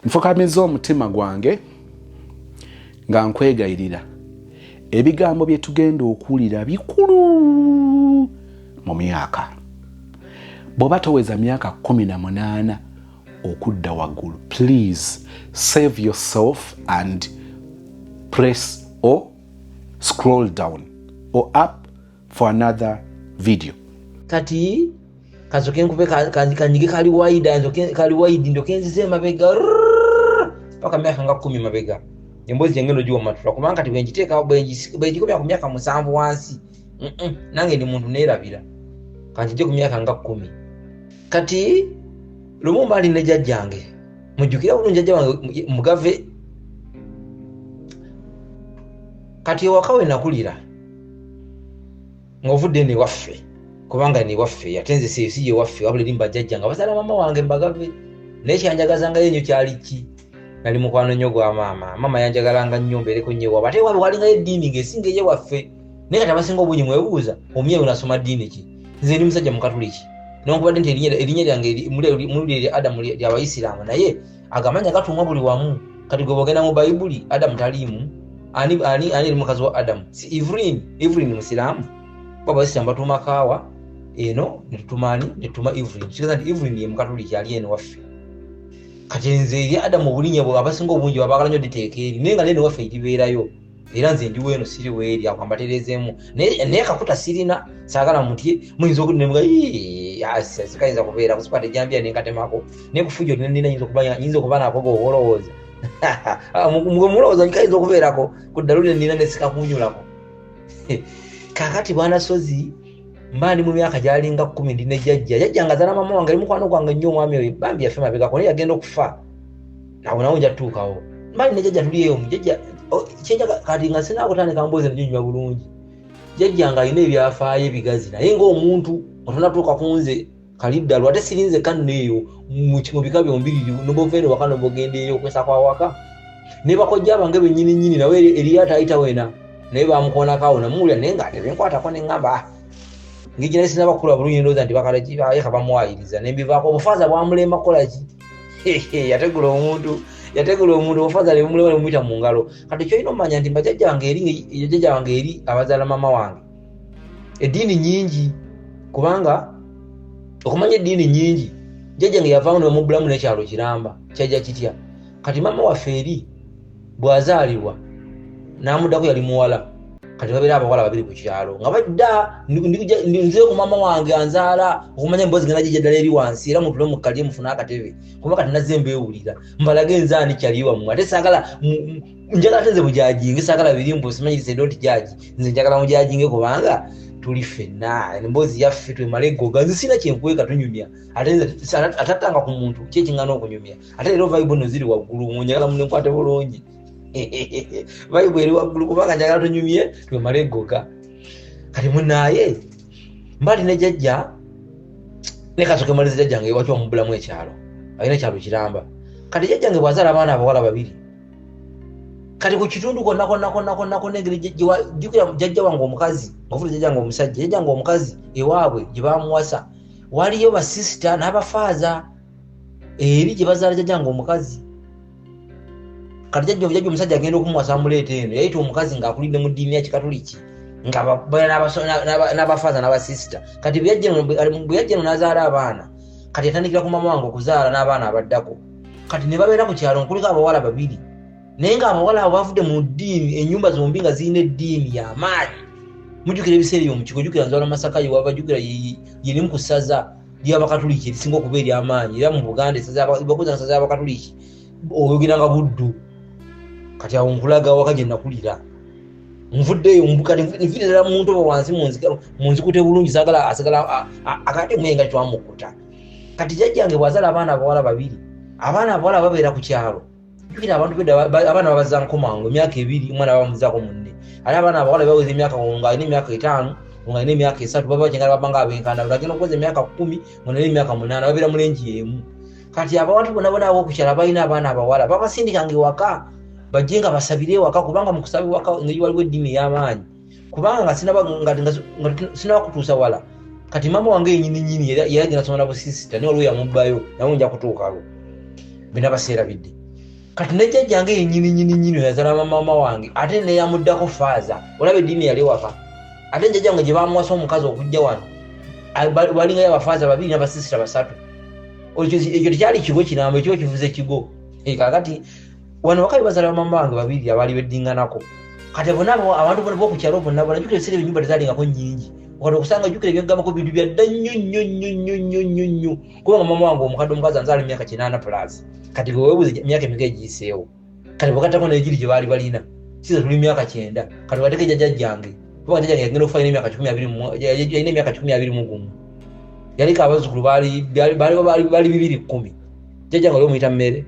Nfukamiza omutima gwange nga nkwegayirira ebigambo bye tugenda okuwulira bikulu mu myaka. Bw'oba toweza myaka 18 okudda waggulu, please save yourself and press or scroll down or up for another video. Kati kazoke nkube kanyige kali wide ndokenzize mabega paka myaka nga 10 mabega. Embozi yengeno juwa matula kubanga kati benjiteeka benjikobya ku myaka 7 wansi. Nange ndi muntu neerabira. Kanjije ku myaka nga 10. Kati Lumumba ali ne jjajjange. Mujjukira bulungi jjajja wange Mugave. Kati wakawe nakulira. Ngovudde ne waffe. Kubanga ni waffe yatenze sisi ye waffe wabule limba jjajjanga basala mama wange Mbagave. Nekyanjagazanga yenyo kyali ki. Nali mukwano nnyo gwa mama yanjagalanga nnyo mbereko nnyo wabate walinga eddiini ng'esinga ye waffe naye kati abasinga obungi mwebuuza omye unasoma ddiini ki nze ndi musajja mukatuliki nonkubadde nti erinnya lyange mulire Adamu ly'Abayisiraamu naye agamanya gatumwa buli wamu kati gwe bogenda mu Bayibuli Adamu taliimu ani mukazi wa Adamu si Evelyn Musiraamu Abayisiraamu batuuma kaawa eno netutuma Evelyn kigeza nti Evelyn ye mukatuliki ali eno waffe kati nze eri Adamu obulinnya bwe abasinga obungi babagala nnyo diteeka eri naye nga nene waffe iribeerayo era nze ndi weeno siri weeri akwambaterezeemu naye kakuta sirina saagala mutye muyinza okunemuga sikayinza kubeera kusipate jambya nenkatemako nekufujo nyinza okuba nakoga obolowooza mulowooza kayinza okubeerako kuddalule nina nesikakunyulako kakati bwana Sozi mbandi mu myaka gyalinga 10 ndi ne jjajja nga zana mama wange ali mukwano gwange nnyo omwami oyo bambi yafe mabegako naye yagenda okufa nawo njatuukawo mbandi ne jjajja tuliyeyo mujjajja kyenja kati nga sinakutandika mboozi najunywa bulungi jjajja nga alina ebyafaayo ebigazi naye ng'omuntu otonatuuka kunze kaliddalo ate sirinze kanneeyo mu bika byombiriri nobovene waka nobogendeeyo okwesa kwa waka ne bakojja bange bennyini nawe eriyo atayita wena naye bamukoonakawo namuwulira naye ng'ate benkwatako ne ŋŋamba ngiki naye sinabakula bulungi ndowooza nti bakaleka bamuwayiriza nembivaako obufaza bwamulemba kukola ki yategula omuntu obufaza nebumulema nemumuyita mu ngalo kati kyolina omanya nti jjajja wange eri abazaala mama wange eddiini nyingi kubanga okumanya eddiini nyingi jjajja nge yavaamu nebamubulamu n'ekyalo kiramba kyajja kitya kati mama waffe eri bw'azaalibwa n'amuddako yali muwala kati babeera abawala 2 ku kyalo nga badda nze ku mama wange anzaala okumanya emboozi genda jjajja ddala eri wansi era mutule mukalye mufune akatebe kuba kati nazze mbeewulira mbalage nzaani kyaliwamu ate saagala njagala ate nze mujajinge saagala birimbu simanyirize doti jaji nze njagala mujajinge kubanga tuli ffenna emboozi yaffe twemala eggoga nze sina kyenkweka tunyumya ate nze atattanga ku muntu kyekiŋŋana okunyumya ate leero Bible no ziri waggulu njagala munenkwate bulungi Bible eri waggulu kubanga njagala tunyumye twemala eggoga kati munaaye mbali ne jjajja ne kasoke maliza jjajjange waki wamubulamu ekyalo alina ekyalo kiramba kati jjajjange bw'azaala abaana abawala 2 kati ku kitundu konna engeri jjukira jjajja wange omukazi ngofuna jjajjange omusajja jjajjange omukazi ewaabwe gye bamuwasa waliyo basisita n'abafaaza eri gye bazaala jjajjange omukazi kati jjajja omusajja agenda okumuwasa amuleeta eno yayita omukazi ng'akulidde mu ddiini ya kikatuliki nga n'abafaaza n'abasisita kati bwe yajja eno n'azaala abaana kati yatandikira ku mama wange okuzaala n'abaana abaddako kati ne babeera mu kyalo nkuliko abawala 2 naye ng'abawala abo bavudde mu ddiini ennyumba zombi nga zirina eddiini y'amaanyi mujjukira ebiseera ebyo mukiko jjukira nzawala Masaka ye wava jjukira yerimu ku ssaza ly'Abakatuliki erisinga okuba ery'amaanyi era mu Buganda bakuza nsaza y'Abakatuliki oyogeranga Buddu kati awo nkulaga waka gye nakulira nvuddeyo kati nviirira mu ntobo wansi munzikute bulungi saagala asigala akate mwenga twamukuta kati jjajjange bw'azaala abaana abawala 2 abaana abawala babeera ku kyalo jjukira abantu abaana babaza nkomango emyaka 2 omwana babamuzaako munne ate abaana abawala baweza emyaka nga alina emyaka 5 nga alina emyaka 3 baba kyengala babanga abenkanda bagenda okuweza emyaka 10 nga alina emyaka 8 babeera mu lengi emu kati abantu bonna abo ku kyalo balina abaana abawala babasindikanga ewaka bajjenga basabire waka kubanga mu kusaba waka ngeri waliwo eddiini y'amaanyi kubanga sinaba kutuusa wala kati mama wange yennyini yagenda soma nabo sisita naye olwo yamubbayo nawe nja kutuukalo bina baseera bidde kati ne jjajjange yennyini yazala mama wange ate ne yamuddako faaza olaba eddiini yali waka ate jjajjange gye bamuwasa omukazi okujja wano balingayo abafaaza 2 n'abasisita 3 ekyo tekyali kigo kinambo ekyo kivuze kigo kakati wano wakali bazala mama wange 2 abaali beddinganako kati bonna abantu b'okukyalo bonna jjukira ebiseera ennyumba tezaalingako nnyingi wakati okusanga jjukira ebyagamako bintu byadda nnyo kubanga mama wange omukadde omukazi anzaala emyaka 8+ kati gwe weebuuze emyaka emeka egiyiseewo kati bwekattako n'egiri gye baali balina siza tuli myaka 9 kati wateke jjajjange kubanga jjajjange yagenda okufa alina emyaka 21 yaliko abazzukulu baali 210 jjajjange oli omuyita mmere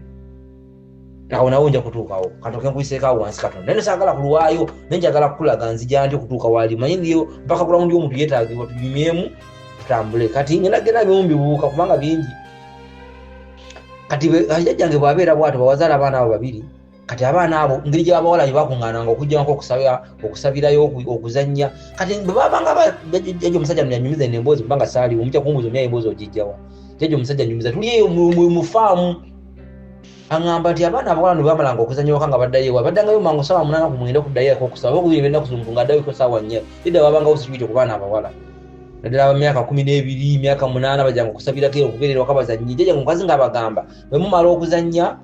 awo nawo nja kutuukawo katoke nkuyiseekaawo wansi katono naye saagala kulwayo naye njagala kukulaga nzija nti okutuuka waali manyi ndiyo mpaka kula mundi omuntu yeetaagibwa tunyumyemu tutambule kati ngenda genda byombibuuka kubanga bingi kati jjajjange bw'abeera bw'ato bawazaala abaana abo 2 kati abaana abo ngeri gye abawala gye bakuŋŋaananga okujjako okusabirayo okuzannya kati bwe babanga jjajja omusajja nyanyumiza nemboozi kubanga saaliwo omutya kumbuuza omyayo emboozi ogijjawa jjajja omusajja nyumiza tuli eyo mu faamu aŋŋamba nti abaana abawala ne bamalanga okuzannya waka nga baddayo ewa baddangayo mangu 8:30 okuddayo okusaba okubiri ennaku z'omuntu ng'addayo essaawa 4 edda babangawo sikiti ku baana abawala naddala myaka 12 myaka 8 bajjanga okusabirako okubeerera waka bazannyi jjajjange omukazi ng'abagamba bwe mumala okuzannya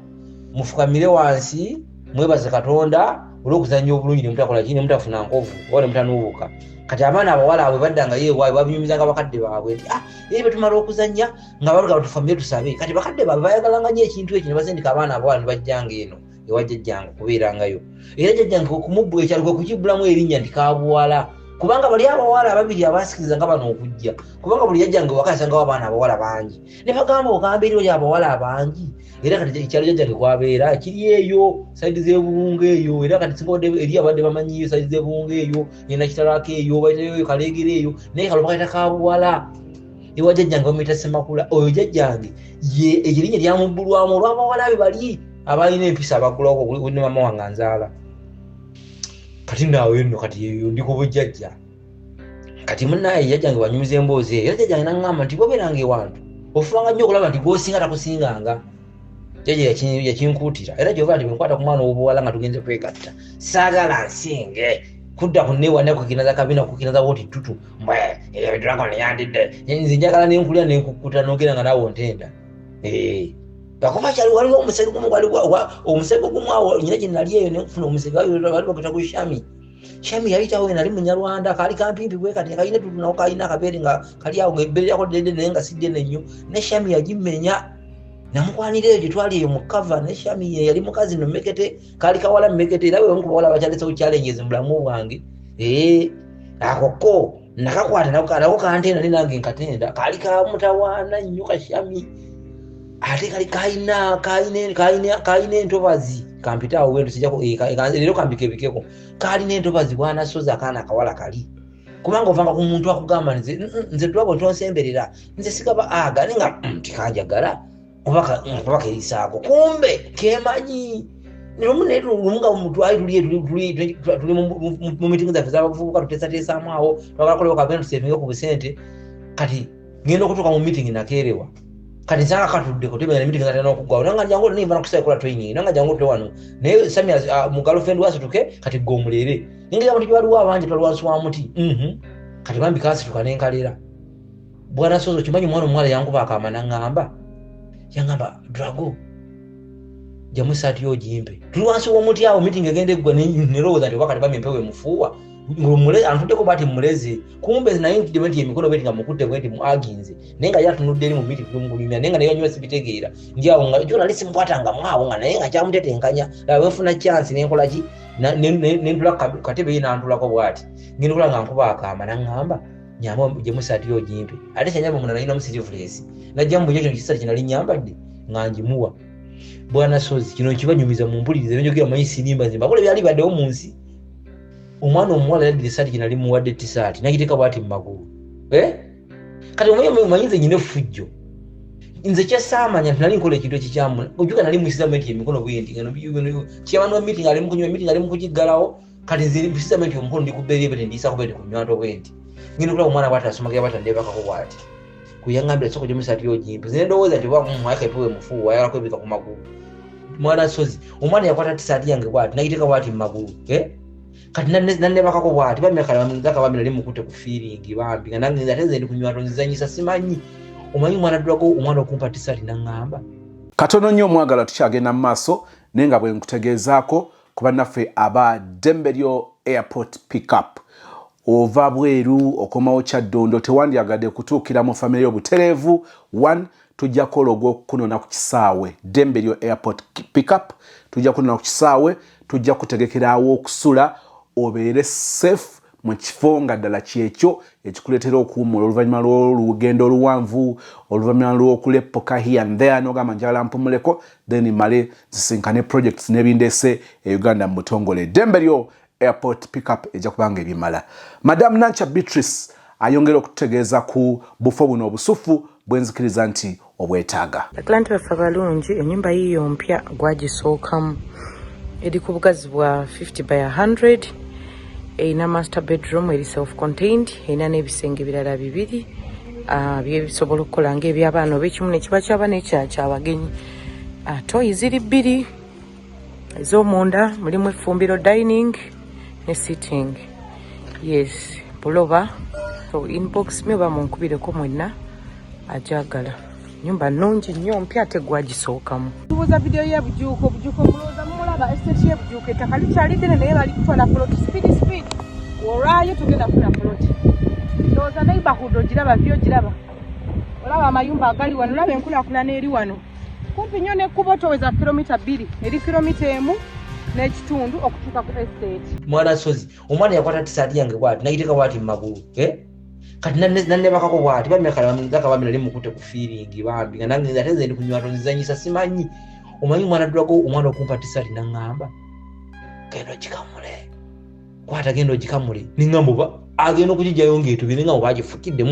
mufukamire wansi mwebaze Katonda olw'okuzannya obulungi ne mutakola kini ne mutafuna nkovu oba ne mutanuubuka kati abaana abawala abwe baddangayo ewaabwe babinyumizanga bakadde baabwe nti eri bwe tumala okuzannya nga baluga batufamire tusabe kati bakadde baabwe bayagalanga nnyo ekintu ekyo ne basindika abaana abawala ne bajjanga eno ewa jjajjange okubeerangayo era jjajjange okumubbwa ekyalo kwe kukibbulamu erinnya nti Kabuwala kubanga bali abawala 2 abasikiriza nga bano okujja kubanga buli jjajjange waka yasangawo abaana abawala bangi ne bagamba ogamba eri oli abawala abangi era kati ekyalo jjajjange kwabeera kiri eyo saidi z'ebulunga eyo era kati singa eri abadde bamanyiyo saidi z'ebulunga eyo nena kitalako eyo bayitayo Kaleegera eyo naye kalo bakayita Kabuwala ewa jjajjange bamuyita Ssemakula oyo jjajjange ye erinnya lyamubbulwamu olw'abawala be bali abalina empisa abagulawo ne mama wange anzaala kati naawe nno kati eyo ndi ku bujjajja kati munnaye jjajjange wanyumiza emboozi eyo era jjajjange naŋŋamba nti bwobeeranga ewantu ofulanga nnyo okulaba nti gw'osinga takusinganga jjajja yakinkuutira era gyova nti bwenkwata ku mwana ow'obuwala nga tugenze kwegatta saagala nsinge kudda ku neewana kukinaza kabina kukinaza woti tutu dragon yandidde nze njagala nenkulira nenkukkuta nogera nga naawe ontenda bakuba kyali waliwo omusege gumu omusege gumu awo nyina gye nali eyo nenfuna omusege wali bageta ku Shami yayitawo nali munyarwanda kaali kampimpi bwe kati kalina tutu nawo kalina akabeere nga kali awo ng'ebbere lyako ddedde naye nga si ddene nnyo ne Shami yagimenya namukwanira eyo gye twali eyo mu kava ne Shami yali mukazi no Mekete kaali kawala Mekete era wewe nkubawala bakyalesewo challenges mu bulamu bwange akoko nakakwata nako kantenda ne nange nkatenda kaali kamutawaana nnyo ka Shami ate kali kalina entobazi kampita awo wendo sijako lero kambikebikeko kalina entobazi bwana soza akaana akawala kali kubanga ovanga ku muntu akugamba nze twabo tonsemberera nze sigaba aga ninga tikanjagala kubaka erisaako kumbe kemanyi lumunga omutwali tuli mu meeting zaffe z'abavubuka tuteesateesaamu awo twagala kolewo kabena tusevinge ku busente kati ngenda okutuuka mu meeting nakeerewa kati nsanga katuddeko tebena meeting zatera n'okuggwawo nanga jangu nimba nakusaikola training nanga jangu te wano naye Samia mu girlfriend wasituke kati gwe omulere ninga muntu waliwo abangi twalwansi wa muti kati bambi kasituka nenkalera bwana Sozo kimanyi mwana omuwala yankuba akamana ngamba yangamba Drago jamusati ojimpe tuli wansi w'omuti awo meeting egende gwa nerowooza nti wakati bamempewe mufuuwa antuddeko bati muleze kumbe naye nkidimenti emikono beti nga mukutte bweti mu aginze naye nga yatunudde eri mu meeting tumukulina naye nga naye nyuma sibitegeera ndi awo nga journalist mukwatanga mwawo nga naye nga kyamutetenkanya wenfuna chance nenkola ki nentula katebe ye nantulako bwati ngenda okola nga nkuba akaama naŋŋamba nyamba gyemusati ojimpe ate kyanyamba muna nalina musirivulesi najja mubujja kino kisati kinali nyambadde nga njimuwa bwana Sozi kino kibanyumiza mu mpulirize nenjogera manyi sinimba nzimba kole byali baddewo mu nsi omwana omuwala yaddira esaati gye nali muwadde tisaati nagiteeka bwati mu magulu kati omanyi nze nyina effujjo nze kyesaamanya nti nali nkola ekintu ekikyamu ojuka nali mwisiza menti emikono bwenti kyamano meeting ali mukunywa meeting ali mukugiggalawo kati nze mpisiza menti omukono ndi kubbeeri bete ndiisako bete ku nywanto bwenti ngenda okulaba omwana bwati asomagera bwati andebakako bwati kuyangambira soko gyemusaati yojimpe nze ndowooza nti mwaka epewe mufuuwa ayagala kwebika ku magulu mwana sozi omwana yakwata tisati yange bwati nayiteka bwati magulu kati nanne bakako bwati bamekala muzaka bamira limukute ku feeling bambi nga nange ndateze ndi kunywa tonzanyisa simanyi omanyi mwana ddwako omwana okumpa tisati nangamba katono nnyo omwagala tukyagenda mu maaso naye nga bwe nkutegeezaako kuba naffe aba Dembelyo Airport Pickup ova bweru okomawo Kyaddondo tewandyagadde kutuukira mu famire y'obutereevu 1 tujja kukola ogw'okukunona ku kisaawe Dembelyo Airport Pickup tujja kunona ku kisaawe tujja kutegekerawo okusula obeere safe mu kifo nga ddala kyekyo ekikuleetera okuwummula oluvannyuma lw'olugendo oluwanvu oluvannyuma lw'okuleppoka here and there n'ogamba njagala mpumuleko then male zisinkane projects n'ebindeese e Uganda mu butongole Dembelyo Airport Pickup ejja kubanga ebimala. Madam Nancha Beatrice ayongera okutegeeza ku bufo buno obusufu bwenzikiriza nti obwetaaga. Atlanta baffe balungi ennyumba yiyo mpya gwagisookamu eri ku bugazi bwa 50 by 100 erina master bedroom eri self contained erina n'ebisenge birala bibiri byebisobola okukola ng'ebyabaana oba ekimu ne kiba ky'abaana ekyabagenyi toyi ziri bbiri ez'omunda mulimu effumbiro dining ne sitting yes buloba so inbox me oba munkubireko mwenna ajagala nyumba nnungi nnyo mpya tegwagisookamu tubuuza video ya bujuuko mulooza mulaba estate ye bujuuko ettaka likyali ddene naye bali kutwala ploti speed olwayo tugenda kufuna ploti ndowooza neighborhood ogiraba vyo giraba olaba amayumba agali wano olaba enkulaakulana eri wano kumpi nnyo n'ekkubo toweza kilomita 2 eri kilomita 1 n'ekitundu okutuuka ku estate mwana sozi omwana yakwata tisati yange bwati nayiteka bwati magulu kati nanne bakako bwati bamekala muzaka bamira limukute ku feeling bambi nga nange ndateze ndi kunywa tonzanyisa simanyi omanyi mwana ddwako omwana okumpa tisati nangamba gendo gikamule kwata gendo gikamule ningamba agenda okugijjayo ng'etubire nga bagifukidde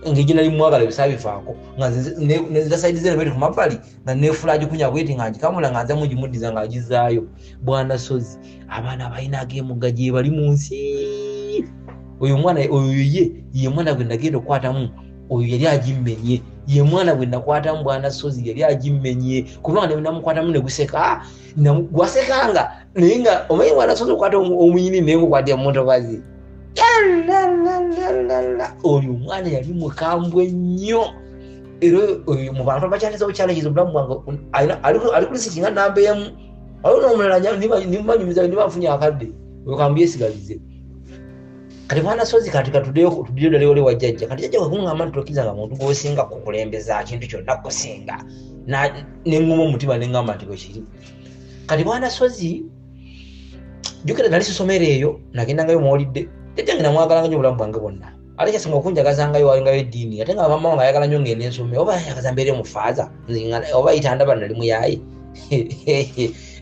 ng'egina limwagala ebisabifaako nga nza saidi zeno beti ku mabbali nga nefula agikunya bweti nga ngikamula nga nza mugimuddiza nga agizaayo bwana sozi abaana abalina ag'emugga gye bali mu nsi oyo mwana oyo ye mwana gwe nagenda okukwatamu oyo yali agimmenye ye mwana gwe nakwatamu bwana sozi yali agimmenye kubanga ne namukwatamu ne guseka gwasekanga naye nga omanyi bwana sozi okwata omuyini naye ngukwatya mu ntobazi oyo mwana yali mukambwe nnyo era oyo mu bantu abakyaliza okyalagiza obulamu bwange ali ku lisiti nga namba emu aliwo n'omulala nimanyumiza nibanfunye akadde oyo kambyesigazize kati mwana sozi kati katuddeyo ddala oli wajjajja kati jjajja wekuŋŋamba nti tokkiriza nga muntu gw'osinga kukulembeza kintu kyonna kusinga neŋŋuma omutima neŋŋamba nti bwekiri kati mwana sozi jjukira nali sisomero eyo nagendangayo muwolidde jjajjange namwagalanga nnyo obulamu bwange bwonna ate kyasinga okunjagazangayo walingayo eddiini ate nga bamama wange ayagala nnyo ngenda ensome oba ayagaza mbeere mufaaza oba yitandaba nali muyaye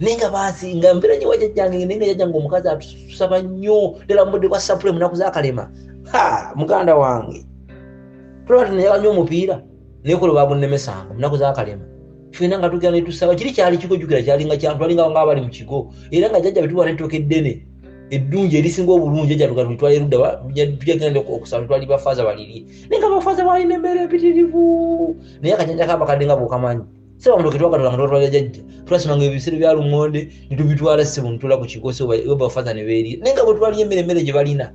naye nga basinga mbeera nyo wajjajjange naye nga jjajjange omukazi atusaba nnyo ddala mubudde bwa sapule munaku zakalema muganda wange tulaba tinayagala nnyo omupiira naye kole babunnemesanga munaku zakalema fena nga tugenda netusaba kiri kyali kigo jjukira kyalinga kyantu balinga nga abali mu kigo era nga jjajja betuwa netooka eddene eddungi erisinga obulungi jjajja tutwala erudda tujagenda okusaba tutwali bafaaza baliri naye nga bafaaza balina embeera empitirivu naye akajanja kabakadde nga bwokamanyi seba mutoke twakatula nga twatwala jjajja twasimanga ebisero bya lumonde netubitwala ssebo nitula ku kikosi bafaaza ne beeri naye nga bwe twaliyo emmere gye balina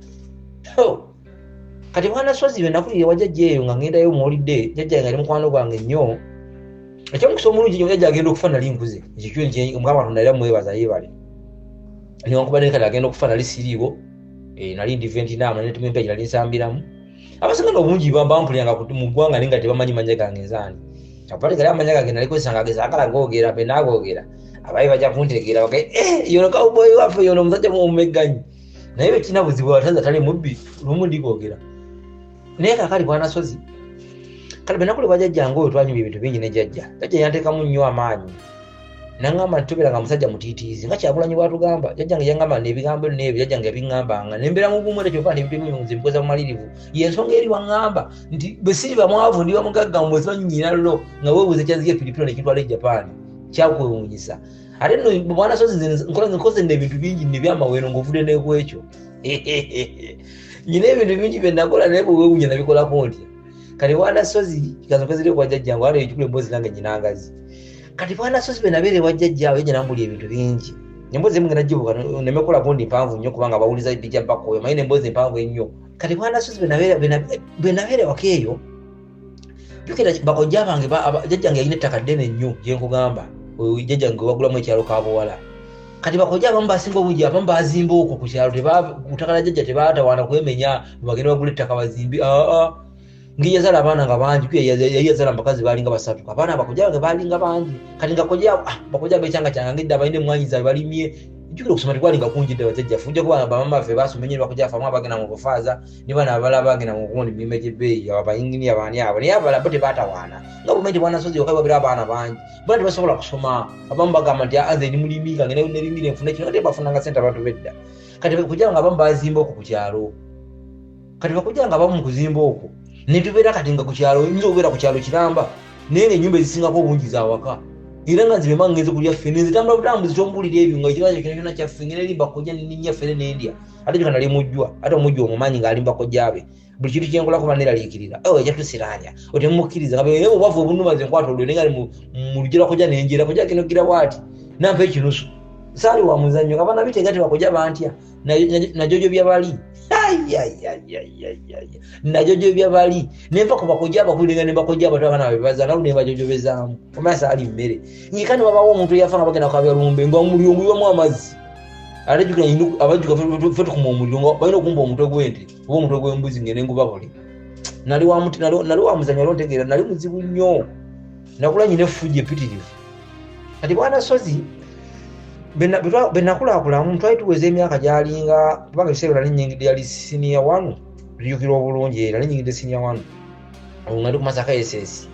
kati mwana sozi be nakulira wajjajja eyo nga ngendayo muwolidde jjajja nga ali mukwano gwange nnyo ekyomukisa omulungi nyo jjajja agenda okufa nali nkuze ekyo mukama Katonda era mwebaza yeebale newankubadde kati agenda okufa nali siriiwo nali ndi 29 netumempe nali nsambiramu abasinga n'obungi bampuliranga mu ggwanga naye nga tebamanyi manya gange nzaani apate gali amanya gange nali kozesa ngagezagala googera be nagoogera abayi bajja kuntegeera yono kawuboyi waffe yono omusajja mumegganyi naye bekina buzibu bataza tali mubbi lumu ndigoogera naye kakali bwana sozi kale benakule bajjajjange oyo twanyumya ebintu bingi ne jjajja yanteekamu nnyo amaanyi nangamba ntitoberanga musajja mutiitiizi nga Kyagulanyi bwatugamba jjajjange yangamba n'ebigambo n'ebyo jjajjange yabiŋŋambanga nembeera mu bumu era kyova n'ebintu ebimu nzibikoza mu malirivu y'ensonga eri waŋŋamba nti bwe siriba mwavu ndi bamugagga mu bwezimanyi nnyina lo nga weebuuza kyazika epiripiro nekitwala e Japan kyakwewuunyisa ate nno bwana sozi nkoze n'ebintu bingi nebyamawero ng'ovudde n'ekwekyo nyina ebintu bingi bye nakola naye bwe weewuunya nabikolako ntya kati bwana sozi kikazokezere kwa jjajjange wano ekikula emboozi nange nyinangazi kati bwana sozi benabere wajjajja awe nambuli ebintu bingi embozi emwe nagibuka nemekola gondi mpanvu nnyo kubanga bawuliza dijja bakoyo mayine embozi mpanvu ennyo kati bwana sozi benabere wakeyo jukira bakojja bange jajjange yine ettaka ddene nnyo gye nkugamba jajjange wagulamu ekyalo kabowala kati bakojja abamu basinga obujja abamu bazimba okwo ku kyalo kutakala jajja tebaatawaana kwemenya bagenda bagula ettaka bazimbi ngiyazala abaana nga bangi yayazala mbakazi balinga basatu abaana bakojja bange balinga bangi kati nga bakojja bekyanga kyanga ngidde abalina emwanyi zaabwe balimye jukira okusoma tekwalinga kunjidde bajjajja fujja kuba bamama baffe basomye bakojja afamu abagenda mu bufaaza ne bana abala bagenda mu kundi mime gyebbeeyi abayingini abaani abo naye abala bo tebaatawaana nga bumenti bwana sozi yokai babira abaana bangi bana tebasobola kusoma abamu bagamba nti aze ni mulimi kange nerimire nfune kino ate bafunanga sente abantu bedda kati bakojja nga abamu bazimba okwo ku kyalo kati bakojja nga abamu mu kuzimba okwo netubeera kati nga ku kyalo oyinza okubeera ku kyalo kiramba naye nga ennyumba ezisingako obungi za waka era nga nzibema ngenze kulya ffe nenzitambula butambuzi tombulira ebyo nga ekibazo kino kyona kyaffe ngene limba kojja nininya ffere n'endya ate kyo kanali mujjwa ate omujjwa omumanyi ng'alimba kojjabe buli kintu kyenkolako banneraliikirira ekyatusiranya otemukkiriza nga naye obwavu obunumaze nkwata olwo naye nga mu lugero kojja nenjera kojja kino gira bwati nampa ekinusu saali wa muzannyo nga bana bitega tebakojja bantya najojo byabali najojo byabali nenva ku bakojja abakulinga ne bakojja abato abaana bebaza nalu ne bajojobezaamu omasa ali mmere nyikani wabawo omuntu yafa nga bagenda kwabya lumbe nga omuliro omuyiwamu amazzi ate jukira abajuka fe tukuma omuliro nga balina okumba omutwe gw'ente oba omutwe gw'embuzi ngene ngubabole nali wa muzannyo olontegeera nali muzibu nnyo nakula nyina effujja epitirivu kati bwana sozi benakulakulamu twali tuweza emyaka gyalinga kubanga ebiseera nali nnyingidde yali siniya wanu tujukira obulungi nali nnyingidde siniya wanu ngandi ku Masaka SS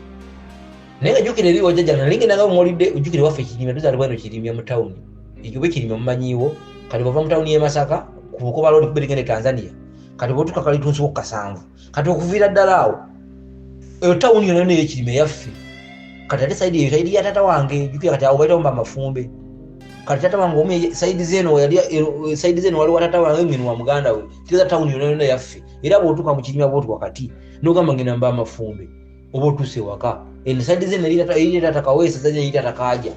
naye nga jukira eri wajjajja nali ngendanga bumwolidde ojukire waffe kirimya tuzaalibwa eno kirimya mu tawuni ekyo bwe kirimya mumanyiiwo kati bwova mu tawuni y'e Masaka ku Bukoba Road kubirigende Tanzania kati bwotuka kali tunsi ku Kasanvu kati okuviira ddala awo eyo tawuni yonna nayo ekirimya yaffe kati ate sayidi eyo sayidi ya tata wange jukira kati awo bayitawo mba mafumbe kati tata wange omu sayidi zeno waliwo tata wange ngeno wa muganda we tiza tawuni yonna yaffe era bwotuka mu kirimya bwotu wakati nogamba ngena mba amafumbe oba otuuse waka sayidi zeno eri tata Kaweesa sayidi eri tata Kaja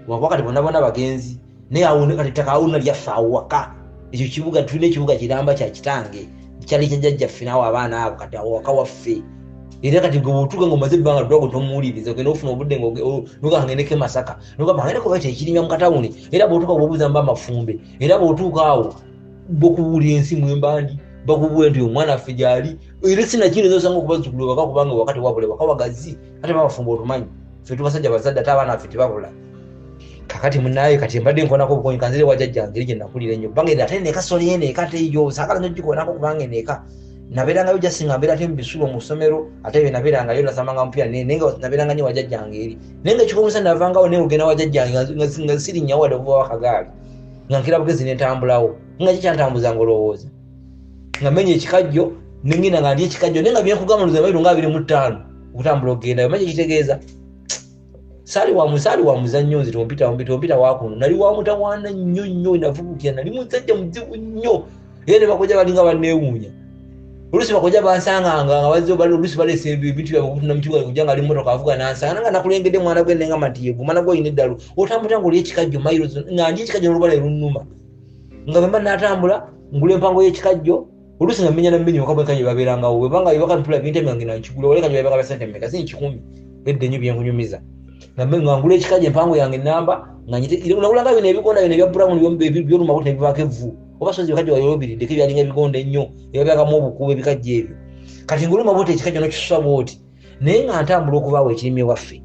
wakati bonna bagenzi naye awo kati ttaka awo nalyaffe awo waka ekyo kibuga tulina ekibuga kiramba kya kitange kyali kyajjajjaffe naawe abaana abo kati awo waka waffe era kati gwe bwotuuka ng'omaze ebbanga ddwago tomuwuliriza ogenda ofuna obudde nogamba ngendeko e Masaka nogamba ngendeko baita ekirimya mu katawuni era bwotuuka bwobuuza mba amafumbe era bwotuuka awo bokubuulira ensi mwembandi bakubuula nti omwana affe gyali era sinakiriza osanga okubazzukulu waka kubanga wakati wabule waka wagazi ate bamafumbe otumanyi ffe tubasajja bazadde ate abaana affe tebabula kakati munaye kati mbadde nkonako bukonyi kanzire wajjajjange eri gye nakulira ennyo kubanga era ate neka soli eneeka ate yo saagala nogikoonako kubanga eneeka nabeerangayo jasinga mbeera ate mubisulo mu ssomero ate bye nabeerangayo nasamanga mupya naye nga nabeeranga nyo wajjajjange eri naye nga kikomusa navangawo naye ogenda wajjajjange nga sirinnyawo wadde okuva wakagaali nga nkira bugezi nentambulawo nga kikyantambuzanga olowooza nga menya ekikajjo nengenda nga ndi ekikajjo naye nga byenkugamba luza mairu nga 25 okutambula okgendayo manye kitegeeza saali wa muzannyo nze tompita wakuno nali wa mutawaana nnyo navubukira nali muzajja muzibu nnyo era ne bakojja balinga banneewuunya oluusi bakojja bansanganga nga bazze oluusi baleesa ebintu byabwe okutunda mu kibuga kujja nga ali mmotoka avuga nansanga nga nakulengedde mwana gwe nenga matiyeegu omwana gwe oyina eddalu otambula nga oli ekikajjo mairo nga ndi ekikajjo n'olubala erunuma nga bemba natambula ngula empango y'ekikajjo oluusi nga mmenya nammenya waka bwekanye babeerangawo bwebanga bakantula bintu emya ngenda nkigula olekanye babanga basente mmeka si 10 edde nnyo byenkunyumiza nga ngula ekikajjo empango yange namba nakulanga bino ebigonda bino ebya brown byolumako nebivaako evvu oba sozi ebikajjo wayobirideko ebyalinga ebigonda ennyo ebabyagamu obukuba ebikajjo ebyo kati nguluma booti ekikajjo nokisusa booti naye nga ntambula okubaawo ekirimi ewaffe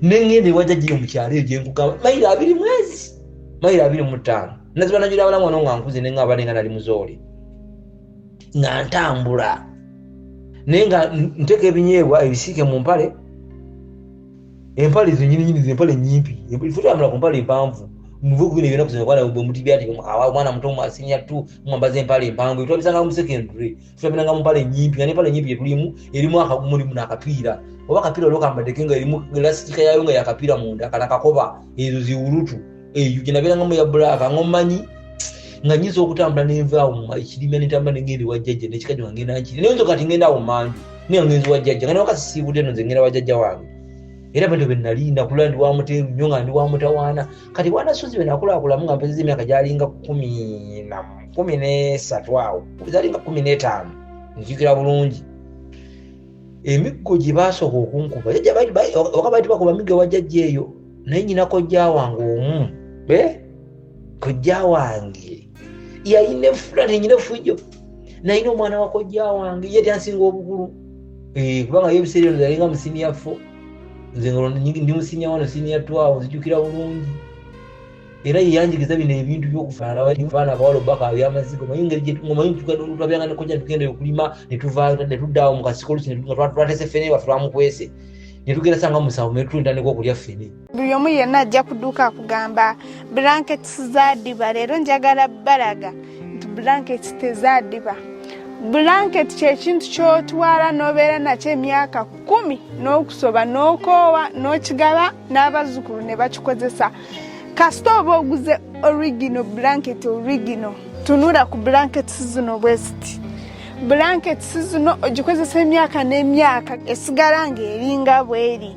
nengenda ewajjajjayo mu kyalo eyo gyenkugamba mayiro 2 mwezi mayiro 25 naziba najula abalamu wano nga nkuze nenga abalenga nali muzoole nga ntambula naye nga nteeka ebinyeebwa ebisiike mu mpale empale zinyininyini empale nyimpi futambula ku mpale empanvu muvugu bino byonna kusema kwana muti byati mwana muto mwasinya tu mwambaze empale empanvu twabisanga mu secondary twabinanga mu mpale nyimpi nga empale nyimpi yetulimu erimu akamulimu n'akapiira oba akapiira olokambadde nga erimu elastika yayo nga yakapiira munda kana kakoba ezo ziwulutu eyo gye nabeeranga mu ya black ng'omanyi nga nyiza okutambula n'envaawo mu ekirime n'entambula n'engenda wajjajja n'ekikajjo nga ngenda nkiri naye nzo kati ngenda awo manju naye ngenzi wajjajja nga ne wakati siibudde no nze ngenda wajjajja wange era bwe nalinda kula ndi wa Muteru nnyo nga ndi wa Mutawaana kati Bwanasozi bwe nakulakulamu nga mpezeza emyaka gyalinga 13 awo gyalinga 15 njigira bulungi emiggo gye basooka okunkuba waka baiti bakuba miggo wajjajja eyo naye nyina kojja wange omu kojja wange yalina effula nenyina effujjo nayina omwana wa kojja wange ye tyansinga obukulu kubanga yo ebiseera eno yalinga musiniya 4 nze ndi musiniya 1 siniya 12 nzijukira bulungi era yeyanjigiza bino ebintu by'okufaana abawala obbaka byamazigo manyi twabyanga nekojja tugenda okulima netuddawo mu kasiko lusi nga twatese ffene waffe twamukwese netugenda sanga musawo netulindandika okulya ffene buli omu yenna ajja kuduuka akugamba blankets zaddiba leero njagala balaga nti blankets tezaddiba blanket kyekintu kyotwala n'obeera nakyo emyaka 10 n'okusoba n'okoowa n'okigaba n'abazzukulu ne bakikozesa kasita oba oguze original blanket original tunula ku blankets zino bwesiti blankets zino ogikozesa emyaka n'emyaka esigala ng'eringa bweri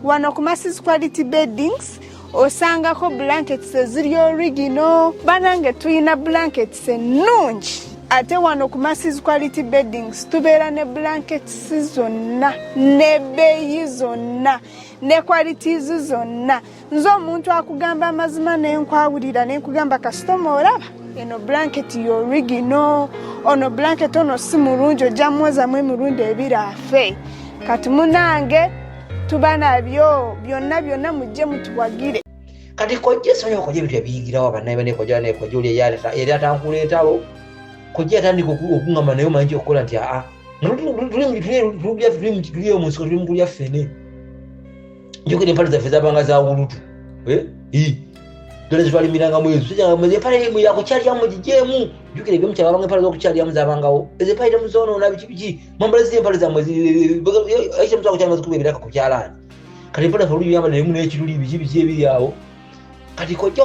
wano ku Masisi Quality Beddings osangako blankets eziri original banange tuyina blankets ennungi ate wano ku Masisi Quality Beddings tubeera ne blankets zonna n'ebbeeyi zonna ne qualities zonna nze omuntu akugamba amazima nenkwawulira nenkugamba kasitoma olaba eno blanket y'original ono blanket ono si mulungi ojja mwozamu emirundi 2 afe kati munange tuba nabyo byonna mujje mutuwagire kati kojja sonyo kojja ebintu ebiyigirawo bannaye banekojja nekojja oli yali atankuleetawo kojja atandika okungamba naye omanyi okukola nti tuli omunsiko tuli mukulya ffene njogera empale zaffe zabanga zawulutu dole zitwalimiranga mwezo empale yakukyalyamu gijeemu njogera ebyomukyala babanga empale zokukyalyamu zabangawo ezempale temuzonoona biki mwambala ziri empale zammwe aisha muzakukyala mazikuba ebiraka ku kyalaani kati empale zaffe oluyamba nemu n'ekiruli biki ebiri awo kati kojja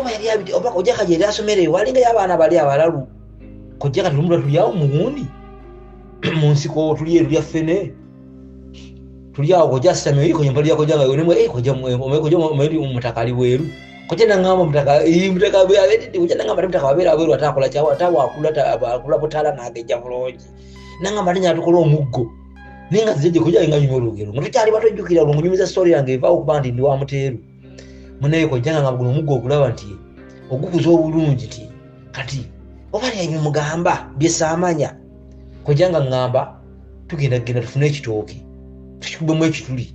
oba kojja kaje eri asomereyo walingayo abaana bali abalalu kojja kati lumula tulyawo muwundi mu nsiko tulya ffene tulyawo kojja asitamye kojja empale yakojja nga yonemu kojja omutaka ali bweru kojja nangamba mutaka kojja nangamba mutaka wabeera bweru atakola kyawo atawakula butala n'agejja bulungi nangamba nenya tukola omuggo naye nga zijja kojja nga nyuma olugero nga tukyali batojjukira olwo ngunyumiza story yange evaawo okuba nti ndi wa Muteru munaye kojja nga guno omuggo okulaba nti ogukuza obulungi ti kati oba lyanyu mugamba byesaamanya kojja nga ngamba tugenda tufune ekitooke tukikubemu ekituli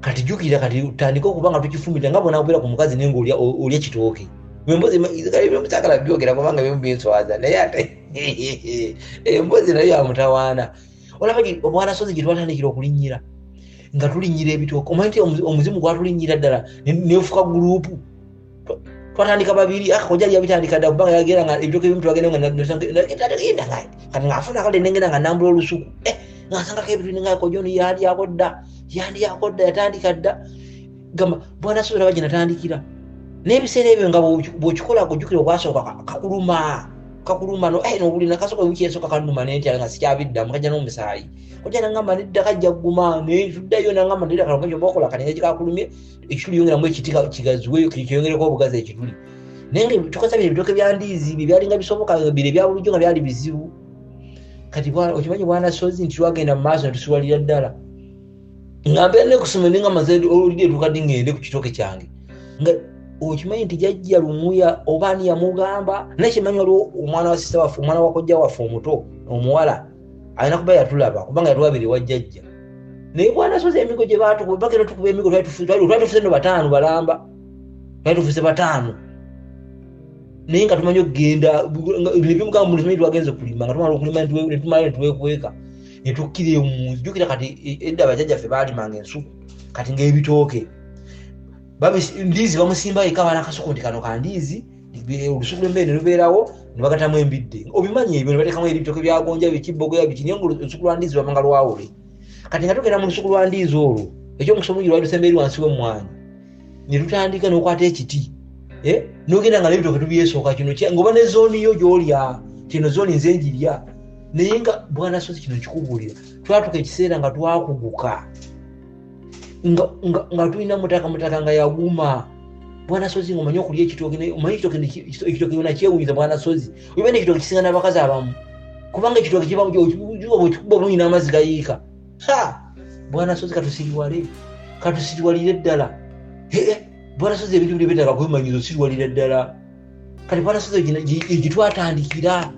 kati jukira kati utandika okuba nga tukifumita nga bona okubeera ku mukazi naye ng'olya ekitooke embozi musagala byogera kubanga binswaza naye ate embozi nayo ya Mutawaana olaba Bwanasozi gye twatandikira okulinnyira nga tulinnyira ebitooke omanyi nti omuzimu gwatulinnyira ddala nefuka gurupu twatandika 2 akakojja lyabitandika ddala kubanga yagera nga ebitooke ebimu twagenda nga kati ngaafuna kale nengenda nga nambula olusuku ngasangako ebintu nga kojja ono yandiyako dda yatandika dda gamba Bwanasozi olaba gye natandikira n'ebiseera ebyo nga bw'okikola kujjukira okwasooka kakuluma nobuli nakasooka wiki esooka kanuma nentya nga sikyabiddamu kajja n'omusaayi kojja nangamba nedda kajja gguma netuddayo nangamba ndira kalomajjo bakola kati nga kikakulumye ekituli yongeramu ekiti kigaziweyo kyeyongereko obugazi ekituli naye nga tukosa bino ebitooke bya ndiizi bye byalinga bisoboka bire ebya bulijjo nga byali bizibu kati okimanyi Bwanasozi nti twagenda mu maaso netusiwalira ddala nga mbeera nekusoma nenga maze olidde tukadde ngende ku kitooke kyange nga okimanyi nti jjajja lumuya oba ani yamugamba naye kimanyi waliwo omwana wa sista waffe omwana wa kojja waffe omuto omuwala alina kuba yatulaba kubanga yatulabira ewa jjajja naye Bwanasozi emigo gye bakera tukuba emigo twatufuse no 5 balamba twatufuse 5 naye nga tumanyi okugenda ebyomugamba muli tumanyi twagenze okulima nga tumala okulima netumala netuwekweka netukkira omunzu jjukira kati edda bajjajjaffe baalimanga ensuku kati ng'ebitooke ndiizi bamusimbayo eka abaana akasuku nti kano kandiizi olusuku lw'embeera ne lubeerawo ne bagatamu embidde obimanyi ebyo ne bateekamu ebitooke byagonja bikibbogoya biki naye olusuku lwa ndiizi lwabanga lwawule kati nga tugenda mu lusuku lwa ndiizi olwo ekyomukiso mungi lwali lusembeeri wansi w'emmwanyi ne tutandika n'okwata ekiti n'ogenda nga n'ebitooke tubyesooka kino ng'oba ne zooni yo gy'olya kino zooni nze njirya naye nga Bwanasozi kino nkikubuulira twatuka ekiseera nga twakuguka nga tulina mutaka nga yaguma bwana sozi ngomanyi okulya ekitooke omanyi ekitooke yona kyewuliza bwana sozi oba n'ekitooke kisinga n'abakazi abamu kubanga ekitooke kiba kuba bulungi n'amazzi gayiika bwana sozi katusiriwalire ddala bwana sozi ebintu biri betaaga kwemanyiza osiriwalire ddala kati bwana sozi egitwatandikira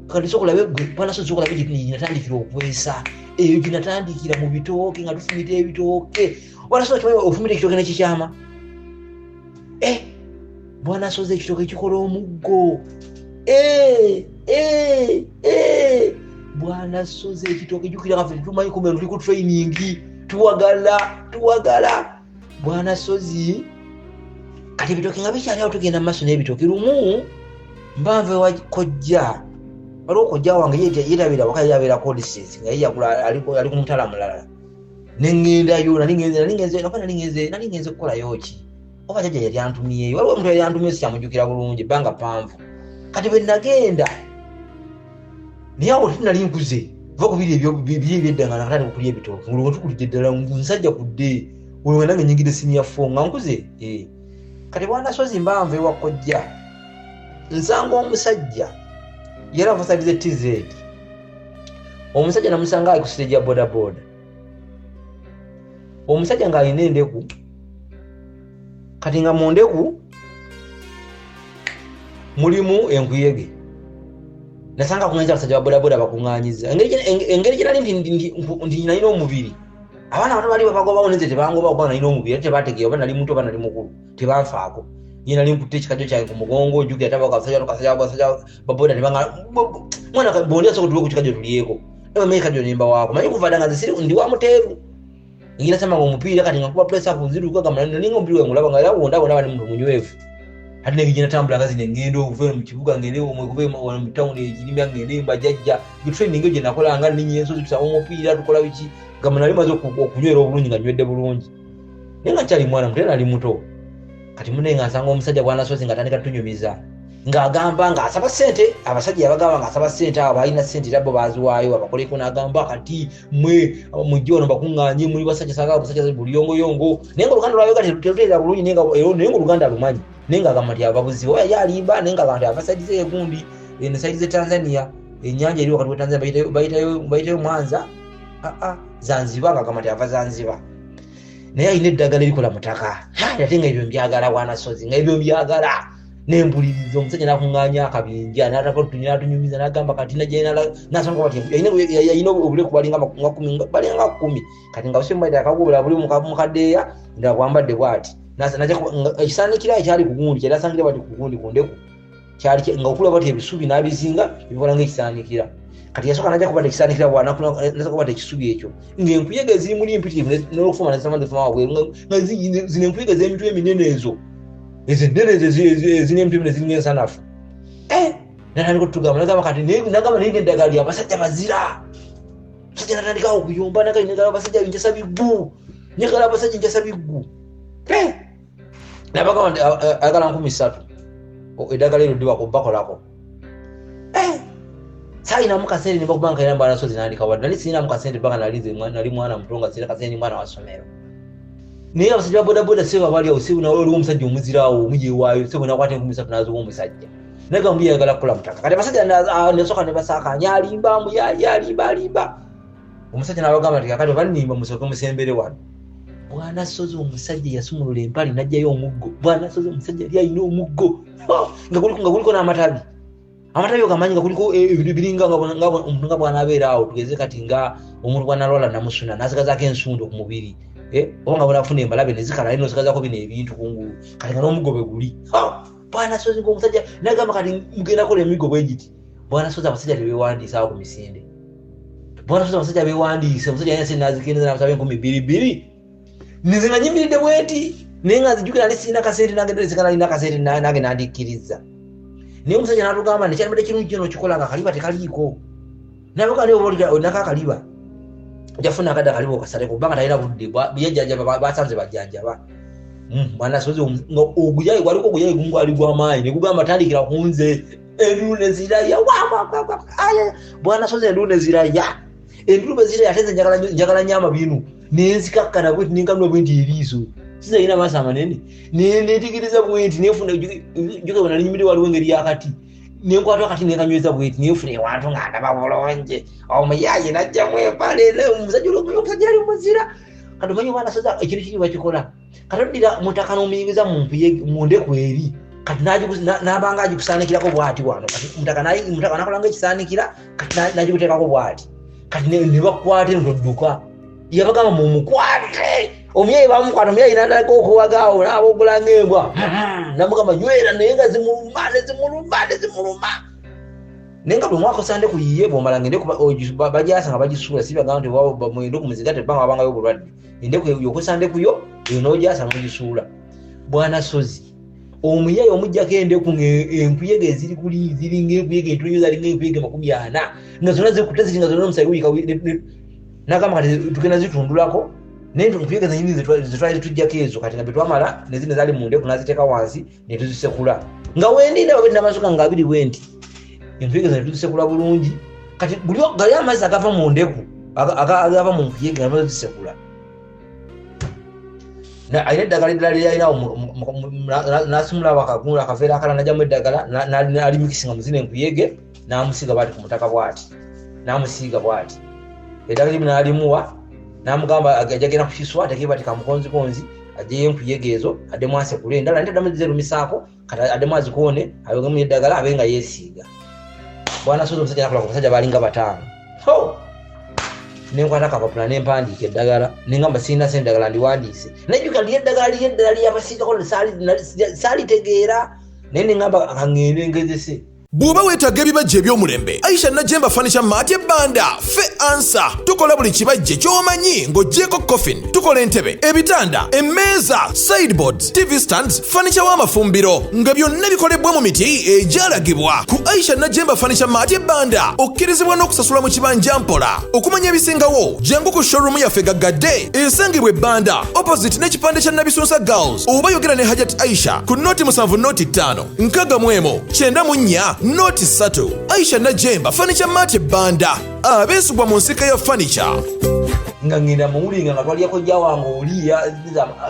kati sokolabe bwana sozi sokolabe ginatandikira okwesa eyo ginatandikira mu bitooke nga tufumita ebitooke bwana sozi kimanyi ofumita ekitooke nekikyama bwana sozi ekitooke kikola omuggo bwana sozi ekitooke jukira kafe tumanyi kumbe tuli ku training tuwagala bwana sozi kati ebitooke nga bikyali awo tugenda maaso n'ebitooke lumu mbanve wa kojja waliwo kojja wange yetabira waka yabeera codices nga yeyagula ali ku mutala mulala nengendayo nalingenze kukolayo ki oba jjajja yali antumiyeyo waliwo omuntu yali antumiyeyo sikyamujjukira bulungi ebbanga panvu kati bwe nagenda naye awo tinali nkuze va kubiri ebyeddanga nakatali kukulya ebitooke ngulwe tukulidde ddala nsajja kudde olwo nange nyingidde senior four nga nkuze kati bwana sozi mbanvu ewa kojja nsanga omusajja yera avasalize TZ omusajja namusanga ali ku stage ya bodaboda omusajja ng'alina endeku kati nga mu ndeku mulimu enkuyege nasanga kuŋŋanyiza abasajja ba bodaboda bakuŋŋanyiza engeri gye nali nti nalina omubiri abaana bato bali babagobawo nze tebangobawo kubanga nalina omubiri ate tebategeera oba nali muto oba nali mukulu tebanfaako ye nali nkutte ekikajjo kyange ku mugongo jjukira tabaka basajja baboda mwana bondi asobola tuliwo ku kikajjo tulyeko ema ekikajjo nemba waako manyi kuva dda nga zisiri ndi wa muteeru ngira samanga omupiira kati nga nkuba presa ku nziruka gamba nalinga omubiri wange olaba nga era wondabona bali muntu munywevu ate negijja natambula kazi nengenda okuva mu kibuga ngende okuva mu tawuni ekirimya ngende mbajjajja training gye nakolanga ninnya ensozi tusaba omupiira tukola biki gamba nali maze okunywera obulungi nga nywedde bulungi naye nga kyali mwana muto era nali muto kati munne nga nsanga omusajja bwana sozi ng'atandika tunyumiza ng'agamba ng'asaba ssente abasajja yabagamba ng'asaba ssente abo balina ssente era bo baaziwaayo abakoleko n'agamba kati mujje ono bakuŋŋaanye muli basajja saagala omusajja buli yongoyongo naye nga oluganda lwayoga terutereera bulungi naye nga oluganda lumanyi naye ng'agamba nti ababuzibu oba yalimba naye ng'agamba nti abasaidize egundi ensaidize Tanzania ennyanja eri wakati wa Tanzania bayitayo Mwanza Zanzibar ng'agamba nti ava Zanzibar naye alina eddagala erikola mutaka ate nga ebyo mbyagala bwana sozi nga ebyo mbyagala nempuliriza omusajja nakuŋŋaanya akabinja natunyumiza nagamba kati nasanga bati yalina obuleku balinga 10 kati nga busembaire akagubula buli mukaddeeya nga bwambadde bwati ekisaanikira ekyali ku gundi kyerasangira bati ku gundi ku ndeku nga okula bati ebisubi n'abizinga bikola ng'ekisaanikira kati yasooka najja kuba tekisaanikira bwanasooka kuba tekisubi ekyo ng'enkuyege eziri muli mpitirivu n'okufuma nezifuma wabweru nga zino enkuyege ez'emitwe eminene ezo ezenene ezirina emitwe emine ziringa ensanafu natandika otugamba nagamba kati nagamba naye ng'eddagala lya basajja bazira basajja natandikawo okuyomba nagala abasajja njasa biggu nyagala abasajja njasa biggu nabagamba nti agala 3,000 eddagala eryo ddiba bakolako sayinamu kasente nebakubanga kalina mbala sozi nandika wadde nali sirinamu kasente banga nali mwana muto nga sirina kasente mwana wa ssomero naye abasajja ba bodaboda sebo bali awo sebo nawe oliwo omusajja omuziraawo omujewaayo sebo nakwata 3,000 nazuwa omusajja naga mbu yayagala kukola mutaka kati abasajja nasooka ne basaakanya alimbamu alimba omusajja n'abagamba nti kakati balinimba musooke musembere wano bwana sozi omusajja yasumulula empali najjayo omuggo bwana sozi omusajja yali alina omuggo nga kuliko n'amatabi okamanyi nga kuliko ebintu biringa omuntu nga bw'anaabeera awo tugeze kati nga omuntu bw'analwala namusuna n'asigazaako ensundo ku mubiri oba nga bw'anafuna embalabe nezikala naye n'osigazako bino ebintu kungulu kati nga n'omuggo bwe guli bwana sozi ng'omusajja nagamba kati mugenda kola emiggo bwe giti bwana sozi abasajja tebeewandiisa awo ku misinde bwana sozi abasajja beewandiise omusajja yanya sente nazikendeza n'amusaba 2,000 nze nga nyimiridde bweti naye nga nzijukira nali sirina kasente nagenderezeka nalina kasente nange nandikkiriza naye omusajja n'atugamba nti kyalibadde kirungi kyo n'okikola nga akaliba tekaliiko nabaga naka akaliba jafuna akadde akaliba okasaleko kubanga talina budde buyajjanjaba basanze bajjanjaba bwana sozi nga oguyayi waliko oguyayi gumu gwali gw'amaanyi ne gugamba tandikira ku nze enduulu ne ziraya bwana sozi enduulu ne ziraya enduulu bwe ziraya ate nze njagala nnyo amabinu nenzikakkana bwenti nenkanula bwenti eriiso sizalina maaso amanene netikiriza bwenti nefuna jukabona linyumire waliwo engeri yakati nenkwata akati nekanyweza bwenti nefuna ewantu nga ndaba bulungi omuyaye najjamu empale omusajja omusajja ali muzira kati omanyi Bwanasozi ekintu kiri bakikola kati oddira mutaka n'omuyingiza mu ndeku eri kati nabanga agikusanikirako bwati wano kati mutaka nakolanga ekisaanikira kati nagikuteekako bwati kati nebakwate ntodduka yabagamba mumukwate omuyayi bamukwata omuyayi nandalako okuwagaawo naabogula ng'embwa namugamba nywera naye nga zimuluma naye nga bwe mwakosa ndeku yiye bwomala ng'endeku bajasa nga bagisuula sibagamba nti mwendeku muziga tebanga wabangayo obulwadde endeku yokosa ndekuyo eyo n'ojasa mugisuula Bwanasozi omuyayi omujjako endeku enkuyege eziri kuli ziringa enkuyege entonyo zalinga enkuyege 40 nga zonna zikuteziti nga zonna omusayi wuyika nagamba kati tugenda zitundulako naye enkuyege zenyini zitwali tujjako ezo kati nga betwamala nezine zali mu ndeku naziteeka wansi netuzisekula nga wendinda babedde amasuka nga 2 bwenti enkuyege zene tuzisekula bulungi kati gali amazzi agava mu ndeku agava mu nkuyege nga tuzisekula ayina eddagala eddala lyalinawo nasumula bakagula akaveera akala najjamu eddagala nalimikisinga muzina enkuyege namusiiga bwati ku mutaka bwati namusiiga bwati eddagala limu nalimuwa namugamba ajagenda kukiswa atekee bati kamukonzikonzi ajeyo enkuyege ezo addemu asekule endala nti addamu zerumisaako kati addemu azikoone ayogemu eddagala abe nga yeesiiga Bwanasozi omusajja nakola ku basajja balinga 5 nenkwata akapapula nempandiika eddagala nengamba sirina sente eddagala ndiwandiise najjuka eddagala lyabasiigako saalitegeera naye nengamba kaŋŋende ngezese bw'oba weetaaga ebibajje eby'omulembe Aisha Najjemba Furniture Mart ebbanda ffe ansa tukola buli kibajje ky'omanyi ng'oggyeko coffin tukola entebe ebitanda emmeeza sideboards TV stands furniture w'amafumbiro nga byonna bikolebwa mu miti egyalagibwa ku Aisha Najjemba Furniture Mart ebbanda okkirizibwa n'okusasula mu kibanja mpola okumanya ebisingawo jangu ku showroom yaffe gaggadde esangibwa ebbanda opposite n'ekipande kya Nabisunsa Girls oba yogera ne Hajat Aisha ku noti 7 noti 5 nkaga mwemo 94 noti 3 Aisha Najjemba Furniture Mart ebbanda abeesubwa mu nsika ya furniture nga ngenda muwulinga nga twaliyako jja wange oliya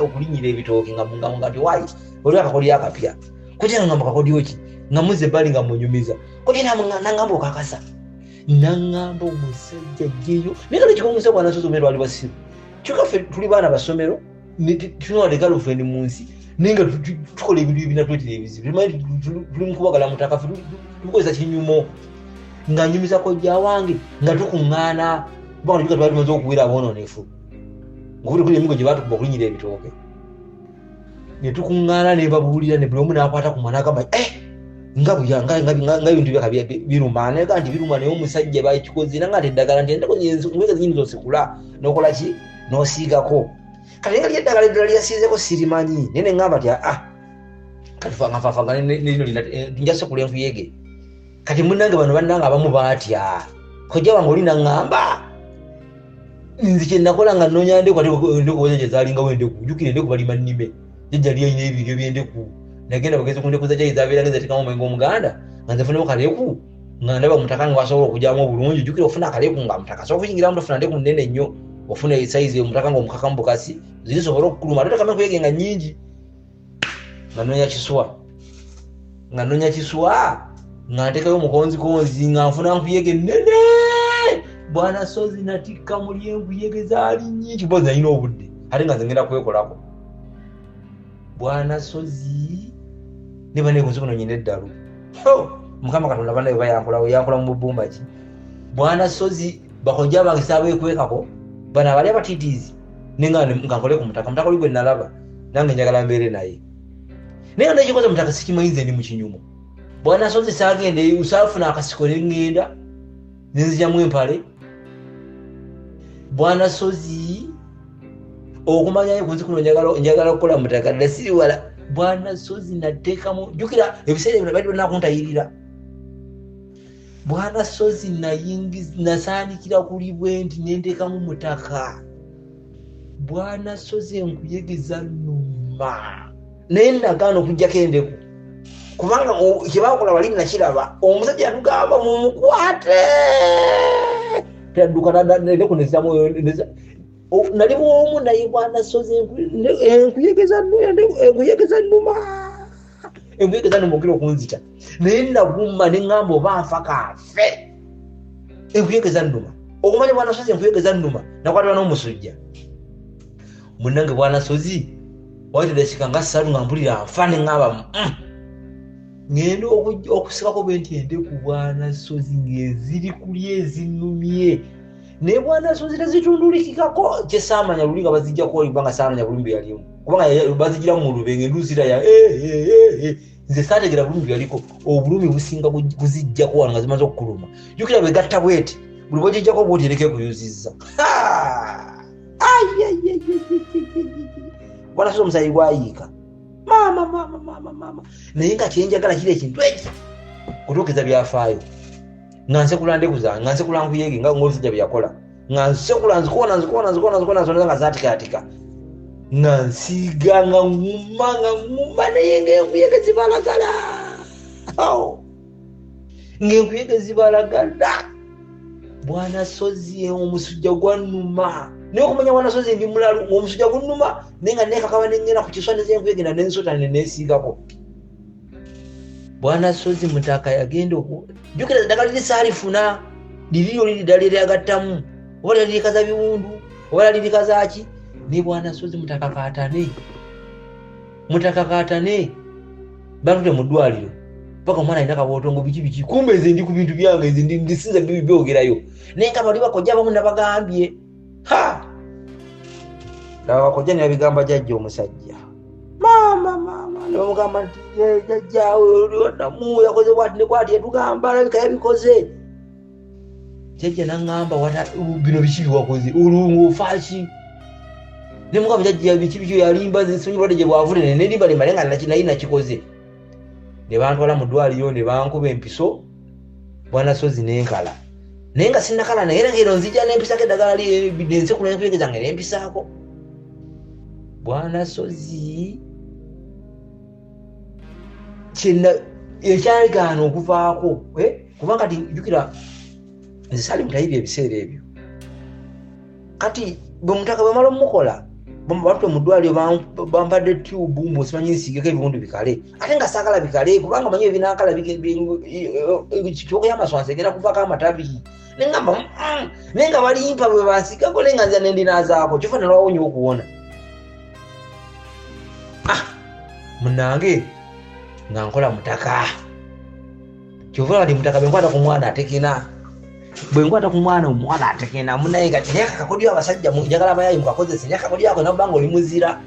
okulinyira ebitooke nga nti wayi oli akakoli akapya kotya ngamba kakodyo ki nga muze bali nga munyumiza kotya nangamba okakasa nangamba omusajja jjeyo naye kale kikomusa Bwanasozi omero wali basiru kyokaffe tuli baana basomero tunowadde girlfriend mu nsi naye nga tukola ebintu ebinatwetera ebizibu tumanyi tuli mukubagala mutaka tukozesa kinyumo nga nyumiza kojja wange nga tukuŋŋaana kubanga tuka twali tumaze okuwera aboononefu ngaobuli kuli emigo gye batukuba okulinyira ebitooke ne tukuŋŋaana ne babuulira ne buli omu n'akwata ku mwana agamba nga ebintu byaka biruma naye nti biruma naye omusajja bakikoze nanga nti eddagala nti enteko nyini zosikula n'okola ki n'osiigako kati nga lyeddagala eddala lyasiizeko sirimanyi naye ne ŋŋamba nti katifafaga nelino nja sekula enkuyege kati munnange bano bannanga abamu baatya kojja wange oli naŋŋamba nzi kye nakola nga nnoonya ndeku ate endeku wajja gye zaalingawo endeku jjukira endeku balima nnime jjajja lyalina ebiryo by'endeku nagenda bagezi ku ndeku zajja zaabeeranga ezatekamu omwenge omuganda nga nze funewo kaleku nga ndaba mutaka nga wasobola okugyamu obulungi jjukira ofuna akaleku nga mutaka sobola okuyingiramu tofuna ndeku nnene nnyo ofuna esaizi omutaka nga omukakamu bukasi zisobola okukuluma ate tokame enkuyege nga nnyingi nga noonya kiswa nga ntekayo omukonzikonzi nga nfuna nkuyege nnene Bwanasozi natikka muli enkuyege zaali nnyingi bozi nalina obudde ate nga zengenda kwekolako Bwanasozi ne baneekunzi kuno nyina eddalu Mukama Katonda banayo bayankola mu bubumba ki Bwanasozi bakojja bange saabeekwekako bano abali abatiitiizi nenga nkole ku mutaka oli gwe nalaba nange njagala mbeere naye naye nga nekikoze mutaka sikimanyize ndi mu kinyumo Bwanasozi saagende usaafuna akasiko nengenda nenzijyamu empale Bwanasozi okumanyayo kunzi kuno njagala okukola mutaka ddala siri wala Bwanasozi nateekamu jjukira ebiseera ebyo bali nakuntayirira Bwanasozi nasaanikira kuli bwenti nenteekamu mutaka Bwanasozi enkuyege zannuma naye nagaana okuggyako endeku kubanga kyebakola bali nakiraba omusajja yatugamba mumukwate tadduka endeku nezizamu nali bwomu naye bwana sozi enkuyegeza nnuma okira okunzita naye naguma ne ŋŋamba oba nfa kafe enkuyegeza nnuma okumanya bwana sozi enkuyegeza nnuma nakwatibwa n'omusujja munnange bwana sozi waitedesika nga ssatu nga mpulira nfa ne ŋŋamba ngenda okusikako bwe nti endeku bwana sozi ng'eziri kulya ezinnumye naye bwana sozi tezitundulikikako kyesaamanya luli nga bazijjako olibanga saamanya bulumi bwe yalimu kubanga bazigira mu lubenge nduusiraya nze saategera bulumi bwe yaliko obulumi businga kuzijjako wano nga zimaze okukuluma jukira bwe gatta bweti buli bwogijjako bwoti ereke kuyuzizza bwana sozi omusayi gwayiika mama naye nga kyenjagala kiri ekintu eki kutuukiriza byafaayo nga nsekula ndeku zange nga nsekula nkuyege nga ng'olusajja bye yakola nga nsekula nzikona nga zaatikatika nga nsiiga nga ŋŋuma naye ng'enkuyege zibalagala ng'enkuyege zibalagala bwana sozi omusujja gwannuma naye okumanya bwana sozi ndi mulalu ng'omusujja gunnuma naye nga neekakaba nengenda ku kiswa nez'enkuyege na nensota neneesiigako bwana sozi mutaka yagenda jukira ddagala lisalifuna liriyo liri ddala eryagattamu oba lirikaza biwundu oba lirikazaaki ne bwana sozi mutaka kaatane batute mu ddwaliro paka omwana alina kabootongo biki kumbe nze ndi ku bintu byange nze ndisinza bibi byogerayo naye nga bali bakojja abamu nabagambye laba bakojja ne babigamba jjajja omusajja mama nebamugamba nti jjajjaawe olionamu yakoze bwati ne bwati yatugamba alabika yabikoze jjajja naŋŋamba bino biki biwakoze olungu ofaaki ne mugamba jjajja biki bikyo yalimba nsonyi bwate gye bwavune nerimba limale nga naye nakikoze ne bantwala mu ddwaliro ne bankuba empiso bwana sozi n'enkala naye nga sinnakala naye era ngero nzija n'empisako eddagala nensekula enkuyege zange n'empisaako bwana sozi ekyagaana okuvaako kubanga jjukira nze saali mutayibya ebiseera ebyo kati bwe mutaka bwe mala omukola batute mu ddwaliro bampadde tubu mbosimanyi nsiigeko ebiwundu bikale ate nga saagala bikale kubanga manyi ebinaakala kitoko y'amaswansi egenda kuvaako amatabi neŋŋamba naye nga balimpa bwe bansiigako naye nga nzira nendinaazaako kifa nalwawonyewo okuwona munange nga nkola mutaka kyova bali mutaka bwenkwata ku mwana atekena bwenkwata ku mwana omwana atekena munaye nga naye akakodyo abasajja njagala bayayi mukakozesa naye akakodyo ako nabanga oli muzira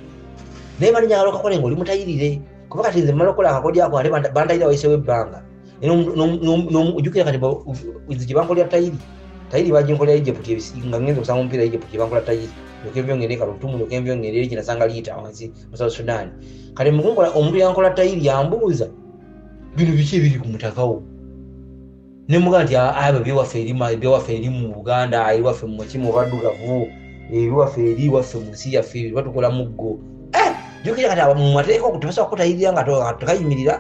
naye bali njagala okakole nga oli mutayirire kuba kati nze mmala okukola akakodyo ako ate bantayira wayisewo ebbanga ojjukira kati nze gye bankolera tayiri baginkolera Egypt nga ngenza okusanga omupiira Egypt gye bankola tayiri lokembyo ngende kalutumu lokembyo ngende eri kinasanga liita wansi mu South Sudan kale mukunkola omuntu yankola tayiri yambuuza bino biki ebiri ku mutakawo ne muga nti byewaffe eri mu Buganda eriwaffe mu mukimu baddugavu eriwaffe eriwaffe mu nsi yaffe batukola muggo jukira kati mu mateeka okutebasobola kutayirira nga tekayimirira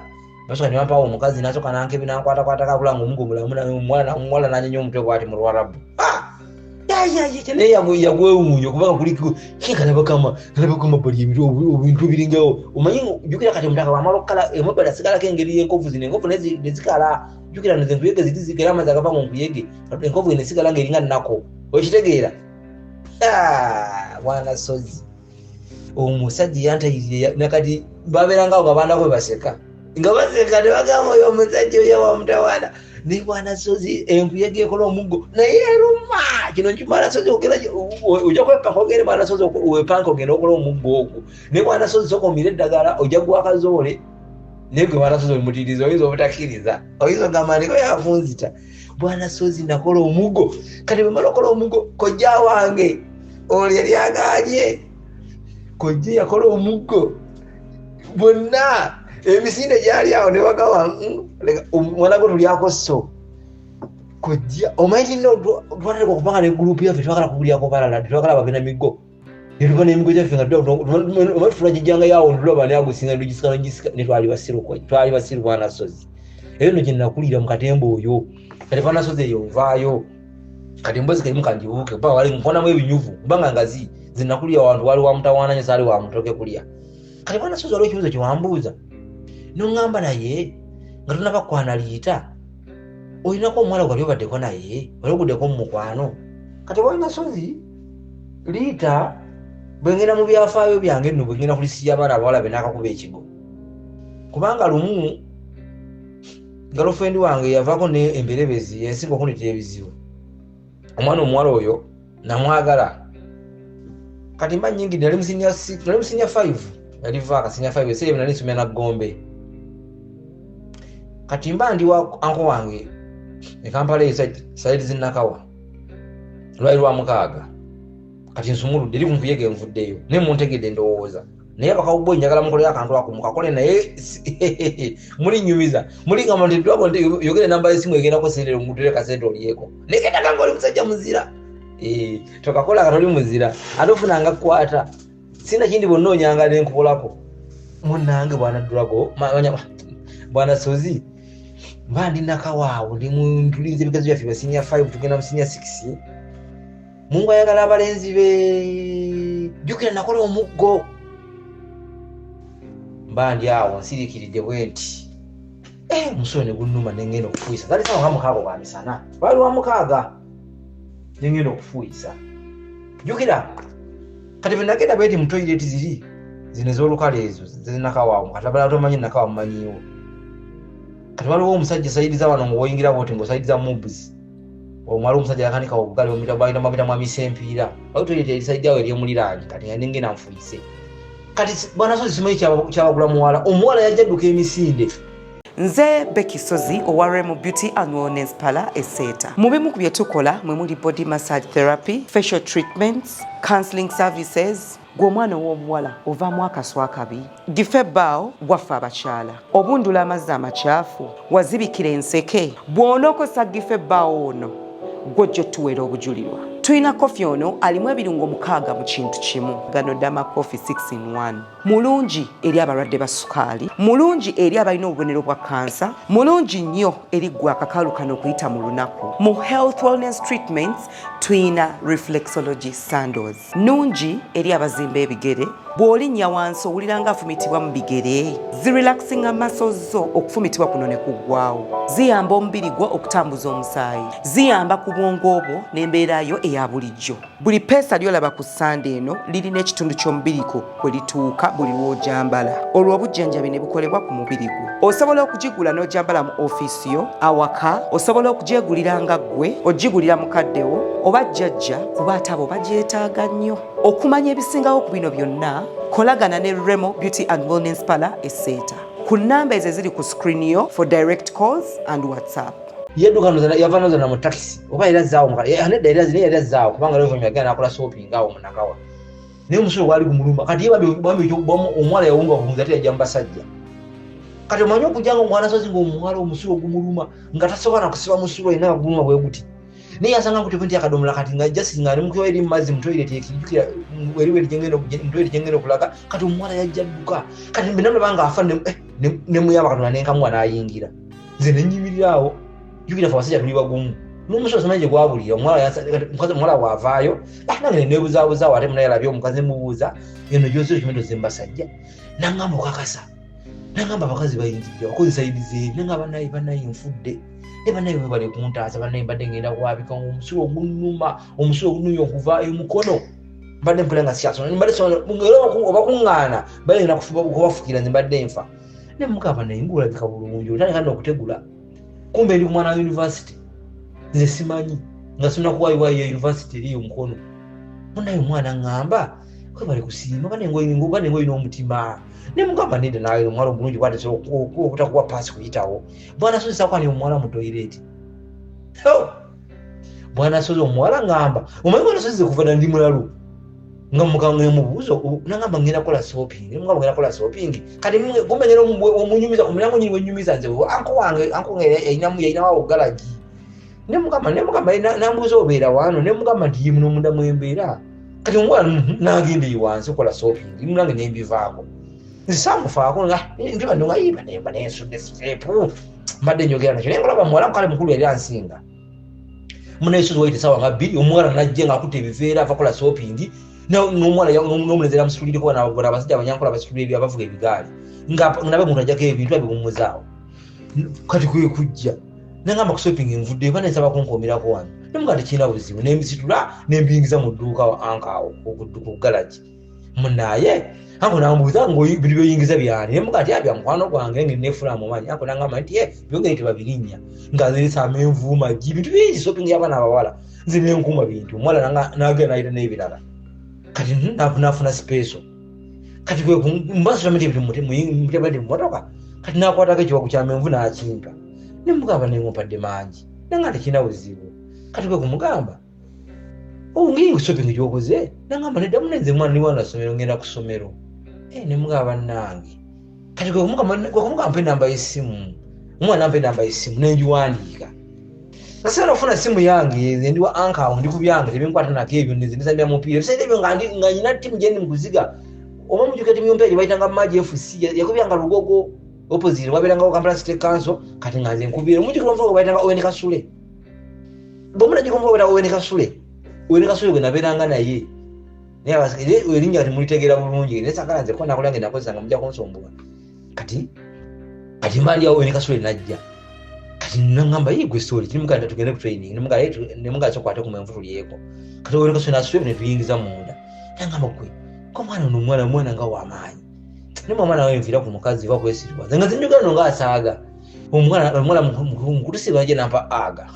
basoka ne bampawo omukazi nasoka nankebi nankwatakwata kakula nga omugo mulamu omuwala nanyenya omutwe bwati mu Lwarabu naye yagwewuunya okubanga kuliko kalabakama bali ebintu ebiringawo omanyi jukira kati omutaka wamala okukala emwebali asigalako engeri y'enkovu zino enkovu nezikala jukira nze enkuyege zitizigera amazzi agava mu nkuyege enkovu nesigala ngaeringa nnako okitegeera bwana sozi omusajja yantayirire nakati babeerangawo nga baana bwe baseka nga baseka ne bagamba oyo omusajja oyo wamutawaana ne bwana sozi enkuyege ekola omuggo naye eruma kino nkimala sozi ojja kwepanka ogende bwana sozi wepanka ogenda okola omuggo ogwo ne bwana sozi soka omira eddagala ojja gwakazoole naye gwe bwana sozi olimutiriza oyinza obutakkiriza oyinza ogamba niko yafunzita bwana sozi nakola omuggo kati bwemala okola omuggo kojja wange oli yali aganye kojja yakola omuggo bonna emisinde gyali awo ne bagawa mwana gwe tulyako so kojja omanyi nno twatandika okupanga ne gurupu yaffe twagala kugulyako balala tetwagala bagenda miggo netuva n'emigo gyaffe nga omanyi tulagijjanga yawo ntulaba naye agusinga netugisika netwali basiru bwana sozi eyo nno gye nakulira mu katemba oyo kati bwana sozi eyo nvaayo kati mbozi kalimu kandibuke ba wali nkona mu ebinyuvu kubanga ngazi zinakulya wantu wali wa mutawana nyo sali wa mutoke kulya kati bwana sozo lwo kibuzo kiwambuza no ngamba naye nga tunaba kwana liita oyinako omwala gwali obaddeko naye wali oguddeko mu mukwano kati bwana sozi liita bwengenda mu byafaayo byange nno bwengenda kulisiya abaana abawala benakakuba ekigo kubanga lumu girlfriend wange yavaako ne emberebezi yensinga okundeetera ebizibu omwana omuwala oyo namwagala kati mba nyingi nali musinya 5 yaliva akasinya 5 esere nali nsomera na Gombe kati mba ndi wa anko wange ekampala esaidi zinakawa lwali lwa mukaaga kati nsumuludde eri kunvuyege nvuddeyo ne muntegedde ndowooza naye bakawubwe njagala mukolera akantu ako mukakole naye muli nyumiza muli nga mwandiddwako yogere namba y'essimu egendako sendere omuntu leka sente oliyeko negenda kanga oli musajja muzira tokakola katoli muzira ate ofunanga kukwata sina kindi bonnonyanga nenkukolako munange bwana Drago bwana Sozi mba ndinakawaawo ndi muntulize ebigezo byaffe bya senior 5 tugenda mu senior 6 Mungu ayagala abalenzi be jukira nakola omuggo mbandi awo nsirikiridde bwenti musone gunnuma nengeno okufuisa kali sawa hamukaago kwa misana bali wa mukaaga nengeno okufuisa jukira kati benagenda beti mu toilet ziri zinezo lokale ezo zinakawawo katabala tomanyi nakawa mmanyiwo kati waliwo omusajja saidi za wano ngoyingira boti ngo saidi za mubs omwalo omusajja yakanika obugali omita bwalina mabita mwa misempiira awo toilet erisaidi awo eri omuliraanyi kati yanengena nfuise kati bwana Sozi simanyi kyabagula muwala omuwala yajjadduka emisinde nze Becky Sozi owa Remo Beauty and Wellness Parlour Eseta mu bimu ku bye tukola mwe muli body massage therapy facial treatments counseling services gw'omwana w'omuwala ovaamu akaswa akabi gife ebbaawo waffe abakyala obundula amazzi amakyafu wazibikira enseke bw'onookosa gife ebbaawo ono gw'ojja otuweera obujulirwa tulina kofi ono alimu ebirungo 6 mu kintu kimu gano Dama Coffee 6 in 1 mulungi eri abalwadde ba sukaali mulungi eri abalina obubonero bwa kansa mulungi nnyo eri gwe akakalu kano okuyita mu lunaku mu health wellness treatments tulina reflexology sandals nungi eri abazimba ebigere bw'olinnya wansi owulira nga afumitibwa mu bigere zirelaxinga muscles zo okufumitibwa kuno ne kuggwaawo ziyamba omubiri gwo okutambuza omusaayi ziyamba ku bwongo obwo n'embeerayo eya bulijjo buli peesa lyolaba ku ssande eno lirina ekitundu ky'omubiriko kwe lituuka buli lw'ojambala olwo obujjanjabi ne bukolebwa ku mubiri gwo osobola okugigula n'ojambala mu ofiisi yo awaka osobola okugyegulira nga ggwe ogigulira mukaddewo oba jjajja kuba ate abo bagyetaaga nnyo okumanya ebisingawo ku bino byonna kolagana ne Remo Beauty and Wellness Parlour Eseta ku nnamba ezo eziri ku screen yo for direct calls and WhatsApp yedukano yavanoza na mu taxi oba era zaawo anedda era zaawo kubanga leo vyagana nakola shopping awo munakawa ne musulo gwali kumuluma kati bambi omwala yawunga okunza ate yajja mbasajja kati omanyi okujanga omwana Sozi ng'omwala omusulo gumuluma nga tasobola kusiba musulo ina guluma bwe guti naye asanga kuti kwenti akadomola kati nga jasi nga ali mukiwa eri mazzi mutoilet ekijukira weriwe lijengeno kulaga kati omwala yajja dduka kati mbinamna banga afa ne muyaba katonda nenkamwa n'ayingira nze nenyimirirawo jukira fa basajja tuli bagumu n'omusozi manje gwabulira omwala wavaayo nange nebuzaabuza ate munaye alabye omukazi mubuuza eno gyoziro kimendo zembasajja nangamba okakasa nangamba abakazi bayinjirira bakozesa ibizeebi nangamba banaye nfudde ne banaye bali kuntaasa banaye mbadde ngenda kwabika omusulo ogunumya okuva emukono mbadde mpula nga sikyasona obakuŋŋaana balina kubafukira nze mbadde nfa ne mugamba naye ngulabika bulungi otandika n'okutegula kumbe eri mwana wa university nze simanyi nga sina kuwayiwayi ya university eri omukono munaye omwana ngamba kwebali kusiima banengo olina omutima ne mugamba nedda nawe omwala omulungi kwatakuwa paasi kuyitawo bwana Sozi sakwani omwala mu toilet bwana Sozi omwala ngamba omanyi bwana Sozi kuva ndi mulalu nga mukanga mubuuzo nangamba ngenda kola shopping kati gumenyera omunyumiza ku mulango nyinyi wenyumiza nze anko wange yayinawo galaji ne mugamba nambuuza obeera wano ne mugamba nti ye muno munda mwembeera kati omwala nagenda ewansi okola shopping mulange nembivaako nsamufaako ndiba ndonga nemba nensudde sireepu mbadde njogera nakyo naye ngolaba muwala mukale mukulu yali ansinga muneso waite sawa nga 2 omwana najje nga akutte ebiveera afakola shopping n'omwana n'omulezera musitulire ko na abasajja abanyankola basitulire abavuga ebigaali nga nabe muntu ajjako ebintu abigumuzaawo kati kwe kujja nangamba ku shopping nvudde banesaba kunkomerako wano nemuga tekina buzibu n'embisitula n'embingiza mu dduuka wa ankaawo ku garage munaye anko nambuuza ng'ebintu byoyingiza byani nemuga ati abya mukwano gwange ngeneefula mumanyi anko nangamba nti byongere tebabirinya nga nzesama envuuma ibintu bingi shopping y'abaana abawala nze nenkuma bintu omwala nagenda nayita n'ebirala kati nafuna space kati kwe mbasula mutebadde mmotoka kati nakwatako ekiwago kyamenvu n'akimpa nemugamba nengopadde mangi nanga tekina buzibu kati kwe kumugamba ngiyi shopping gyokoze nangamba neddamu nenze mwana niwana ssomero ngenda ku ssomero nemugamba nange kati kwe kumugamba mpe enamba y'essimu omwana ampe enamba y'essimu nengiwandiika Kasana ofuna simu yange nze ndi wa anka ndi kubyange tebinkwata nako ebyo nze ndisambya mupiira bisaide ebyo nga nyina timu gye ndi mukuziga oba mujukete myompeeri bayitanga Maji FC yakubyanga Lugogo opposite waberanga Kampala City Council kati nga nze nkubira mujukete mvugo bayitanga Owen Kasule bomuna jikomvo bayita Owen Kasule gwe naberanga naye naye abasikire erinnya ati mulitegeera bulungi nesakala nze ko nakolange nakozanga mujja konsombuwa kati mbandi ya Owen Kasule najja nangamba yigwe story kimuganda tugende ku training nemuga chokwate ku menvu tuliyeko kati wero kasona sweep ne tuyingiza munda nangamba kwe ko mwana nga wamanyi nimo mwana we mvira ku mukazi va kwesirwa zanga zinjugano nga asaga omwana mukutusi baje nampa aga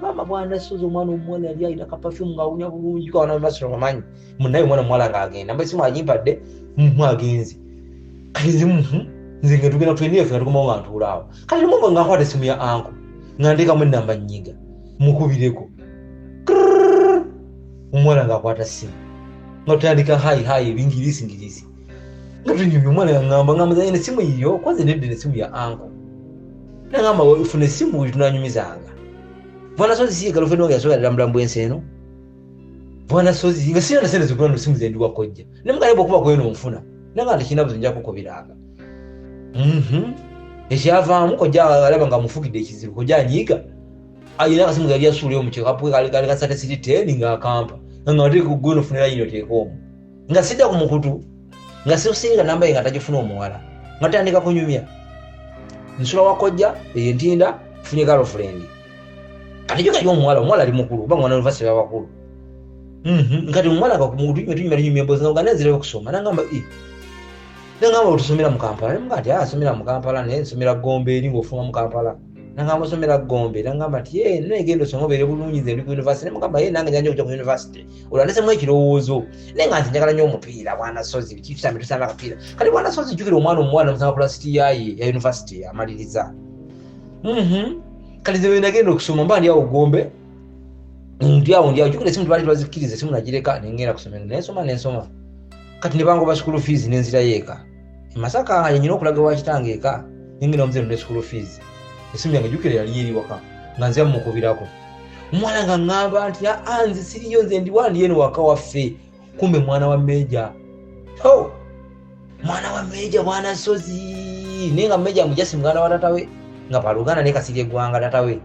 mama bwana suzo omwana yali ayina ka perfume nga unya bulungi kwa na masiro mamanyi munaye mwana nga agenda mbese mwajimpadde mwagenzi kalizi nze nga tugenda tweniyo ffe nga tukoma abantu ulaawo kati mumba nga nkwata esimu ya anko nga ndekamu enamba nnyiga mukubireko omwana nga akwata simu nga tutandika hayi ebingirisi nga tunyumya omwana ngamba zayina esimu yiyo kwanze nedde nesimu ya anko nangamba ufuna esimu buli tunanyumizanga bwana sozi siye galofeno nga yasoka ddala mulambu ensi eno bwana sozi nga sina nasente zokuna simu zendi wakojja nemugalebo okuba kweno nfuna nanga tekina buzi nja kukubiranga ekyavaamu kojja alaba nga mufugidde ekizibu kojja anyiiga ayina akasimu gali yasuula omukikapu kali kasate siri 10 nga akampa nga ate kugwe nofunira yino teekoomu nga sidda ku mukutu nga sirusinga namba ye nga tagifuna omuwala nga tandika kunyumya nsula wakojja entinda funye girlfriend kati jo kali omuwala ali mukulu oba mwana university y'abakulu nkati omuwala nga tunyumya mbozi nga nezirebe okusoma nangamba nangamba otusomera mu Kampala nemugati asomera mu Kampala naye nsomera Gombe eri ng'ofuma mu Kampala nangamba osomera Gombe nangamba ati negenda osoma obeere bulungi nze ndi ku university nemugamba nange njanja okujja ku university olwandesemu ekirowoozo naye nga nti njagala nnyo omupiira bwana sozi bikisambe tusamba akapiira kati bwana sozi jjukira omwana musanga pulasiti yaye ya university amaliriza kati nze nagenda okusoma mba ndi awo Gombe ndi awo jjukira esimu tubali tubazikiriza esimu nagireka nengenda kusomera nensoma kati ne bangoba school fees nenzira yeeka Masaka nyina okulaga wa kitange eka ngina omuzero ne school fees esimu yange jukire yali eri waka nga nzya mukubirako omwana nga ngamba nti anzi siriyo nze ndi wandi yeno waka waffe kumbe mwana wa Meja mwana wa Meja bwana sozi nenga Meja mujasi mwana wa tatawe nga palugana ne kasirye gwanga tatawe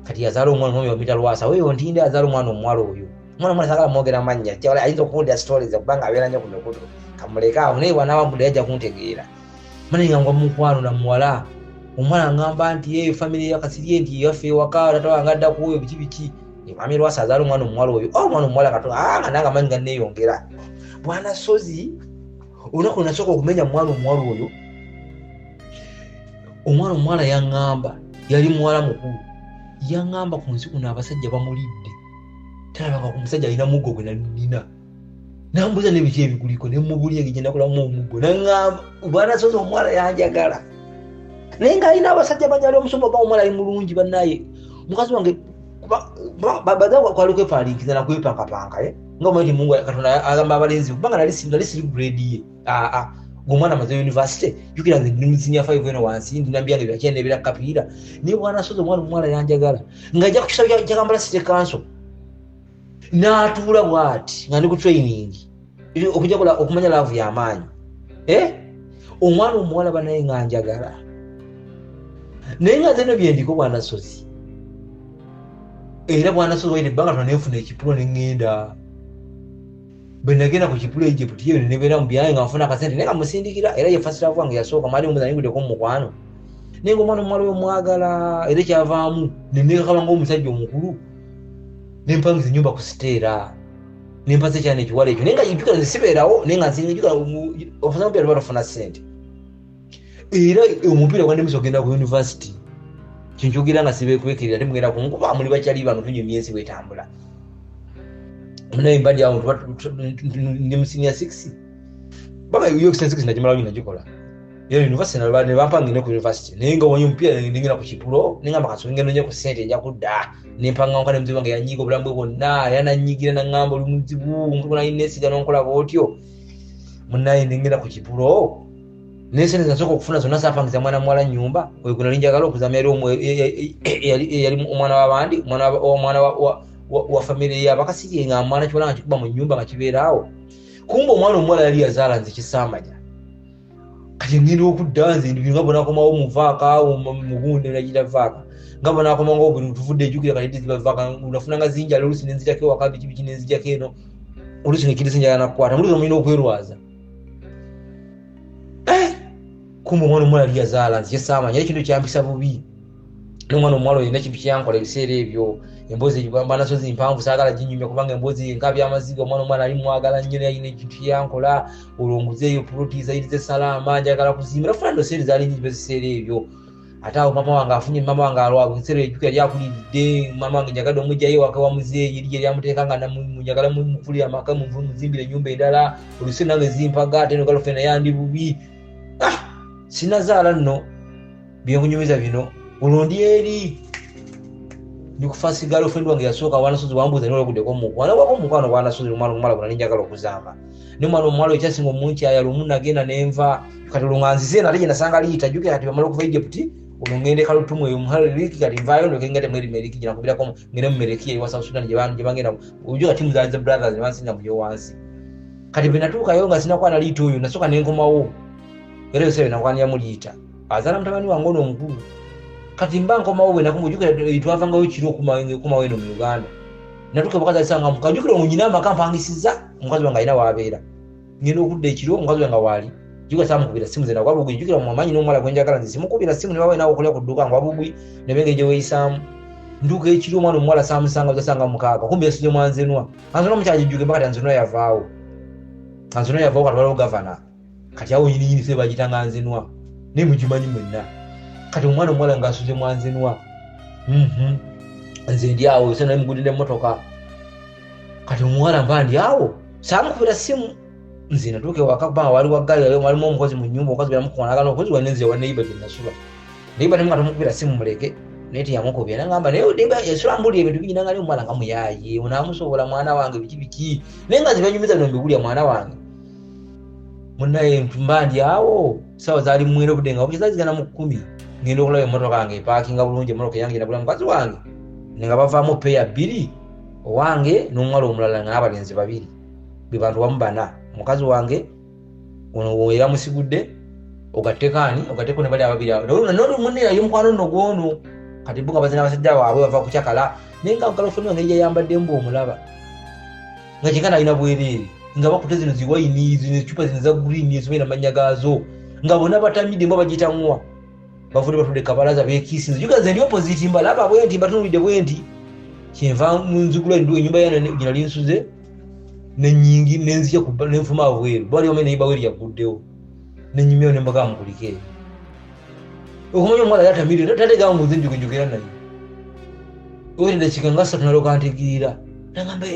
kati yazalo omwana wa mita lwasa weyo ntinde azalo omwana omwalo oyo mwana sagala mwogera manya kyala ayinza okunda stories okubanga abeera nnyo ku mikutu kamuleka awo naye bwana wambude yajja kuntegeera mani ngwa mukwano na muwala omwana ngamba nti family ya kasirye nti yaffe ewaka tata wange adda kuwe biki mwami lwasa azalo omwana omuwala oyo mwana omuwala kato nga nanga manyi nga neeyongera bwana sozi olunaku nasooka okumenya mwana omuwala oyo omwana omuwala yaŋŋamba yali muwala mukulu yaŋŋamba ku nsi kuno abasajja bamulidde talabanga ku musajja alina muggo gwe nalina nambuuza nebiki ebikuliko nemubuli egigenda kulamu omuggo naŋŋamba bwana sozi omuwala yanjagala naye ng'alina abasajja banyali omusomba oba omwala ali mulungi bannaye mukazi wange baza kwali kwepalinkiza nakwepankapanka nga mweti mungu katonda agamba abalenzi kubanga nali siri grade ye gomwana amaze university jukira nze ndi senior 5 eno wansi ndina mbyange byakyenda ebira kapiira naye bwana sozi omwala yanjagala ng'ajja ku kisabo kya Kampala City Council n'atuula bw'ati nga ndi ku training okujja okumanya laavu y'amaanyi omwana omuwala banaye nga njagala naye nga nze no byendiko bwana sozi era bwana so waite banga twanefuna ekipulo n'engenda benagenda ku kipulo Egypt yewe nebera mbiyaye nga mfuna kasente nenga musindikira era ye first love wange yasooka mali omuzanyi gudde ko mukwano nengo mwana omwala we mwagala era kyavaamu neneka kabanga omusajja omukulu nempangiza ennyumba ku siteera nempaze cyane ekiwala ekyo nenga yijuka nsibeerawo nenga nsinjuka ofuna mpya lwatofuna sente era omupiira gwandi musogenda ku university kinchogira nga sibe kwekirira ndimugenda kunkuba muli bakyali bano tunye myezi wetambula munaye mbadi awo ndi mu senior 6 baba yo senior 6 najimala nyina gikola yero university na bane bampangine ku university nenga wonye mpira ndingira ku kipulo nenga makasonge nonye ku sente nja kudda nempanga nkane mzibu wange yanyigo bulambwe bonna yananyigira na ngamba oli muzibu ngona inesi gano nkola botyo munaye ndingira ku kipulo nese nzasoko kufuna zonna sapangiza mwana mwala nyumba oyo kuna linjagala okuzamya yali omwana w'abandi omwana wa family ya bakasiye nga mwana kibala nga kikuba mu nyumba nga kibeerawo kumbe omwana omwala yali yazaala nze kisamanya kati ngenda okuddanza nga bonakomawo muvaaka mugunde nagira vaaka nga bonakomangawo buli tuvudde ejjukira kati tizibavaaka unafuna nga zinjala olusi nenzijako ewaka biki nenzijako eno olusi nekiri sinjala nakukwata mulika mulina okwerwaza kumbe omwana omwala yali yazaala nze kisamanya era ekintu kyampisa bubi n'omwana omwala oyo nakibi kyankola ebiseera ebyo emboozi banasozi mpanvu saagala ginyumya kubanga emboozi nkabya amaziga omwana omwana ali mwagala nnyo yalina ekintu yankola olonguzeeyo puloti zayirize salaama njagala kuzimbira funa ndoseeri zaali nyingi beziseera ebyo ate awo mama wange afunye mama wange alwawo ekiseera ekyo yali akuliridde mama wange njagadde omujjayo waka wa muzeeyi erije lyamuteeka nga njagala mufulire amaka muzimbire ennyumba endala olusi nange zimpaga ate nogalofena yandi bubi sinazaala nno byenkunyumiza bino olondi eri ndikufasi girlfriend wange yasooka wanasozi wambuuza nolwaguddeko mukwano wako mukwano wanasozi omwana omwala gona ninjagala okuzamba nomwana omwala ekyasinga omunkyaya lumu nagenda nenva kati olunganzize nate gye nasanga liyita jjukira kati bamala okuva Egypt olungende kalutumu eyo muhaliriki kati nvaayo nokengate mweri meriki gye nakubirako ngende mu meriki ewa South Sudan gye bagenda ojjo kati muzaaliza brothers ne bansinga mu gyowansi kati bwe natuukayo nga sinakwana liita oyo nasooka nenkomawo era ebiseera nakwanira mu liita azaala mutabani wange ono omukulu kati mba nkomawo bwe nakumujjukira twavangayo kiro okumawo eno mu Uganda natuuka omukazi alisanga mukajjukira omunyina amaka mpangisiza omukazi wange alina waabeera ngenda okudda ekiro omukazi wange waali jjukira saamukubira simu ze nagwabugwi jjukira mwamanyi n'omwala gwenjagala nze simukubira simu ne bawe nawe okulya ku dduuka ngwabugwi ne benge gye weeyisaamu nduuka ekiro omwana omuwala saamusanga zasanga mukaaga kumbe yasudde mwanzenwa anzenwa mukyagijjuke mbakati anzenwa yavaawo kati waliwo gavana kati awo nyininyini se bagitanga nzenwa naye mugimanyi mwenna kati omwana omuwala ng'asuze mwanzenwa nze ndi awo se naye mugudde n'emmotoka kati omuwala mba ndi awo saamukubira simu nze natuuka ewaka kubanga waliwo ggaali walimu omukozi mu nnyumba omukozi beramukuwanagala omukozi wanenze wa neiba gye nasula neiba nemnga tomukubira simu muleke naye teyamukubira nagamba naye neiba yasula mbuli ebintu bingi nanga naye omwana nga muyaaye onaamusobola mwana wange biki naye nga zibanyumiza bino mbibulya mwana wange munaye mba ndi awo sawa zaali mwera obudde nga obukizazigana mu 10 ngenda okulaba emmotoka yange epaakinga bulungi emmotoka yange nabula mukazi wange nga bavaamu peya 2 owange n'omuwala omulala nga n'abalenzi 2 be bantu wamu 4 omukazi wange ono era musigudde ogattekaani ogatteko ne bali ababiri awo nolumunerayo mukwano nno gwono kati buga bazina abasajja baabwe bava kukyakala naye nga galofoni wange yayambadde mbu omulaba nga kyenkana alina bwereere nga bakute zino ziwayini zino ecupa zino za green ezibaina amannya gaazo nga bonna batamidde mba bagiyita nwa bavudde batudde kabalaza beekiisinze jugaze ndi opposite mbalaba bwenti mbatunulidde bwenti kyenva munzigula ennyumba ginali nsuze nenyingi nenzija nenfuma abweru bali omene neiba weri yaguddewo nenyumyewo nembaga mukulike okumanya omwala yatamidde tategawo muze njugenjugera naye owetenda kikanga 3 naloka ntegeera nagamba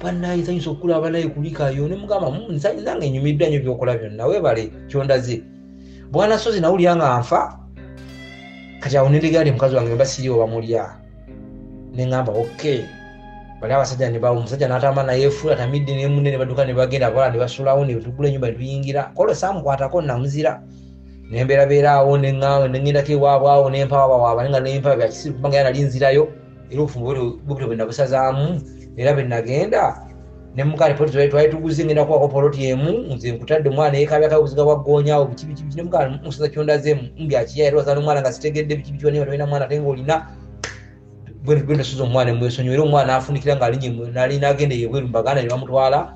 bannaye nsanyusa okulaba naye kulikayo nemugamba nsanyizanga enyumiddwa nnyo byokola byonna weebale kyondaze bwana sozi nawulira nga nfa kati awo nentegera nti mukazi wange mbasiriwo bamulya neŋŋamba okay bali abasajja ne bawo omusajja n'atamba naye efula tamidde ne munne ne badduka ne bagenda bala ne basulawo ne tugula ennyumba ne tuyingira kolo saamukwatako namuzira nembeerabeera awo neŋŋendako ewaabwe awo nempawa bawaaba nenga nempa byakisiru kubanga yanali nzirayo era obufumbo bwobutyo bwe nabusazaamu era bwe nagenda ne mukale polisi twali tuguze ngenda kuwako poloti emu nze nkutadde omwana yeekabyako obuziga bwa ggoonya biki ne mukale musaza kyondazeemu mbi akiya era ozaala omwana nga sitegedde biki naye balina mwana ate ng'olina bwenda suzo omwana mwesonyiwera omwana afunikira ng'alinye nali n'agenda ebweru mbaganda ne bamutwala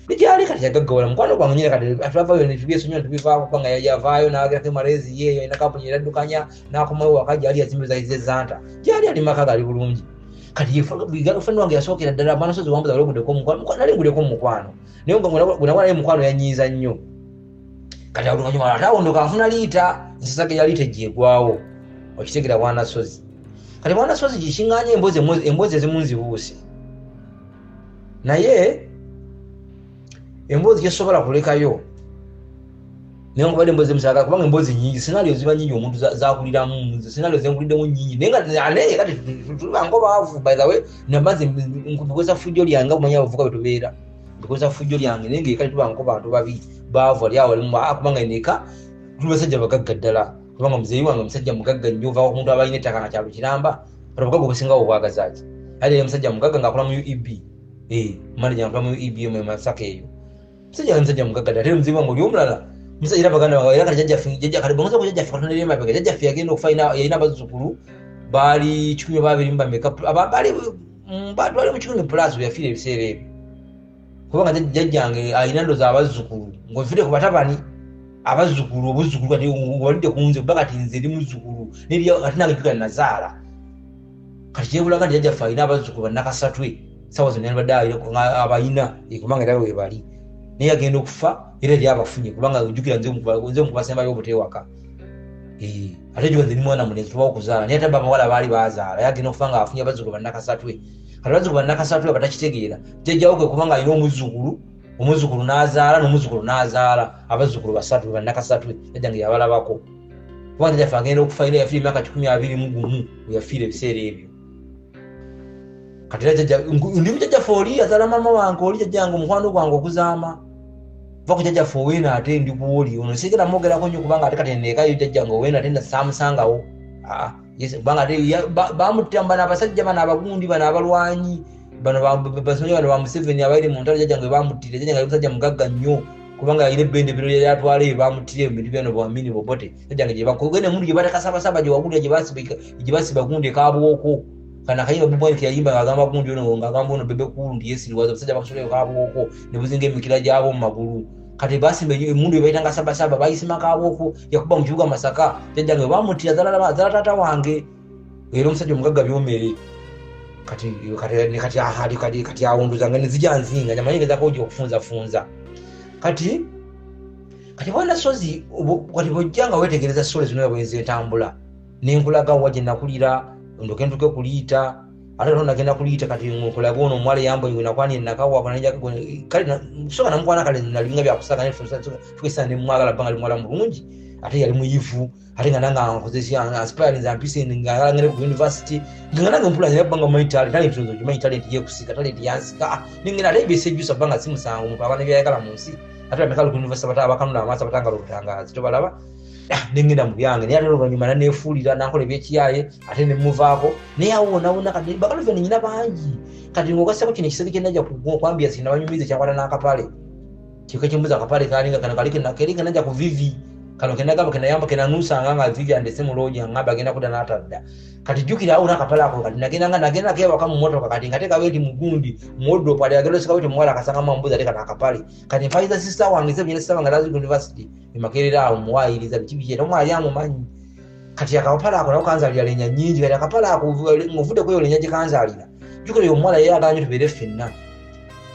bijali kati yagaggawala mukwano gwange nyine kati atulavayo ne tubyesonyiwa tubivaako kubanga yavaayo n'agerako emalezi ye alina kampuni eraddukanya n'akomayo waka gyali yazimbiza zezanta gyali ali maka gali bulungi kati fani wange yasookera ddala amanasozi wambuza wali oguddeko omukwano nali nguddeko mu mukwano naye bwenabona naye mukwano yanyiiza nnyo kati oluvannyuma ate awondoka nfuna liita nsasage ya liita egyegwawo okitegera bwanasozi kati bwanasozi gikiŋŋaanya emboozi ezimu nzibuuse naye emboozi kyesobola kulekayo naye nkubadde emboozi emusaagala kubanga emboozi nyingi sinaaliyo ziba nyingi omuntu zakuliramu sinaaliyo zenkuliddemu nyingi naye kati tulibango baavu by the way namaze nkubikozesa fujjo lyange okumanya abavuka bwe tubeera mbikoza fujjo lyange naye ngekati tubanko bantu babi baavu ali awo alimu kubanga neka tuli basajja bagagga ddala kubanga muzeeyi wange musajja mugagga nnyo ovaako ku muntu abalina ettaka nga kyalo kiramba kati obugagga obusingawo obwagazaaki ali musajja mugagga ng'akola mu UEB manager akola mu UEB mu Masaka eyo musajja mugagga ddala ate muzeeyi wange oli omulala musajja era baganda bange era kati jjajja kati bongoza ku jjajjaffe katonda emabega jjajjaffe yagenda okufa yalina abazzukulu baali 12 mbameka baali mu 10 plus yafiira ebiseera ebyo kubanga jjajjange alina ndoza abazzukulu ng'ovudde ku batabani abazzukulu obuzzukulu kati walidde ku nze kuba kati nze ndi muzzukulu ate nange jjukira nazaala kati kyebulaga nti jjajjaffe alina abazzukulu bannakasatwe sawa zonna nibadde abayina kubanga era we bali naye agenda okufa era eri abafunye kubanga ojjukira nze mukubasembayo obuteewaka ate gyo nze ni mwana munezi tubawo okuzaala naye ate bamawala baali bazaala ye agenda okufa nga afunye abazzukulu bannakasatwe kati abazzukulu bannakasatwe batakitegeera jjajjawo kwe kubanga alina omuzzukulu n'azaala n'omuzzukulu n'azaala abazzukulu basatu bannakasatwe jjajjange yabalabako kubanga jjajjaffe agenda okufa era yafiira emyaka 21 weyafiira ebiseera ebyo kati era ndi mujjajjaffe oli azaala mama wange oli jjajjange omukwano gwange okuzaama va ku jjajjaffe oweena ate ndi kuwoli ono sigera mwogerako nnyo kubanga ate kati neekayo jjajjange oweena ate saamusangawo kubanga ate bamutamba n'abasajja bano abagundi bano abalwanyi bano basonyi bano ba Museveni abaire mu ntalo jjajjange bamuttire jjajjange ali musajja mugagga nnyo kubanga yalina ebbende bino yali atwala eyo bamuttire ebintu byano bwamini bobote jjajjange gyebakogene mundu gye batakasabasaba gye wagulira gye basiba gundi ekabwoko kana kayimba bubwanike yayimba agamba gundi ono ngagamba ono bebe kulu ndi yesiriwaza abasajja bakusoleyo kabwoko ne buzinga emikira gyabo mu magulu kati basimba emundu ebayitanga sabasaba bayisima kabwoko yakuba mu kibuga Masaka jjajjange bamuttira zaala taata wange era omusajja omugagga byomere kati awunduzanga nezija nzinga nyamanyingezako ojja okufunzafunza kati bwanasozi kati bwojjanga wetegereza sole zino bwenze entambula nenkulaga wajje nakulira ndoke ntuke kuliita ate nagenda kuliita kati nkulaga ono omuwala yamboye nakwani nakawa kale soka namukwana kale nalinga byakusaka tukesana nemwagala bbanga limwala mulungi ate yali muyivu ate nga nanga nkozesa aspiring zampise nga ngere ku university nga nanga mpula yabbanga mu Italy talent nzo juma talent yekusika talent yansika ningina ate bisejusa bbanga simusango omuntu abana byayagala mu nsi ate amekalo ku university bataba bakanula amasa batangalo kutangaza tobalaba ningina mu byange naye ate oluvanyuma naneefuulira nankola ebyekiyaye ate nemuvaako naye awona kati bakaluve ninyina bangi kati ng'ogasako kino ekisebe kyenajja kwambia sina banyumize kyakwata n'akapale kika kyembuza akapale kalinga kano kalinga najja ku vivi kano kenagamba kenayamba kenanusanga nga vivi andese muloji angamba agenda kuda n'atadda kati jjukira awo n'akapale ako kati nagenda kewaka mu motoka kati ngate kabeeti mugundi muwoddo pale agenda sikaweeti muwala akasanga mambuza ate kano akapale kati mpaiza sister wange sebnyene sister wange lazi university emakerera awo muwayiriza bikibikyera omwali amumanyi kati akapale ako nako kanzalira lenya nyingi kati akapale ako ng'ovudde kweyo lenya gye kanzalira jjukira omuwala yeye aganya tubeere ffenna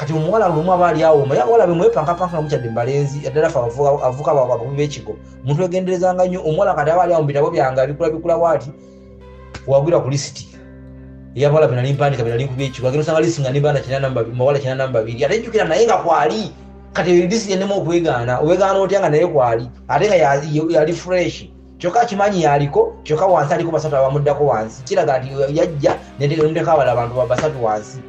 kati omuwala lumu abaali awo mayawala bemwepankapanka nga mukyadde mbalenzi addala fe avuka abakubi b'ekigo omuntu wegenderezanga nnyo omuwala kati abaali awo mu bitabo byange abikula waati wagwira ku lisiti eyabawala benali mpandika benali nkubi ekigo agenda osanga lisiti nga nibaana mawala 92 ate jjukira naye nga kwali kati lisiti yennemu okwegaana owegaana otya nga naye kwali ate nga yali fresh kyokka kimanyi yaliko kyokka wansi aliko basatu abamuddako wansi kiraga nti yajja nendeka abala abantu basatu wansi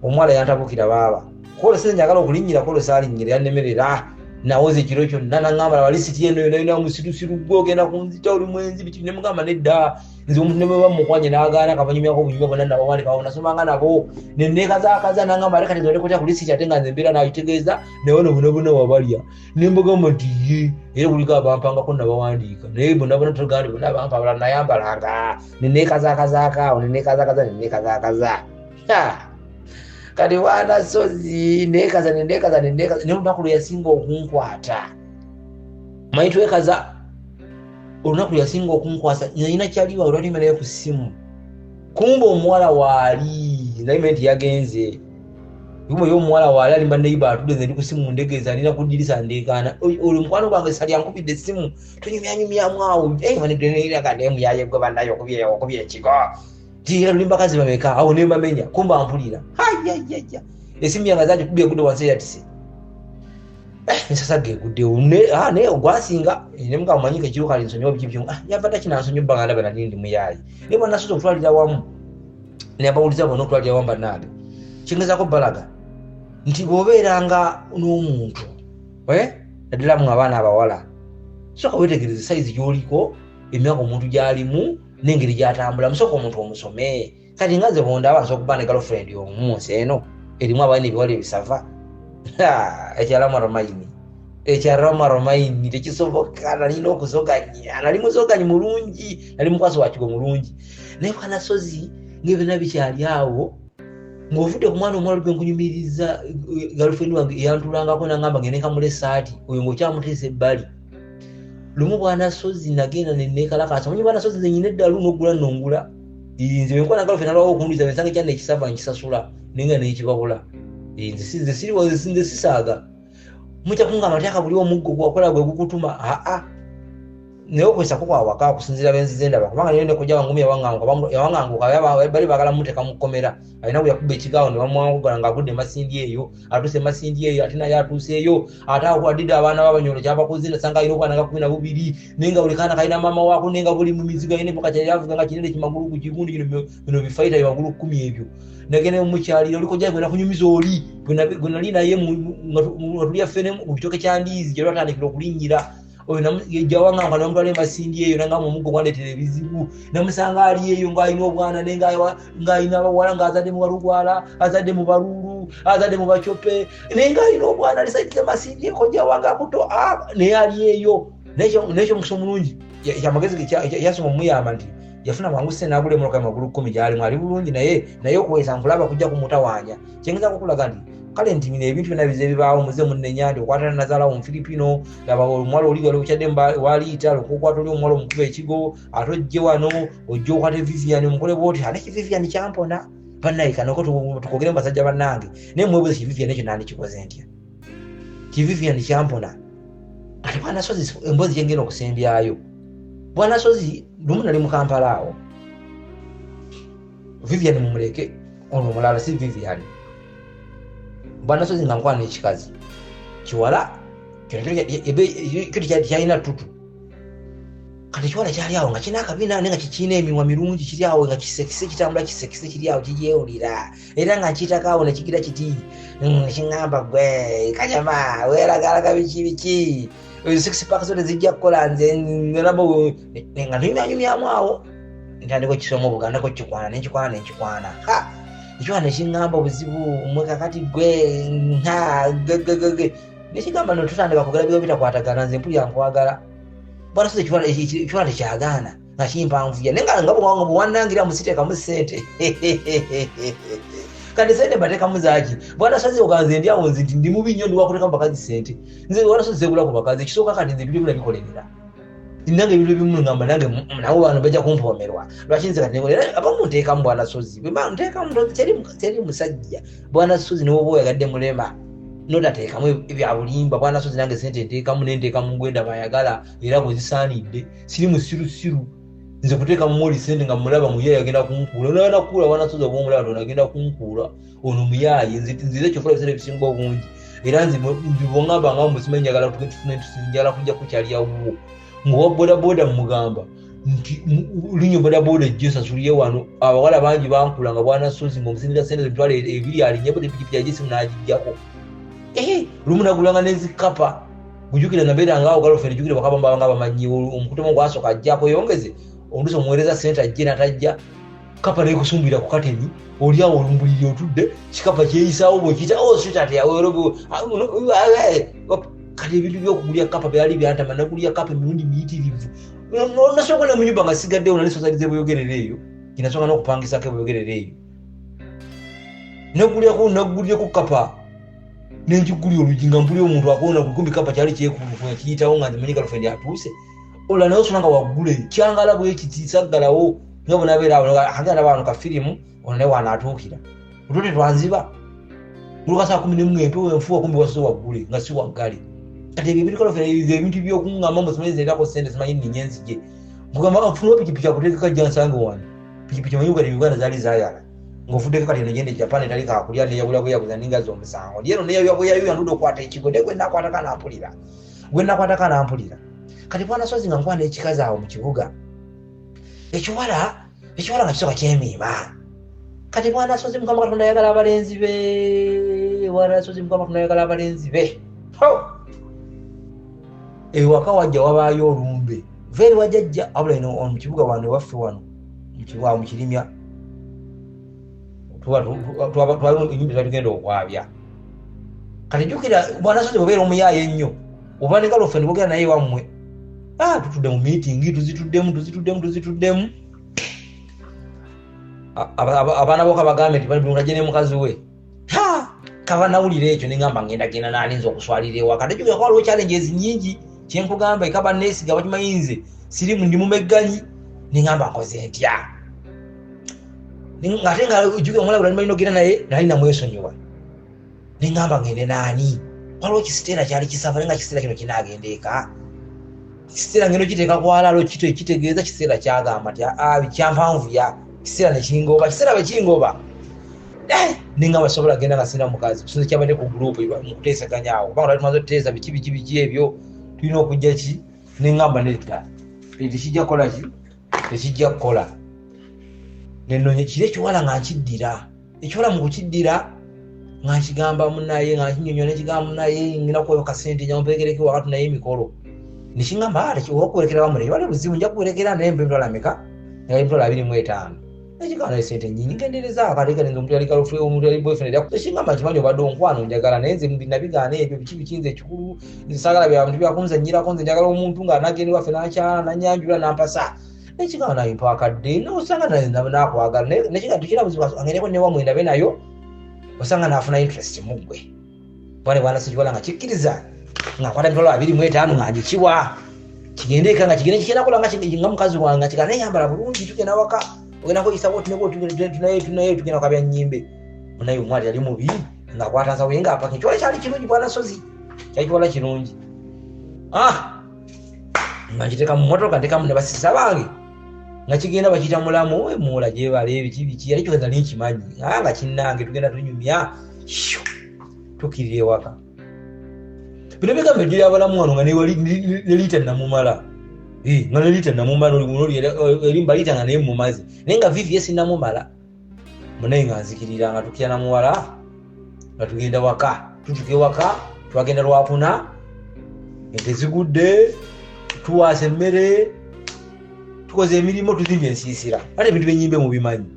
omuwala yantabukira baaba kolo sente njagala okulinnyira kolo saalinyira yannemerera nawoze kiro kyonna nangamba walisiti eno yona musirusiru gwogenda kunzita oli mwenzi biti ne mugamba nedda nze omuntu ne baba mukwanye n'agaana kabanyumyako obunyuma bonna nabawandika awo nasomanga nabo nenekazaakaza nangamba leka tezonde kutya kulisiti ate nga nze mbeera nayitegeeza naye bonna wabalya ne mbagamba nti ye era buliko abampangako nabawandiika naye bonna tugandi bonna abampa abalala nayambalanga nenekazaakazaaka awo nenekazaakaza kati Wanasozi nekaza ne lunaku lwe yasinga okunkwata manyi twekaza olunaku lwe yasinga okunkwasa nalina kyaliwa olwalima naye ku ssimu kumba omuwala waali nalima nti yagenze yumo y'omuwala waali alimba neiba atudde nze ndi ku ssimu ndegeeza alina ku ddirisa ndeekaana olwo mukwano gwange sali ankubidde essimu tunyumyanyumyamu awo manegreneraga nemuyaye gwe bannayo okubye ekigo tira lulimba kazi bameka awo ne mbamenya kumba ampulira hayayaya esimu yange zaje kubye gudde wansi yatise sasa gegudde ne ogwasinga ne mga umanyika kiruka linsonyo byibyo yavata kinansonyo baganda bana ndi muyayi ne bwana naso tutwalira wamu ne abawuliza bono tutwalira wamba nabe kingeza ko balaga nti boberanga n'omuntu adira mu abana abawala soka wetegereza size yoliko emyaka omuntu gyalimu nengeri gyatambula musoko omuntu omusome kati ngaze bonda abaso kubane girlfriend omunsi eno erimu abana ebiwala ebisava ekyarama romaini tekisobokana nina okuzoganya nali muzoganyi mulungi nali mukwasi wakigo mulungi naye Wanasozi ng'ebyonna bikyali awo ng'ovudde ku mwana omuwala gwe nkunyumiriza girlfriend wange yantulangako nangamba ngene kamule saati oyo ng'okyamuteesa ebbali lumu Wanasozi nagenda nenekalakasa manyi Wanasozi nze nyina eddalu n'ogula nongula nze bwe nkuba na girlfriend alwawo okunduliza bensanga ekyanna ekisava nkisasula nenga nekibabula nze sisaaga mujja kungamba atyaka buli omuggo gwakola gwe gukutuma naye okwesako kwawaka okusinziira benzize endaba kubanga naye nekujja wangumi yawanganguka bali baagala muteeka mu kkomera alina bwe yakuba ekigaawo ne bamwangugala ng'agudde Masindi eyo atuuse Masindi eyo ate naye atuuseeyo ate akwadidde abaana b'abanyolo kyabakoze nasanga alina obwana nga 12 naye nga buli kaana kalina maama waako naye nga buli mu mizigo alina epoka kyali avuga nga kinene kimagulu ku kigundi bino bifayita bimagulu 10 ebyo nagenda mukyalira olikojja gwena kunyumiza oli gwe nali naye nga tulya ffene mu kitooke kya ndiizi gye lwatandikira okulinnyira oyo jawanga ngana mutwale Masindi eyo nanga mu muggo gwande televizivu namusanga ali eyo ng'alina obwana naye ng'alina abawala ng'azadde mu balugwala azadde mu balulu azadde mu bacope naye ng'alina obwana alisaidde Masindi ekojja wanga muto naye ali eyo nekyo muso mulungi kyamagezi yasoma omuyamba nti yafuna mangu sena agule muloka magulu 10 gyalimu ali bulungi naye okuwesa nkulaba kujja kumutawanya kyengeza kukulaga nti kale nti bino ebintu byonna bize bibaawo muze munnenyandi okwatana Nazaala mu Filipino laba omwala oli wali okyadde waliita okukwata oli omwala omukuba ekigo ate ojje wano ojje okwate Vivian omukole bwoti ate Vivian kyampona bannaye kanoko tukogere mbasajja bannange naye mwebuze Vivian ekyo nandi kikoze ntya Vivian kyampona ate Wanasozi embozi gyengenda okusembyayo Wanasozi lumu nali mu Kampala awo Vivian mumuleke ono mulala si Vivian Wanasozi nga nkwana ekikazi kiwala kitu kyalina tutu kati kiwala kyali awo nga kina akabina nga kikiina emimwa mirungi kiri awo nga kisekise kitambula kisekise kiri awo kiryewulira era nga nkiyitako awo nekigira kiti nekiŋŋamba gwe kanyama weeragalaga biki six pack zote zijja kukola nze nalaba nga nyumyanyumyamu awo ntandika okisoma obuganda ko kikwana nenkikwana ekikwana nekiŋŋamba obuzibu mwekakati gwe nekigamba notutandika kugala byo bitakwatagana nze mpulira nkwagala Wanasozi ekiwala tekyagaana nga kimpanvuya naye nga bwewannangira musiteekamu ssente kati sente mbateekamu zaaki Wanasozi oganze ndi awo nze nti ndi mubi nnyo ndiwakuteekamu bakazi ssente nze Wanasozi zegulaku bakazi ekisooka kati nze ebintu byonna bikolerera nange ebintu ebimu ngamba nange nabo bano bajja kumpomerwa lwaki nze kati abamu nteekamu Wanasozi nteekamu teri musajja Wanasozi niwe oba oyagadde mulema notateekamu ebyabulimba Wanasozi nange sente nteekamu nenteekamu gwenda bayagala era bwe zisaanidde siri musirusiru nze kuteekamu moli sente nga mulaba muyayi agenda kunkuula nanakuula Wanasozi oba omulaba tona agenda kunkuula ono muyayi nzize ekyokola ebisente ebisinga obungi era nze bwongamba nga musimanyi njagala tufune tusinjala kujja kukyalyawo ng'owa bodaboda mugamba nti linyo bodaboda ejjo sasulye wano abawala bangi bankula nga Wanasozi ng'omusindika sente emitwalo 2 alinye bode pikipiki yagisimu n'agijjako lumu nagulanga n'ezikapa gujukira na beda ngao girlfriend jukira bakabamba ngaba manyi omukutemo gwasoka ajjako yongeze onduso muwereza center ajjena tajja kapa ne kusumbira ku kateni oli awo olumbuliri otudde kikapa kyeyisaawo bwekita sweetheart yawe robo kati ebintu byokugulya kapa byali byantama nagulya kapa emirundi miyitirivu nasoka ne munyumba nga sigaddewo nalisosalize bweyogerera eyo kinasoka n'okupangisako bweyogerera eyo nagulya ku kapa nenjigulya olujinga mpuli omuntu akoona kukumbi kapa kyali kyekulukunya kiyitawo nga nzimanyi girlfriend atuuse ola naye osona nga waggule kyangala bwekitisaggalawo nga bonabeera awo agenda abantu ka firimu ono naye wanaatuukira otote twanziba oluka saa 11 empewo enfuwa kumbi wasoze waggule nga si waggale kati ebyo ebirikalofe ebintu byokungamba musimanyizeerako sente simanyi ninye enzije mugamba nfuna pikipiki akuteekeka jja nsange wano pikipiki manyi kati Uganda zaali zaayala ng'ofuddeko kati negende Japan etali kaakulya neyabula bweyabuza ningazi omusango lyeno neyabuyayuya yanduda okwata ekigodde gwe nakwataka nampulira kati bwana Sozi nga nkwana ekikazi awo mu kibuga ekiwala nga kisoka kyemiima kati bwana Sozi Mukama Katonda ayagala abalenzi be ewaka wajja wabaayo olumbe veri wajjajja abula ino mu kibuga wano waffe wano mu kirimya enyumba zatugenda okwabya kati jjukira bwana Sozi bwebeera omuyaaye ennyo oba ne girlfriend bogera naye wammwe tutudde mu meeting tuzituddemu abaana boka bagambe nti balungaje ne mukazi we kaba nawulira ekyo nengamba ngenda naninza okuswalira ewaka tejjukira ko waliwo challenges nyingi kyenkugamba ekaba neesiga bakimayinze sirimu ndi mumegganyi nengamba nkoze ntya ate nga ujjukira omulabula nimalina ogenda naye nali namwesonyiwa nengamba ngende naani waliwo kisiteera kyali kisava nenga kiseera kino kinagenda eka kiseera ngeno kiteeka kwalalo kitegeeza kiseera kyagamba nti kyampanvuya kiseera nekingoba kiseera bwekingoba ninga basobola genda nga sina mukazi kusinza kyabadde ku gurupu mukuteesaganya awo kubanga tumaze otuteesa biki ebyo tulina okujja ki nengamba nedda tekijja kukola ki tekijja kukola nenonye kiri ekiwala nga nkiddira ekiwala mu kukiddira nga nkigamba munaye nga nkinyonyola nekigamba munaye ngina kuweyo kasente nyamperekereko wakati naye emikolo nekingamba tekiwokuwerekera wamune wali buzibu nja kuwerekera naye emitwalo ameka naye emitwalo 25 ekigamba naye sente nyingi ngendereza akalekerenza omuntu yali girlfriend omuntu yali boyfriend ekingamba kimanyi obadde onkwano njagala naye nze nabigaana ebyo bikinze ekikulu nsaagala bya bintu byakunzanyirako nze njagala omuntu nga nagenda waffe nakyala nanyanjula nampasa ekigamba naye mpakadde nosanga nakwagala nekigamba tukira buzibu angereko newamwe ndabe nayo osanga nafuna interest mugwe bwana sikiwala nga kikkiriza nga kwata emitwalo 25 nga njikiwa kigendeka nga kigenda kikinakola nga mukazi wange kigala neyambala bulungi tugenda waka ogenda koyisabo tunaye tugenda kabya nnyimbe munaye omwali yali mubi nga kwatanza wenga apaka ekiwala kyali kirungi bwana Sozi kyakiwala kirungi nga nkiteeka mu motoka ntekamu ne basisa bange nga kigenda bakiyita mulamu muwola gyebala ebiki yali kyogenda ninkimanyi nga kinnange tugenda tunyumya tukirira ewaka bino bigambo eddira abalamu wano nga nelita namumala nga nelita namumala erimba lita nga naye mumazi naye nga vivi yesinamumala munaye nga nzikirira nga tukira namuwala nga tugenda waka tutuka ewaka twagenda lwapuna ente zigudde tuwaasa emmere tukoze emirimu tuzimya ensiisira ate ebintu byenyimbe mubimanyi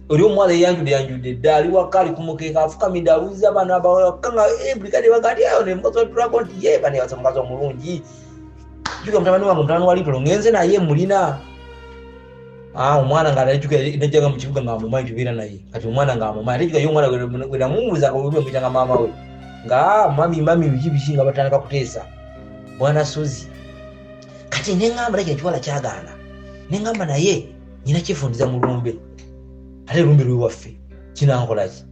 oli omuwala eyanjudde dda ali waka ali kumukeeka afukamidde aluuza abaana abawaka nga brigade bagati ayo nemukazi watulako nti ye banebaza mukazi omulungi juga mutabani wange mutabani wa Lipolo ngenze naye mulina omwana nga najjaga mu kibuga nga amumanyi tubeera naye kati omwana nga amumanyi ate juga ye omwana gwe namumuuza nga mwitanga maama we nga mami biki nga batandika kuteesa bwana Sozi kati nengamba nakino ekiwala kyagaana nengamba naye nyina kyefundiza mu lumbe ate lumbe lwewaffe kinankolaki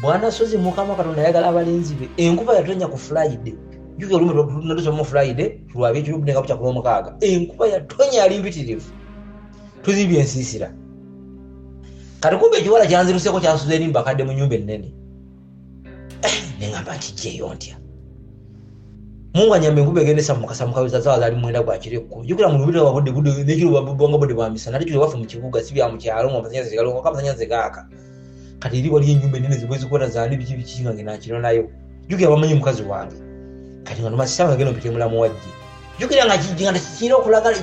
bwana Sozi Mukama Katonda ayagala abalenzi be enkuba yatonya ku Friday juga lumbe natusoma mu Friday tulwabye ekirubudde nga bukya kulomukaaga enkuba yatonya yali mpitirivu tuzibye ensiisira kati kumbe ekiwala kyanziruseko kyansuza eri mbakadde mu nyumba ennene nengamba nti jeeyo ntya Mungu nyambe ngube gendesa mukasa mukawiza zawa zali mwenda gwa kireko jukira mu lubiro wabode gudu nekiro babonga bode bamisa nali kyo wafu mu kibuga sibya mu kyalo mu basanyaze zigalo kabasanyaze gaka kati iri wali nyumba nene zibwezi kwata zali biki nga ngina kino nayo jukira bamanyi mukazi wange kati nga nomasitaba ngagenda mpite mulamu wajje jukira nga kino okulaga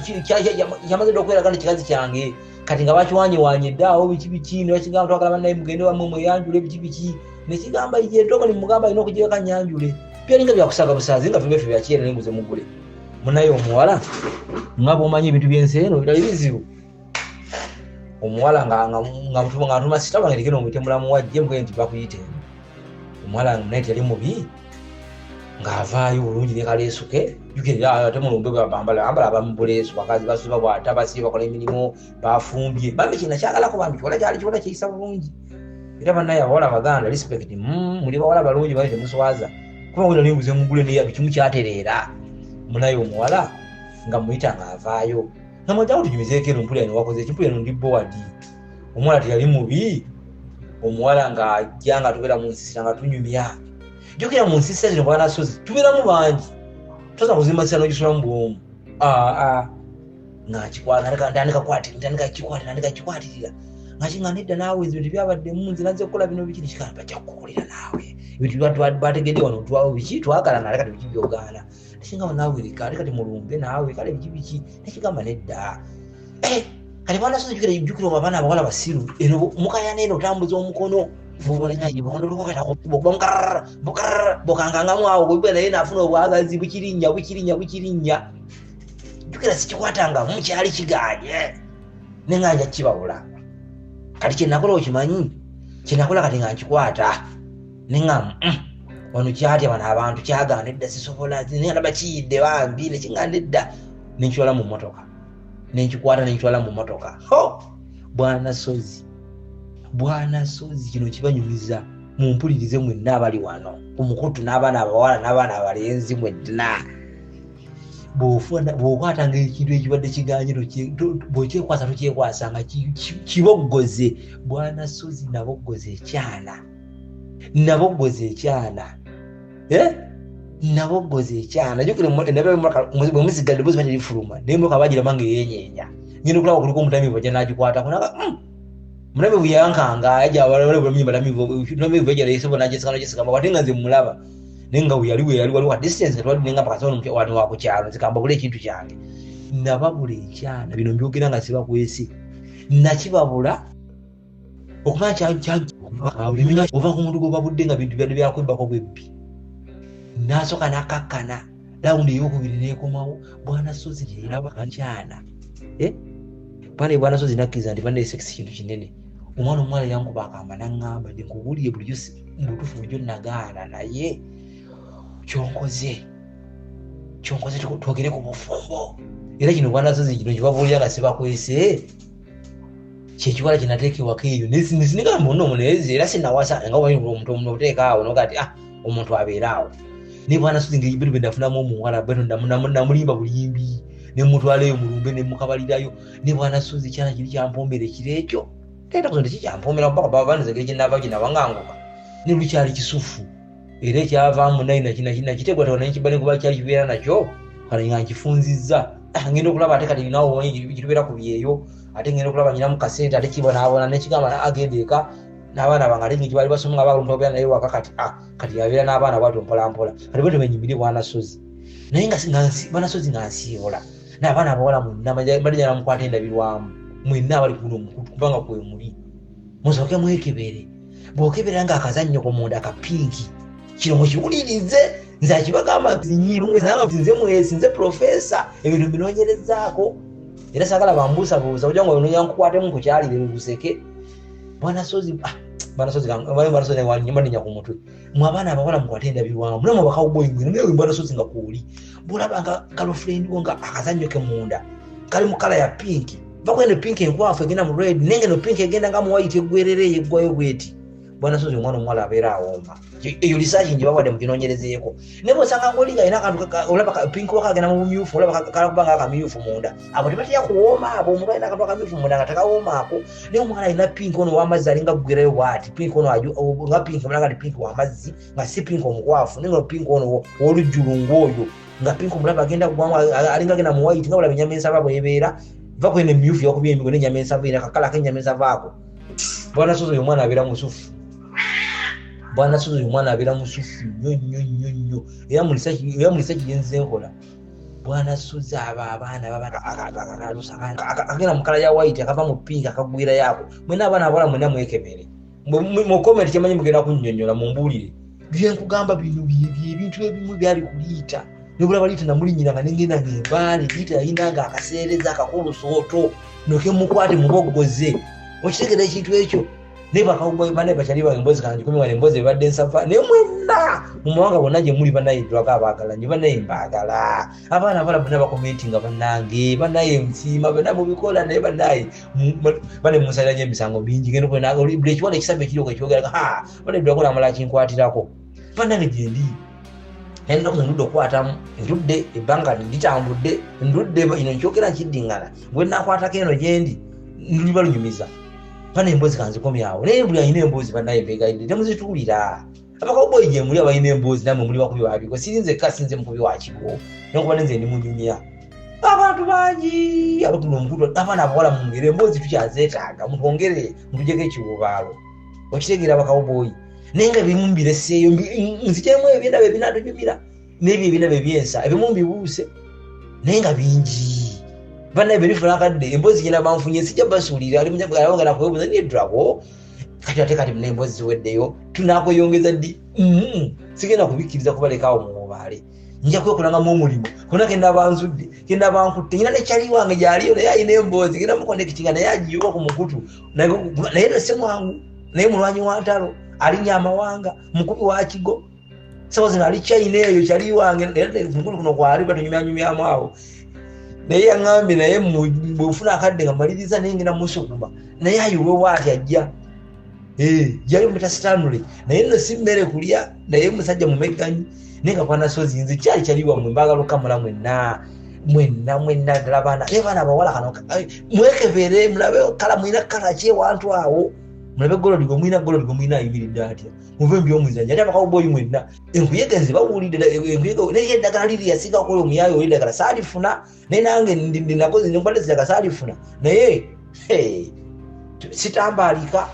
kyamaze okweraga nekikazi kyange kati nga bakiwanyewanye ddaawo biki ne bakigamba twagala bannaye mugende wammwe mweyanjule biki nekigamba yetoko nimugamba alina okugireka nyanjule byalinga byakusaga busazi nga ffe byakyera nenguze mugule munaye omuwala nga bwomanyi ebintu byensi eno birali bizibu omuwala nga tumasitaba nga tekeno mwite mulamu wajje mbuge nti bakuyite omuwala naye teyali mubi ng'avaayo bulungi nekaleesuke jukirira ate mulumbe bambala abamubuleesu bakazi basuba bwata basiba bakola emirimu bafumbye bambi kina kyagalako bambi kiwala kyali kiwala kiyisa bulungi era bannaye abawala abaganda respect muli bawala balungi baite muswaza kuba wina nimbuze mugule neya bikimu kyatereera munaye omuwala nga muyita ng'avaayo namwajjawo tunyumizeeko eno mpula eno wakoze ekimpula eno ndi bowadi omuwala teyali mubi omuwala ng'ajja nga tubeera mu nsisira nga tunyumya jukira mu nsisira zino bwanasozi tubeeramu bangi toza kuzimasira n'ogisulamu bwomu ndandikakikwatirira nga nedda naawe ebintu byabadde munzi naze kukola bino biki nekikana bajja kukukolera naawe ebintu bategedde wano biki twagala nale kati biki byogaana nekigamba naawe reka kati mulumbe naawe kale biki nekigamba nedda kati bwanasozi jukira abaana abawala basiru eno mukayana eno otambuza omukono bokangangamu awo bwe naye nafuna obwagazi bukirinnya jukira sikikwatanga mukyali kiganye nenganja kibabula kati kyenakola okimanyi kyenakola kati nga nkikwata nenga wano kyatya bano abantu kyagana edda sisobola nalaba kiyidde bambi nekiganda edda nenkitwala mu motoka nenkikwata nenkitwala mu motoka bwana sozi kino kibanyumiza mumpulirize mwenna abali wano omukutu n'abaana abawala n'abaana abalenzi mwenna bw'okwatanga ekintu ekibadde kiganyiro bw'okyekwasa tokyekwasa nga kiboggoze bwana sozi naboggoze ekyana jukire bwe musigadde bozi bati lifuluma naye moka bagirama nga eyenyeenya ngenda okulaba kuliko omutamivu ajja n'agikwatako naga mulamivu yankanga ajja balamivu ejalaisebo najesikano jesigamba wate nga nze mulaba naye nga weyali waliwo distance nga twali nenga pakasona wano wakukyalo nzikamba bula ekintu kyange nababula ekyana bino mbyogera nga sibakwesi nakibabula okumanya ova ku muntu gwobabudde nga bintu byadde byakwebbako bwebbi nasooka nakakkana lawundi eyokubiri nekomawo bwana sozi yeraba kankyana pane bwana sozi nakkiriza nti banaye sex kintu kinene omwana omuwala yankuba akamba naŋŋamba nti nkubulire bulijjo mubutuufu bulijjo nagaana naye kyonkoze twogere ku bufumbo era kino bwana sozi kino kibabuulira nga sibakwese kyekiwala kinateekewako eyo nesinigamba nno omuneezi era sinawasa nga omuntu omuteeka awo nogati omuntu abeera awo naye bwana sozi ngaebiru bendafunamu omuwala beno namulimba bulimbi nemutwaleyo mulumbe nemukabalirayo ne bwana sozi kyana kiri kyampombera ekiro ekyo tenda kuzonda kikyampombera mpaka babanizegere kyenava kinabanganguka ne lukyali kisufu era ekyavaamu naye kitegwatawa naye kibane kuba kyali kibeera nakyo kale nga nkifunzizza ngenda okulaba ate kati nawo kitubeera ku byeyo ate ngenda okulaba nyina mu kasente ate kibonabona nekigamba agenda eka n'abaana bange ate ngekibali basoma nga balumpa obeera naye waka kati yabeera n'abaana bwatyo mpolampola kati bwe tebenyimbire bwana sozi naye bwana sozi nga nsiibula n'abaana abawala mwenna badde namukwata endabirwamu mwenna abali kuno omukutu kubanga kwe muli musooke mwekebere bw'okeberera nga akazannyo ko munda akapinki kino mukiwulirize nze akibagamba nze mwesi nze profesa ebintu mbinoonyerezaako era saagala bambuusabuusa kugira nga ononya nkukwatemu kukyalire luseke bwana sozi wanyumaninya ku mutwe mwe abaana abawala mukwate endabirwamu namwe bakawuboyingwe naye bwana sozi nga kuuli bwolaba nga girlfriend wo nga akazannyo ke munda kali mu kala ya pinki vakwende pinki enkwafu egenda mu red nenge no pinki egenda nga mu white eggwerere yeggwayo bweti bwana sozi omwana omuwala abeera awomba eyo research nje bawadde muginoonyerezeeko naye bwosanga ngaolinga alina akantu olaba pinki wakagenda mu bumyufu olaba kalakuba nga akamyufu munda abo tebatya kuwooma abo omuntu alina akantu akamyufu munda nga takawomaako naye omwana alina pinki ono w'amazzi alinga ggwerayo bwati pinki ono nga pinki omulanga ti pinki w'amazzi nga si pinki omukwafu naye nga pinki ono w'olujjulu ng'oyo nga pinki omulaba agenda kugwamu alinga agenda mu white nga bulaba ennyama ensava bw'ebeera va kwene emyufu yakubya emigo n'ennyama ensava era kakala ak'ennyama ensava ako bwana sozi oyo omwana abeera musufu bwana Suzo omwana abeera musufu nnyo era mu research yenze nkola bwana Suzo abaana agenda mu kala ya white akava mu pink akagwira yako mwena abaana abawala mwena mwekebere mu comment kyemanyi mugenda kunnyonnyola mumbuulire bye nkugamba bino ebintu ebimu byali kuliita nebula baliita namulinyira nga nengenda ng'embaale liita yayinanga akaseereza akakolusooto noke mukwate mubogoze okitegera ekintu ekyo naye bakawuboyi banaye bakyali bange emboozi kange kumi wane emboozi ebadde nsava naye mwenna mu mawanga bonna gye muli banaye dwaga abaagala nyo banaye mbaagala abaana abala bonna bakomentinga bannange banaye nsiima bonna mubikola naye banaye bane munsalira nyo emisango mingi genda okwenaga buli ekiwala ekisambe ekiri okwekyogeraga banaye dwakola amala kinkwatirako bannange gyendi ennaku ndudde okukwatamu ndudde ebbanga litambudde ndudde ino nkyogera nkiddingana bwe nakwatako eno gyendi luliba lunyumiza bana emboozi kanzikomyawo naye buli alina emboozi banaye mbegayidde temuzituulira abakawuboyi gye muli abalina emboozi namwe muli bakubi wabiko sirinze sinze mukubi wakigo nokuba nenze ndi munyumya abantu bangi abatuna omukutu abaana abawala mungere emboozi tukyazeetaaga mutwongere mutujeko ekiwubaalo okitegeera abakawuboyi naye nga ebimu mbireseeyo nzijemu ebyendaba ebinatunyumira n'ebyo ebindaba ebyensa ebimu mbibuuse naye nga bingi banaye benifulakadde emboozi gyena banfunye sijja basuulira alimunyaga nakwebuuza niyedrago kati ate kati muna emboozi ziweddeyo tunakweyongeza ddi sigenda kubikkiriza kubalekaawo mubaale nja kwekolangamu omulimu kona kenda banzudde kenda bankutte nyina nekyali wange gyaliyo naye alina emboozi genda mukonekitinga naye agiyuka ku mukutu naye nose mwangu naye mulwanyi wa ntalo alinya amawanga mukubi wa kigo sawa zino ali China eyo kyali wange mukulu kuno kwali batunyumyanyumyamu awo naye yaŋŋambye naye bwefuna akadde nga maliriza naye ngenda musukuma naye ayiwe waati ajja jali mumeta Stanley naye nno si mmere kulya naye musajja mumegganyi naye nga kwanasozi nze kyali wammwe mbagala okamula mwenna ddala baana naye baana abawala kano mwekebere mulabe kala mwina kala ki ewantu awo mulabe golodigo mwina ayimiridde atya muve mbyomuzanya ate abakawuboyi mwenna enkuyegenze bawulidde naye eddagala liri yasiga okola omuyaayo olidagala saalifuna naye nange ndinakozi nembadde zidagala saalifuna naye sitambaalika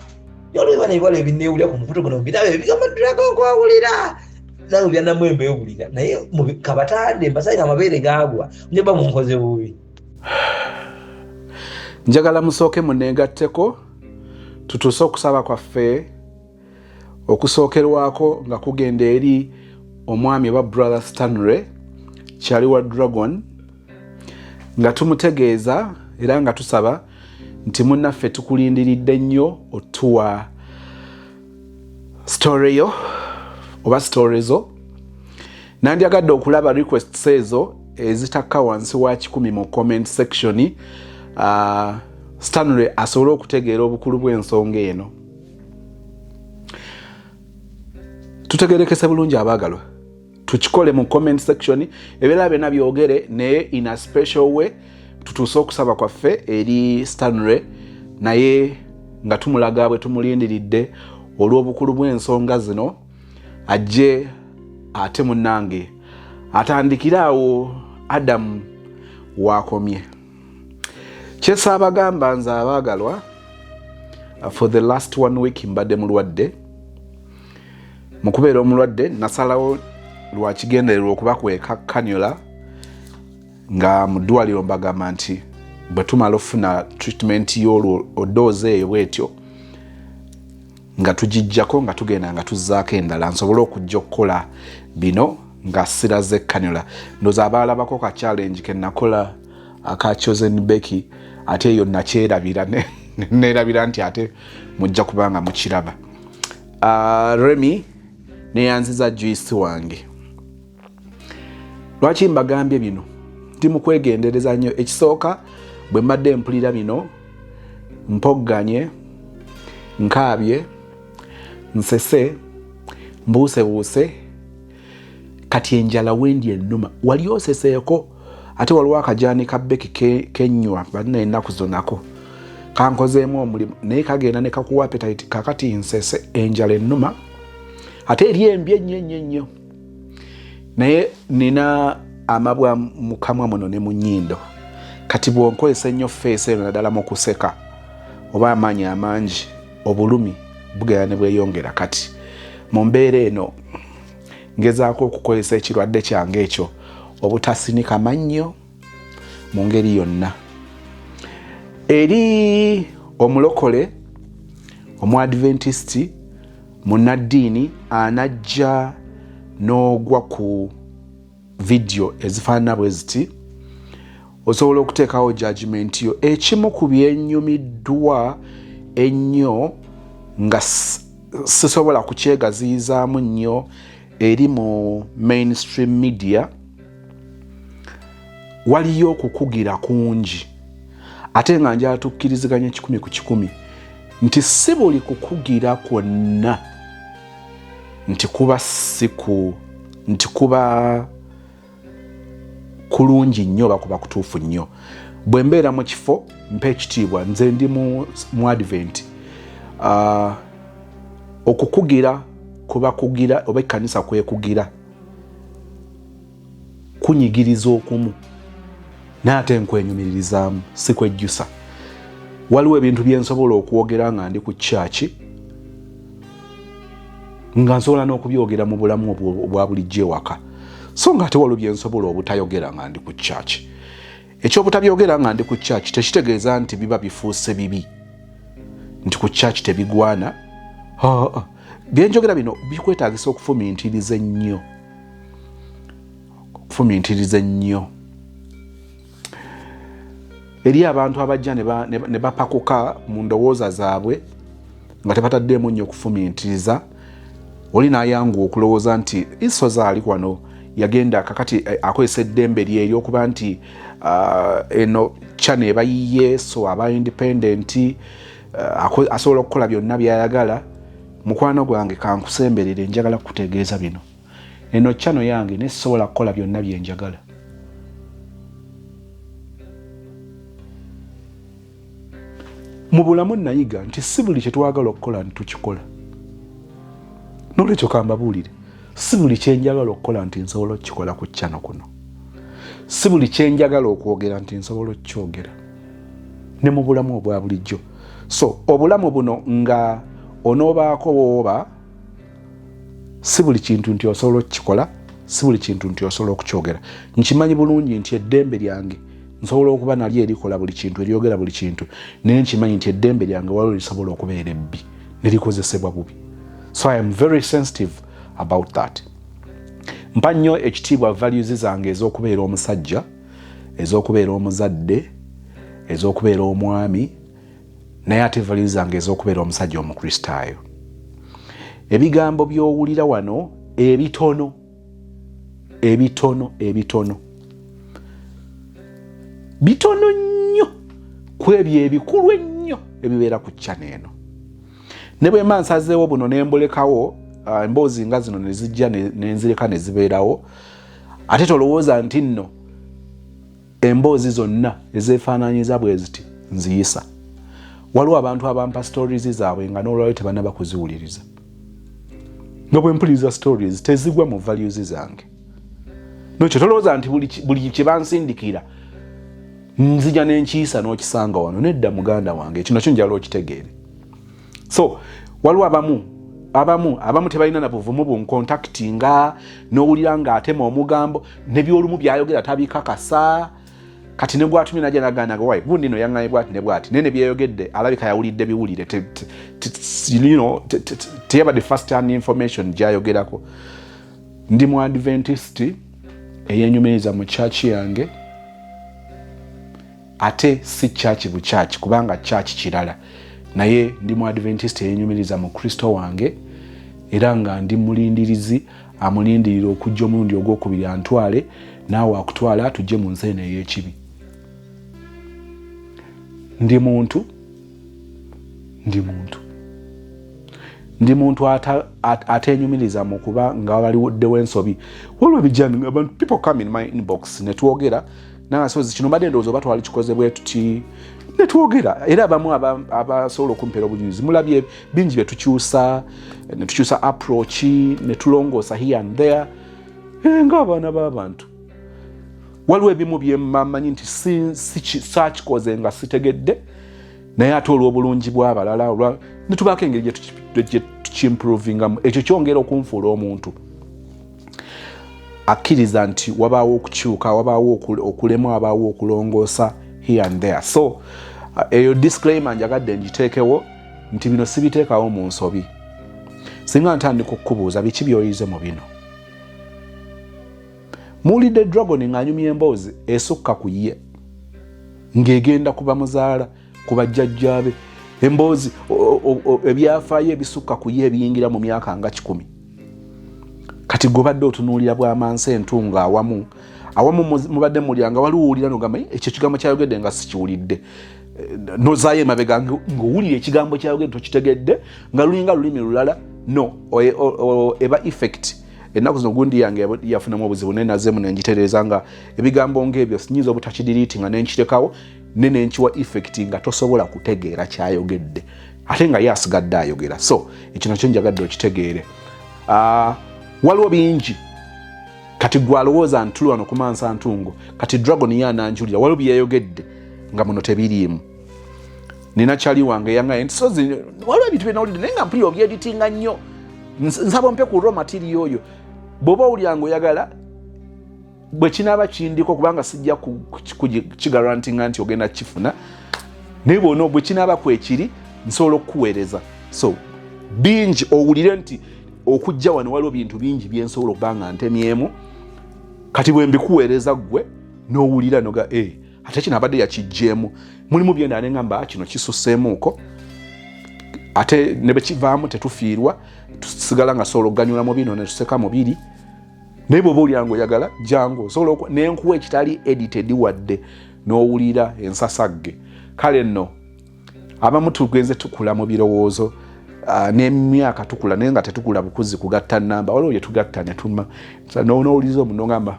yolwebana ebibala ebinewulira ku mukutu guno mbirabe bigamaddirako okwawulira nawe byanamwembe ewulira naye kabatande mbasayina amabeere gaagwa njaba munkoze bubi njagala musooke muneegatteko tutuuse okusaba kwaffe okusookerwako nga kugenda eri omwami oba brother Stanley kyali wa Dragon nga tumutegeeza era nga tusaba nti munnaffe tukulindiridde nnyo otuwa story yo oba story zo nandyagadde okulaba requests ezo ezitakka wansi wa 10 mu comment section Stanley asobole okutegeera obukulu bw'ensonga eno. Tutegerekese bulungi abaagalwa tukikole mu comment section ebibeera byonna byogere naye in a special way tutuuse okusaba kwaffe eri Stanley naye nga tumulaga bwe tumulindiridde olw'obukulu bw'ensonga zino ajje ate munnange atandikira awo Adam wakomye. Kyesaabagamba nze abaagalwa for the last 1 week mbadde mulwadde mu kubeera omulwadde nasalawo lwa kigendererwa okuba kwekakkanyola nga mu ddwaliro mbagamba nti bwe tumala ofuna treatment y'olwo odoozi eyo bwetyo nga tugijjako nga tugenda nga tuzzaako endala nsobole okujja okukola bino nga siraze ekkanyola ndoozi abaalabako ka challenge ke nakola aka Chosen Becky ate eyo nakyerabira neerabira nti ate mujja kubanga mukiraba. Remy neyanziza Joyce wange. Lwaki mbagambye bino? Ndi mu kwegendereza nnyo. Ekisooka bwe mbadde mpulira bino mpogganye nkaabye nsese mbuusebuuse kati enjala wendi ennuma wali oseseeko ate waliwo akajaani ka Becky kenywa banna ennaku zonako kankozeemu omulimu naye kagenda ne kakuwa appetite kakati nsese enjala ennuma ate eri embi ennyo naye nina amabwa mu kamwa muno ne mu nnyindo kati bw'onkozesa ennyo feesi eno naddala mu kuseka oba amaanyi amangi obulumi bugenda ne bweyongera kati mu mbeera eno ngezaako okukozesa ekirwadde kyange ekyo obutasinika mannyo mu ngeri yonna. Eri omulokole omuadventisti munnaddiini anajja n'ogwa ku vidiyo ezifaanana bwe ziti, osobola okuteekawo judgment yo. Ekimu ku byennyumiddwa ennyo nga sisobola kukyegaziyizaamu nnyo eri mu mainstream media, waliyo okukugira kungi ate nga njala tukkiriziganya 100 ku 100 nti si buli kukugira kwonna nti kuba kulungi nnyo oba kuba kutuufu nnyo. Bwe mbeera mu kifo mpa ekitiibwa, nze ndi mu advent. Okukugira kuba kugira oba ekkanisa kwekugira kunyigiriza okumu n'ate nkwenyumiririzaamu si kwejjusa. Waliwo ebintu bye nsobola okwogera nga ndi ku church nga nsobola n'okubyogera mu bulamu obwa bulijjo ewaka, so nga ate waliwo bye nsobola obutayogera nga ndi ku church. Ekyobutabyogera nga ndi ku church tekitegeeza nti biba bifuuse bibi, nti ku church tebigwana. Byenjogera bino bikwetaagisa okufumiintiriza ennyo. Eri abantu abajja ne bapakuka mu ndowooza zaabwe nga tebataddeemu nnyo okufumiintiriza, oli n'ayanguwa okulowooza nti isoza ali wano yagenda kakati akozesa eddembe lye ery'okuba nti eno channel ebayiye, so aba independent, asobola okukola byonna by'ayagala. Mukwano gwange kankusemberere, njagala kutegeeza bino, eno channel yange nesobola kukola byonna bye njagala. Mu bulamu nayiga nti si buli kye twagala okukola nti tukikola. N'olwekyo kambabuulire, si buli kye njagala okukola nti nsobola okukikola ku channel kuno. Si buli kye njagala okwogera nti nsobola okukyogera. Ne mu bulamu obwa bulijjo. So obulamu buno nga onoobaako wooba, si buli kintu nti osobola okukikola, si buli kintu nti osobola okukyogera. Nkimanyi bulungi nti eddembe lyange nsobola okuba nalyo erikola buli kintu, eryogera buli kintu, naye nkimanyi nti eddembe lyange waliwo lisobola okubeera ebbi nerikozesebwa bubi. So I am very sensitive about that. Mpa nnyo ekitiibwa values zange ez'okubeera omusajja, ez'okubeera omuzadde, ez'okubeera omwami, naye ate values zange ez'okubeera omusajja omukristaayo. Ebigambo by'owulira wano ebitono nnyo ku ebyo ebikulu ennyo ebibeera ku channel eno. Ne bwe mba nsazeewo buno ne mbolekawo emboozi nga zino ne zijja ne nzireka ne zibeerawo, ate tolowooza nti nno emboozi zonna ezeefaananyiza bwe ziti nziyisa. Waliwo abantu abampa stories zaabwe nga n'olwaliro tebannaba kuziwuliriza. Nga bwe mpuliriza stories tezigwa mu values zange. N'ekyo tolowooza nti buli kye bansindikira nzija n'enkiyisa n'okisanga wano. Nedda muganda wange, kino kyo njala okitegeere. So waliwo abamu tebalina na buvumu bunkontaktinga, n'owulira ng'atema omugambo ne byolumu byayogera tabikakasa. Kati ne bw'atumye najja naganaga wayi gundi no yaŋŋaye bw'ati ne bw'ati naye ne byeyogedde alabika yawulidde biwulire, teyabadde first hand information gy'ayogerako. Ndi mu adventist eyeenyumiriza mu church yange, ate si church buchurch kubanga church kirala, naye ndi mu adventist eyeenyumiriza mu Kristo wange, era nga ndi mulindirizi amulindirira okujja omulundi ogwokubiri antwale naawe akutwala tujje mu nsi eno ey'ekibi. Ndi muntu ateenyumiriza mu kuba nga waliwo ensobi. Waliwo bijjani abantu people come in my inbox ne twogera nangasozi kino mbadde ndowooza oba twali kikoze bwe tuti ne twogera, era abamu abasobola okumpeera obujulizi mulabye bingi bye tukyusa, ne tukyusa approach ne tulongoosa here and there ng'abaana b'abantu. Waliwo ebimu bye mmanyi nti saakikoze nga sitegedde, naye ate olw'obulungi bw'abalala ne tubaako engeri gye tukimprovinga ekyo kyongera okunfuula omuntu akkiriza nti wabaawo okukyuka, wabaawo okulemwa, wabaawo okulongoosa here and there. So eyo disclaimer njagadde ngiteekewo nti bino sibiteekawo mu nsobi. Singa ntandika okukubuuza biki by'oyize mu bino. Muwulidde Dragon ng'anyumya emboozi esukka ku ye ng'egenda kuba muzaala ku bajjajjaabe, emboozi ebyafaayo ebisukka ku ye ebiyingira mu myaka nga 10. Kati gobadde otunuulira bw'amansi entunga awamu mubadde mulyanga waliwulira nogamba ekyo kigambo kyayogedde nga sikiwulidde, nozaayo emabega ng'owulira ekigambo kyayogedde tokitegedde nga lulinga lulimi lulala. No, eba effect. Ennaku zino gundi yange yafunamu obuzibu naye nazeemu nengitereeza nga ebigambo ng'ebyo sinyinza obutakidiriiti nga nenkirekawo ne nenkiwa effect nga tosobola kutegeera kyayogedde ate nga ye asigadde ayogera. So ekyo nakyo njagadde okitegeere. Waliwo bingi kati gwalowooza ntulu wano kumansa ntungo, kati Dragon yananjulira waliwo byeyayogedde nga muno tebiriimu. Nina kyali wange yangaye nti sozi waliwo ebintu byenawulidde naye nga mpulira obyeditinga nnyo, nsaba ompe ku raw material oyo. Bw'oba owuliranga oyagala bwe kinaaba kindiko kubanga sijja kigarantinga nti ogenda kifuna, naye bwona bwe kinaaba kwekiri nsobola okukuweereza. So bingi owulire nti okujja wano waliwo bintu bingi byensobola okuba nga ntemyemu, kati bwe mbikuweereza ggwe n'owulira noga ate kino abadde yakijjeemu, mulimu byenda neŋŋamba kino kisusseemuuko, ate ne bwe kivaamu tetufiirwa, tusigala nga sobola okuganyula mu bino ne tuseka mu biri. Naye bw'oba owulira ng'oyagala jangu osobola n'enkuwa ekitali edited wadde n'owulira ensasagge. Kale nno abamu tugenze tukula mu birowoozo n'emyaka tukula naye nga tetukula bukuzi kugatta namba, waliwo bye tugatta ne tuma n'owuliza omuntu ngamba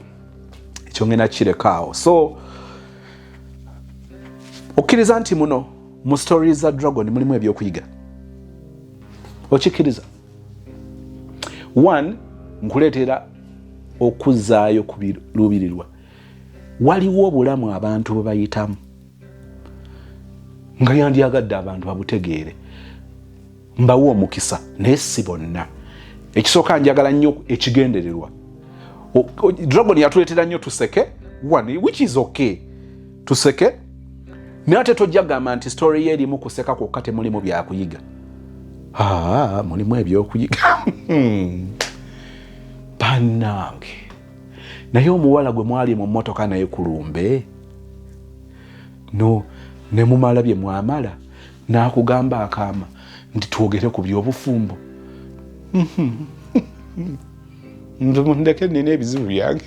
ekyo ngenda kirekaawo. So okkiriza nti muno mu stories za Dragon mulimu ebyokuyiga? Okikkiriza? One, nkuleetera okuzaayo ku biruubirirwa. Waliwo obulamu abantu bwe bayitamu nga yandyagadde abantu babutegeere. Mbawo omukisa naye si bonna. Ekisooka njagala nnyo ekigendererwa. Dragon yatuleetera nnyo tuseke, one, which is okay. Tuseke naye ate tojja gamba nti story ye erimu kuseka kwokka temulimu byakuyiga. Mulimu ebyokuyiga. Bannange, naye omuwala gwe mwali mu mmotoka naye kulumbe no ne mumala bye mwamala n'akugamba akaama nti twogere ku by'obufumbo. Ndeke nina ebizibu byange.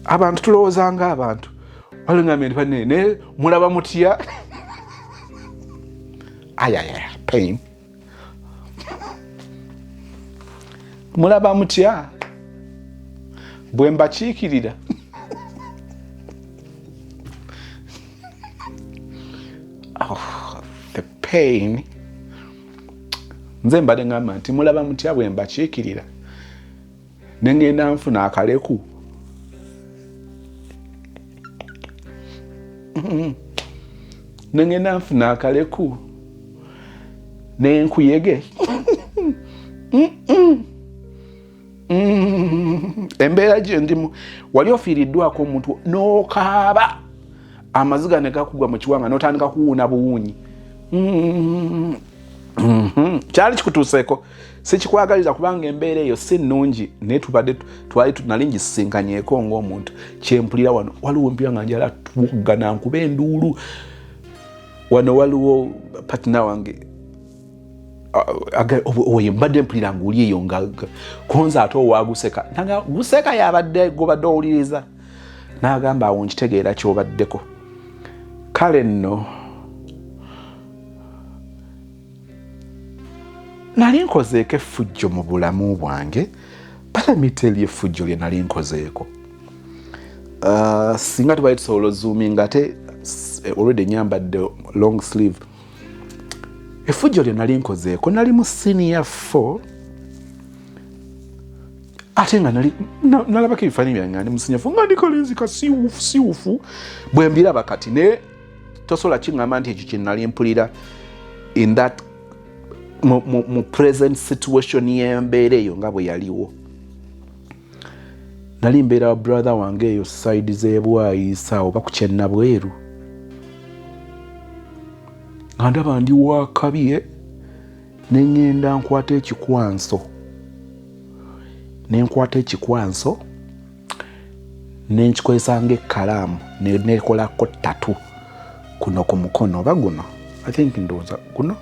Abantu tulowooza nga abantu walingambe nti banene mulaba mutya. Pain. Mulaba mutya bwe mbakiikirira. The pain. Nze mbadde ngamba nti mulaba mutya bwe mbakiikirira ne ngenda nfuna akaleku. Nengenda nfuna akaleku nenkuyege. Embeera gye ndimu wali ofiiriddwako omuntu n'okaaba amaziga ne gakugwa mu kiwanga n'otandika kuwuuna buwuunyi. Kyali kikutuuseeko sikikwagaliza kubanga embeera eyo si nnungi naye twali nali ngisisinkanyeeko ng'omuntu kyempulira wano waliwo mpira nga njala tuwugana nkuba enduulu. Wano waliwo patina wange oyo mbadde mpulira ng'oli eyo nga konza ate owaguseka nanga guseka yabadde gobadde owuliriza n'agamba awo nkitegeera kyobaddeko. Kale nno nali nkozeeko effujjo mu bulamu bwange. Palamiteeri effujjo lye nali nkozeeko. Singa tubaye tusobola zoominga ate already nyambadde long sleeve. Effujjo lye nali nkozeeko nali mu senior 4 ate nga nalabako ebifaananyi byange nga ndi musinyafu nga ndikoleenzika siwufu bwe mbiraba kati naye tosobola kiŋŋamba nti ekyo kye nali mpulira in that mu present situation y'embeera eyo nga bwe yaliwo. Nali mbeera wa brother wange eyo side z'ebwayisa oba ku Kyennabweru nga ndaba ndi wakabi ne ŋŋenda nkwata ekikwanso ne nkikozesa ng'ekkalaamu nekolako ttatu kuno ku mukono oba guno I think ndowooza guno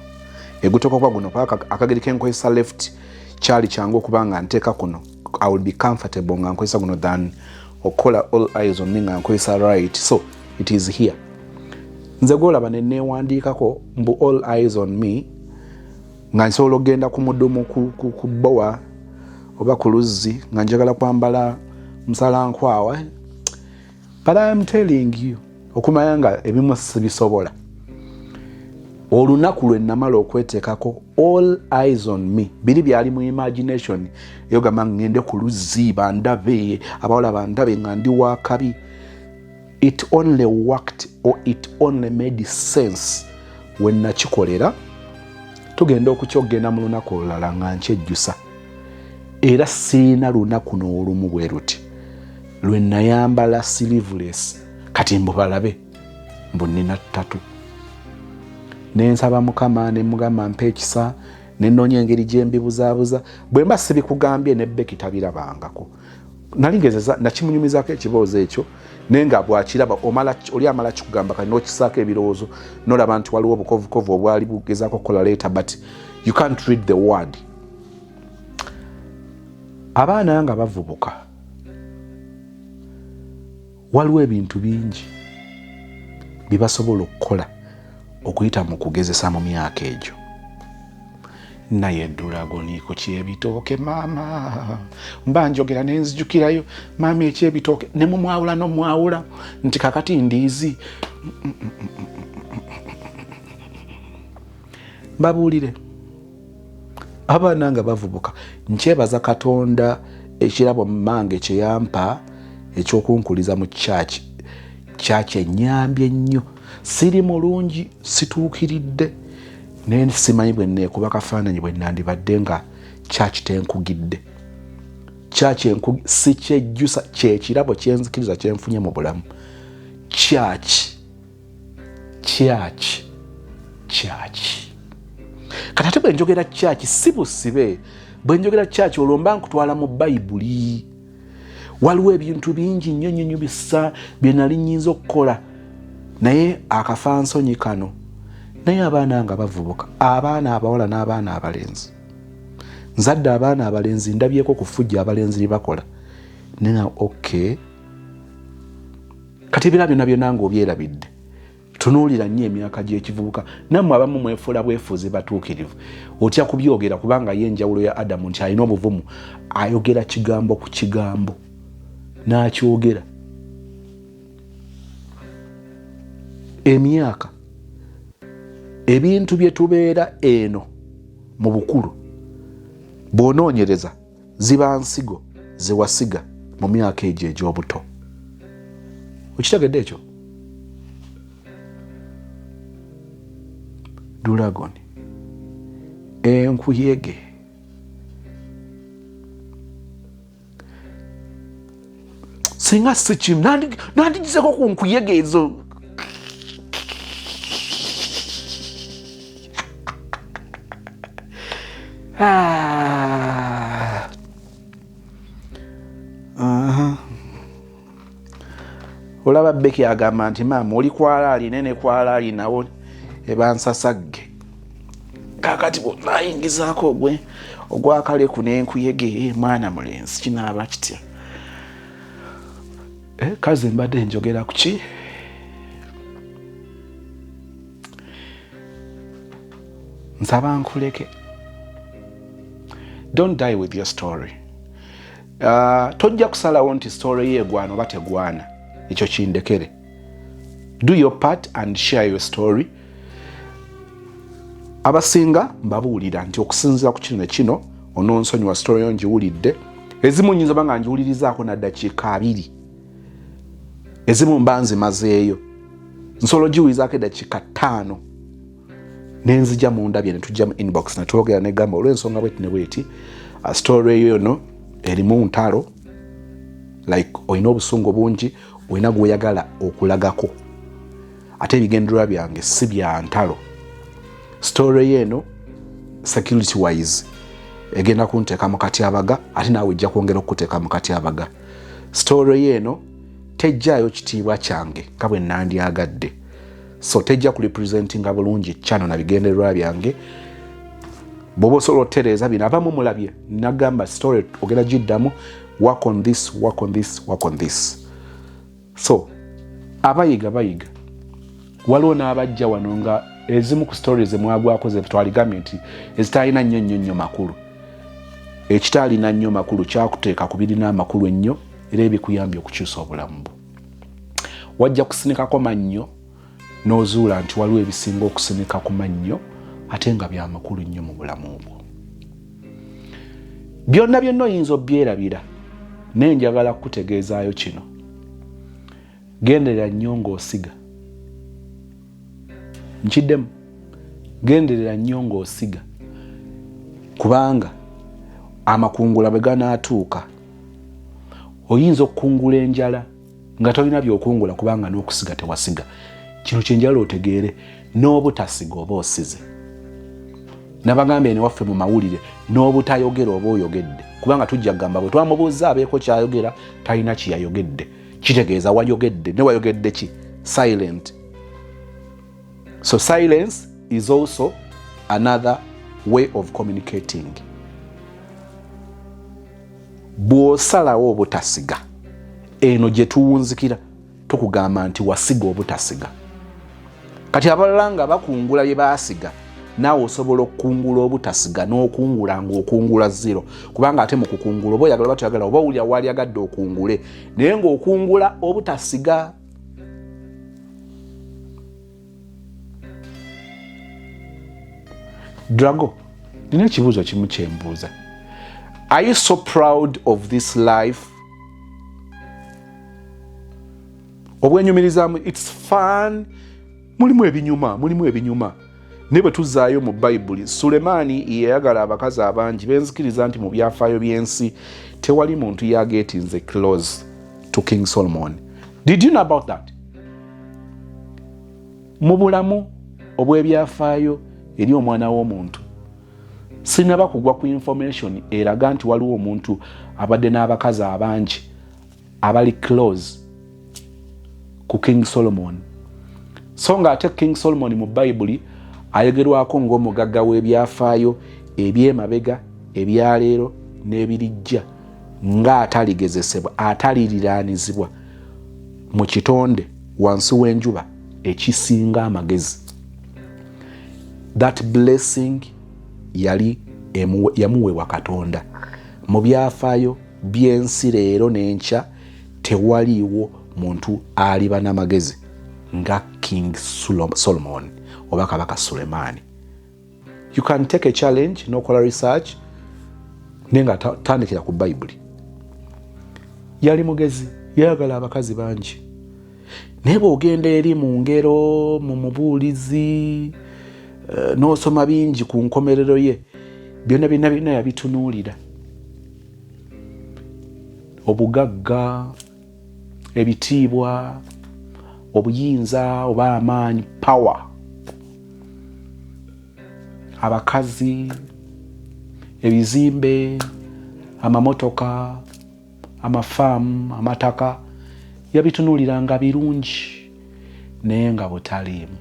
egutoka kwa guno akageri kenkozesa left kyali kyangu okuba nga nteeka kuno I will be comfortable nga nkozesa guno than okola all eyes on me nga nkozesa right, so it is here. Nze gwolaba ne neewandiikako mbu all eyes on me nga nsobola okgenda ku mudumu ku bbowa oba ku luzzi nga njagala kwambala musalankwawa, but I am telling you okumanya nga ebimu sibisobola. Olunaku lwe namala okweteekako all eyes on me biri byali mu imagination yogamba ngende ku luzzi bandabe abawala bandabe nga ndi wakabi. It only worked or it only made sense when nakikolera tugenda okukyogenda mu lunaku olulala nga nkyejjusa. Era siina lunaku n'olumu bwe ruti lwe nayambala sleeveless kati mbu balabe mbu nina ttatu. Nensaba Mukama ne mugamba mpa ekisa ne nnoonya engeri gye mbibuzaabuza bwe mba sibikugambye ne Becky tabirabangako. Nali ngezeza nakimunyumizaako ekiboozo ekyo naye nga bwakiraba oli amala kikugamba kati n'okisaako ebirowoozo n'olaba nti waliwo obukovukovu obwali bugezaako okukola leeta but you can't read the word. Abaana nga bavubuka waliwo ebintu bingi bye basobola okukola okuyita mu kugezesa mu myaka egyo. Naye Dragon ku kyebitooke maama mba njogera ne nzijukirayo maama ekyebitooke ne mumwawula n'omwawula nti kakati ndiizi. Babuulire abaana nga bavubuka nkyebaza Katonda ekirabo mmange kye yampa ekyokunkuliza mu kyaki ennyambye ennyo. Siri mulungi situukiridde naye simanyi bwe neekuba kafaananyi bwe nandibadde nga kyaki tenkugidde. Kyaki si kyejjusa kyekirabo kyenzikiriza kyenfunye mu bulamu. Kyaki kati ate bwe njogera kyaki si busibe. Bwe njogera kyaki olwo mba nkutwala mu Bayibuli. Waliwo ebintu bingi nnyo nnyo bisa bye nali nnyinza okukola naye akafa nsonyi kano. Naye abaana nga bavubuka, abaana abawala n'abaana abalenzi, nzadde abaana abalenzi ndabyeko kufujja abalenzi bakola nena okay kati ebira byonna byonna ng'obyerabidde tunuulira nnyo emyaka gy'ekivubuka nammwe abamu mwefuula bwefuuzi batuukirivu otya kubyogera kubanga ye enjawulo ya Adamu nti alina obuvumu ayogera kigambo ku kigambo n'akyogera. Emyaka ebintu bye tubeera eno mu bukulu bw'onoonyereza ziba nsigo ze wasiga mu myaka egyo egy'obuto. Okitegedde ekyo? Dragon enkuyege singa si kimu nandigizeko ku nkuyege ezo. Olaba Becky agamba nti maama oli kwalaali nene kwalaali nawo ebansasagge kakati bwonayingizaako ogwakaleku n'enkuyege mwana mulenzi kinaaba kitya. Kaze mbadde njogera ku ki? Nsaba nkuleke. Don't die with your story. Tojja kusalawo nti story yeegwana oba tegwana. Ekyo kindekere. Do your part and share your story. Abasinga mbabuulira nti okusinziira ku kino ne kino ononsonyiwa story yo ngiwulidde ezimu nyinza banga njiwulirizaako na ddakiika 2 ezimu mba nzimazeeyo nsobola ogiwulirizaako eddakiika 5 nenzija mu ndabye ne tujja mu inbox ne twogera negamba olw'ensonga bweti ne bweti story eyo no erimu ntalo like olina obusungu bungi olina gw'oyagala okulagako ate ebigendererwa byange si bya ntalo story eno security wise egenda kunteeka mu katyabaga ate naawe ejja kwongera okuteeka mu katyabaga story eno tejjaayo kitiibwa kyange nga bwe nandyagadde so tejja kurepresentinga bulungi channel na bigendererwa byange bw'oba osobola otereeza bino abamu mulabye nagamba story ogenda giddamu work on this work on this work on this so abayiga waliwo n'abajja wano nga ezimu ku stories emwagwako ze twaligambye nti ezitalina nnyo makulu ekitalina nnyo makulu kyakuteeka ku birina amakulu ennyo era ebikuyambye okukyusa obulamu bwo wajja kusinikako mannyo n'ozuula nti waliwo ebisinga okusinika ku mannyo ate nga byamakulu nnyo mu bulamu bwo byonna oyinza obyerabira naye njagala kukutegeezaayo kino genderera nnyo ng'osiga nkiddemu genderera nnyo ng'osiga kubanga amakungula bwe ganaatuuka oyinza okukungula enjala nga tolina byokungula kubanga n'okusiga tewasiga kino kyenjala otegeere n'obutasiga oba osize nabagambye ne waffe mu mawulire n'obutayogera oba oyogedde kubanga tujja kugamba bwe twamubuuza abeeko kyayogera talina kiyayogedde kitegeeza wayogedde ne wayogedde ki silent. So silence is also another way of communicating. Bw'osalawo obutasiga eno gye tuwunzikira tukugamba nti wasiga obutasiga. Kati abalala nga bakungula bye baasiga naawe osobola okukungula obutasiga n'okungula ng'okungula zero kubanga ate mu kukungula oba oyagala batayagala oba wulya wali agadde okungule naye ng'okungula obutasiga. Drago, nina ekibuuzo kimu kyembuuza. Are you so proud of this life? Obwenyumirizaamu, it's fun. Mulimu ebinyuma. Ne bwe tuzaayo mu Bayibuli, Sulemaani yeyagala abakazi abangi benzikiriza nti mu byafaayo by'ensi tewali muntu yageetinze close to King Solomon. Did you know about that? Mu bulamu obw'ebyafaayo eri omwana w'omuntu sinaba kugwa ku information eraga nti waliwo omuntu abadde n'abakazi abangi abali close ku King Solomon. So nga ate King Solomon mu Bayibuli ayogerwako ng'omugagga w'ebyafaayo eby'emabega ebyaleero n'ebirijja nga ataligezesebwa ataliriraanizibwa mu kitonde wansi w'enjuba ekisinga amagezi. That blessing yali yamuweebwa Katonda. Mu byafaayo by'ensi leero n'enkya tewaliiwo muntu aliba n'amagezi nga King Solomon oba kabaka Sulemaani. You can take a challenge n'okola research nenga tandikira ku Bayibuli. Yali mugezi, yayagala abakazi bangi. Naye bw'ogenda eri mu ngero, mu mubuulizi, n'osoma bingi ku nkomerero ye, byonna yabitunuulira. Obugagga, ebitiibwa, obuyinza oba amaanyi, power, abakazi, ebizimbe, amamotoka, amafaamu, amataka, yabitunuuliranga birungi naye nga butaliimu.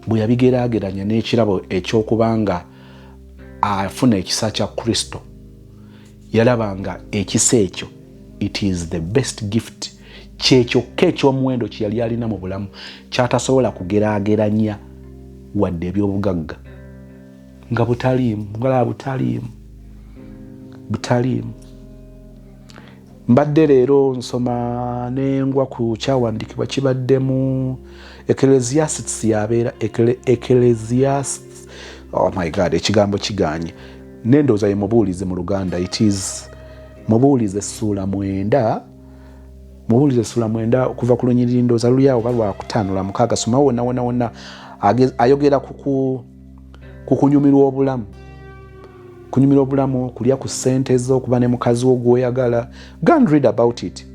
Bwe yabigeraageranya n'ekirabo eky'okubanga afuna ekisa kya Kristo, yalabanga ekisa ekyo it is the best gift kyekyoka eky'omuwendo kye yali alina mu bulamu kyatasobola kugeraageranya wadde eby'obugagga nga butaliimu, ngalaba butaliimu. Mbadde leero nsoma n'engwa ku kyawandiikibwa kibaddemu Ecclesiastes yabeera Ecclesiastes, oh my God, ekigambo kiganye. Nendooza ye mubuulizi mu Luganda, it is mubuulize ssuula 9 okuva ku lunyiriri ndooza luli awo balwa 5 la 6 soma wonna ayogera ku kunyumirwa obulamu kulya ku ssente zo okuba ne mukazi wo gw'oyagala. Go and read about it.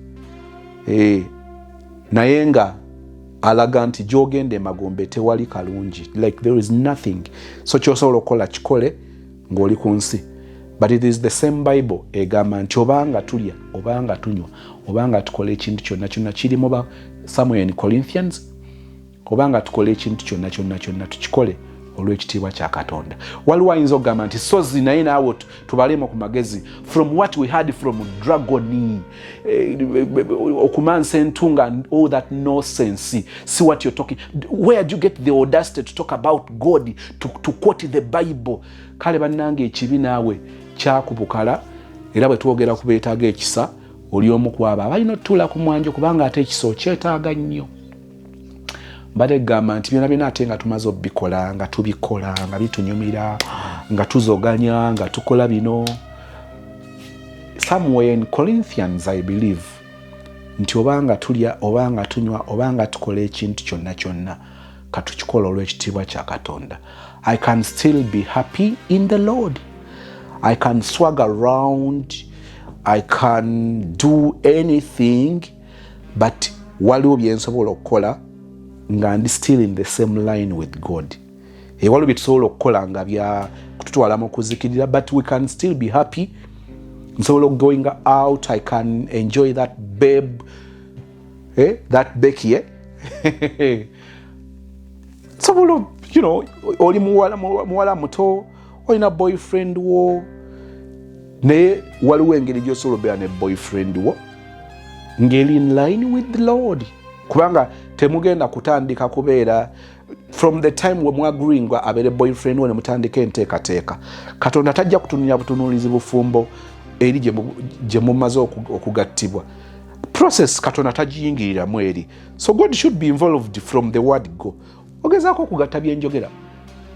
Naye nga alaga nti gy'ogenda emagombe tewali kalungi, like there is nothing. So ky'osobola okukola kikole ng'oli ku nsi. But it is the same Bible egamba nti obanga tulya obanga tunywa obanga tukola ekintu kyonna kiri mu somewhere in Corinthians, obanga tukola ekintu kyonna tukikole olw'ekitiibwa kya Katonda. Waliwo ayinza okugamba nti sozi naye naawe tubalemu ku magezi from what we heard from Dragon, okumansa entunga and all that nonsense. See what you're talking. Where do you get the audacity to talk about God, to quote the Bible? Kale bannange ekibi naawe kyakubukala, era bwe twogera ku beetaaga ekisa oli omu ku abo abalina otutuula ku mwanjo kubanga ate ekisa okyetaaga nnyo. Mbadde gamba nti byonna ate nga tumaze obikola nga tubikola nga bitunyumira nga tuzoganya nga tukola bino. Somewhere in Corinthians I believe nti obanga tulya obanga tunywa obanga tukola ekintu kyonna katukikola olw'ekitiibwa kya Katonda. I can still be happy in the Lord. I can swag around, I can do anything, but waliwo bye nsobola okukola nga ndi still in the same line with God. Waliwo bye tusobola okukola nga bya kututwala mu kuzikirira, but we can still be happy. Nsobola going out, I can enjoy that babe, that Becky, Sobola, you know, oli muwala muto, olina boyfriend wo, naye waliwo engeri gy'osobola obeera ne boyfriend wo ng'eri in line with the Lord. Kubanga temugenda kutandika kubeera from the time we mwagreeing abeere boyfriend wo ne mutandika enteekateeka. Katonda tajja kutunulira butunuulizi bufumbo eri gye mumaze okugattibwa. Process Katonda tagiyingiriramu eri. So God should be involved from the word go. Ogezaako okugatta byenjogera.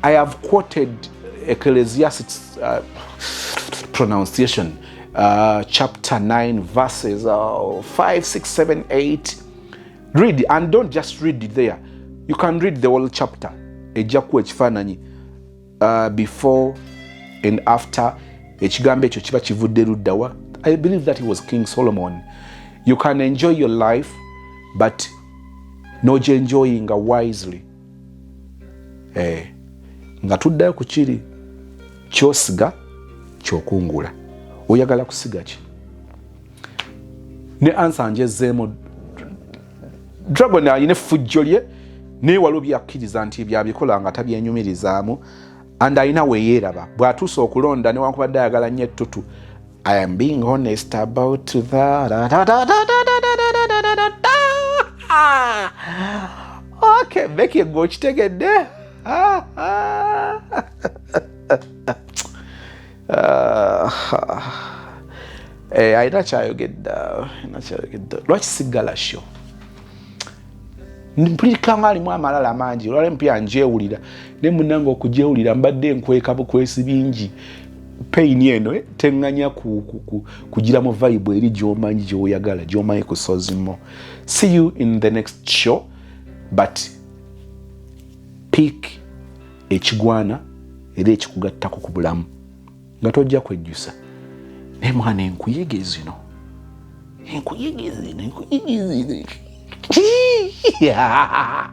I have quoted Ecclesiastes pronunciation, chapter 9 verses 5, 6, 7, 8. Read, and don't just read it there. You can read the whole chapter. Ejaku ekifaananyi before and after. Ekigambo ekyo kiba kivudde luddawa. I believe that it was King Solomon. You can enjoy your life, but noja enjoying wisely. Nga tuddayo ku kiri kyosiga kyokungula. Oyagala kusiga ki? Ne ansa njezeemu Dragon ayina effujjo lye naye waliwo byakkiriza nti byabikola nga tabyenyumirizaamu, and ayina weyeeraba bw'atuusa okulonda newankubadde ayagala nnyo ettutu. I am being honest about that. Okay, Becky gwe okitegedde? Ayina kyayogedde. Lwaki siggala sho? Mpulika nga alimu amalala mangi, olwale mpya njewulira ne munnange okugyewulira mbadde nkweka bukwesi bingi. Pain eno teŋŋanya kugira mu vibe eri gy'omanyi gy'oyagala gy'omanyi kusozimo. See you in the next show, but pick ekigwana era ekikugattako ku bulamu nga tojja kwejjusa. Naye mwana enkuyege zino yeah.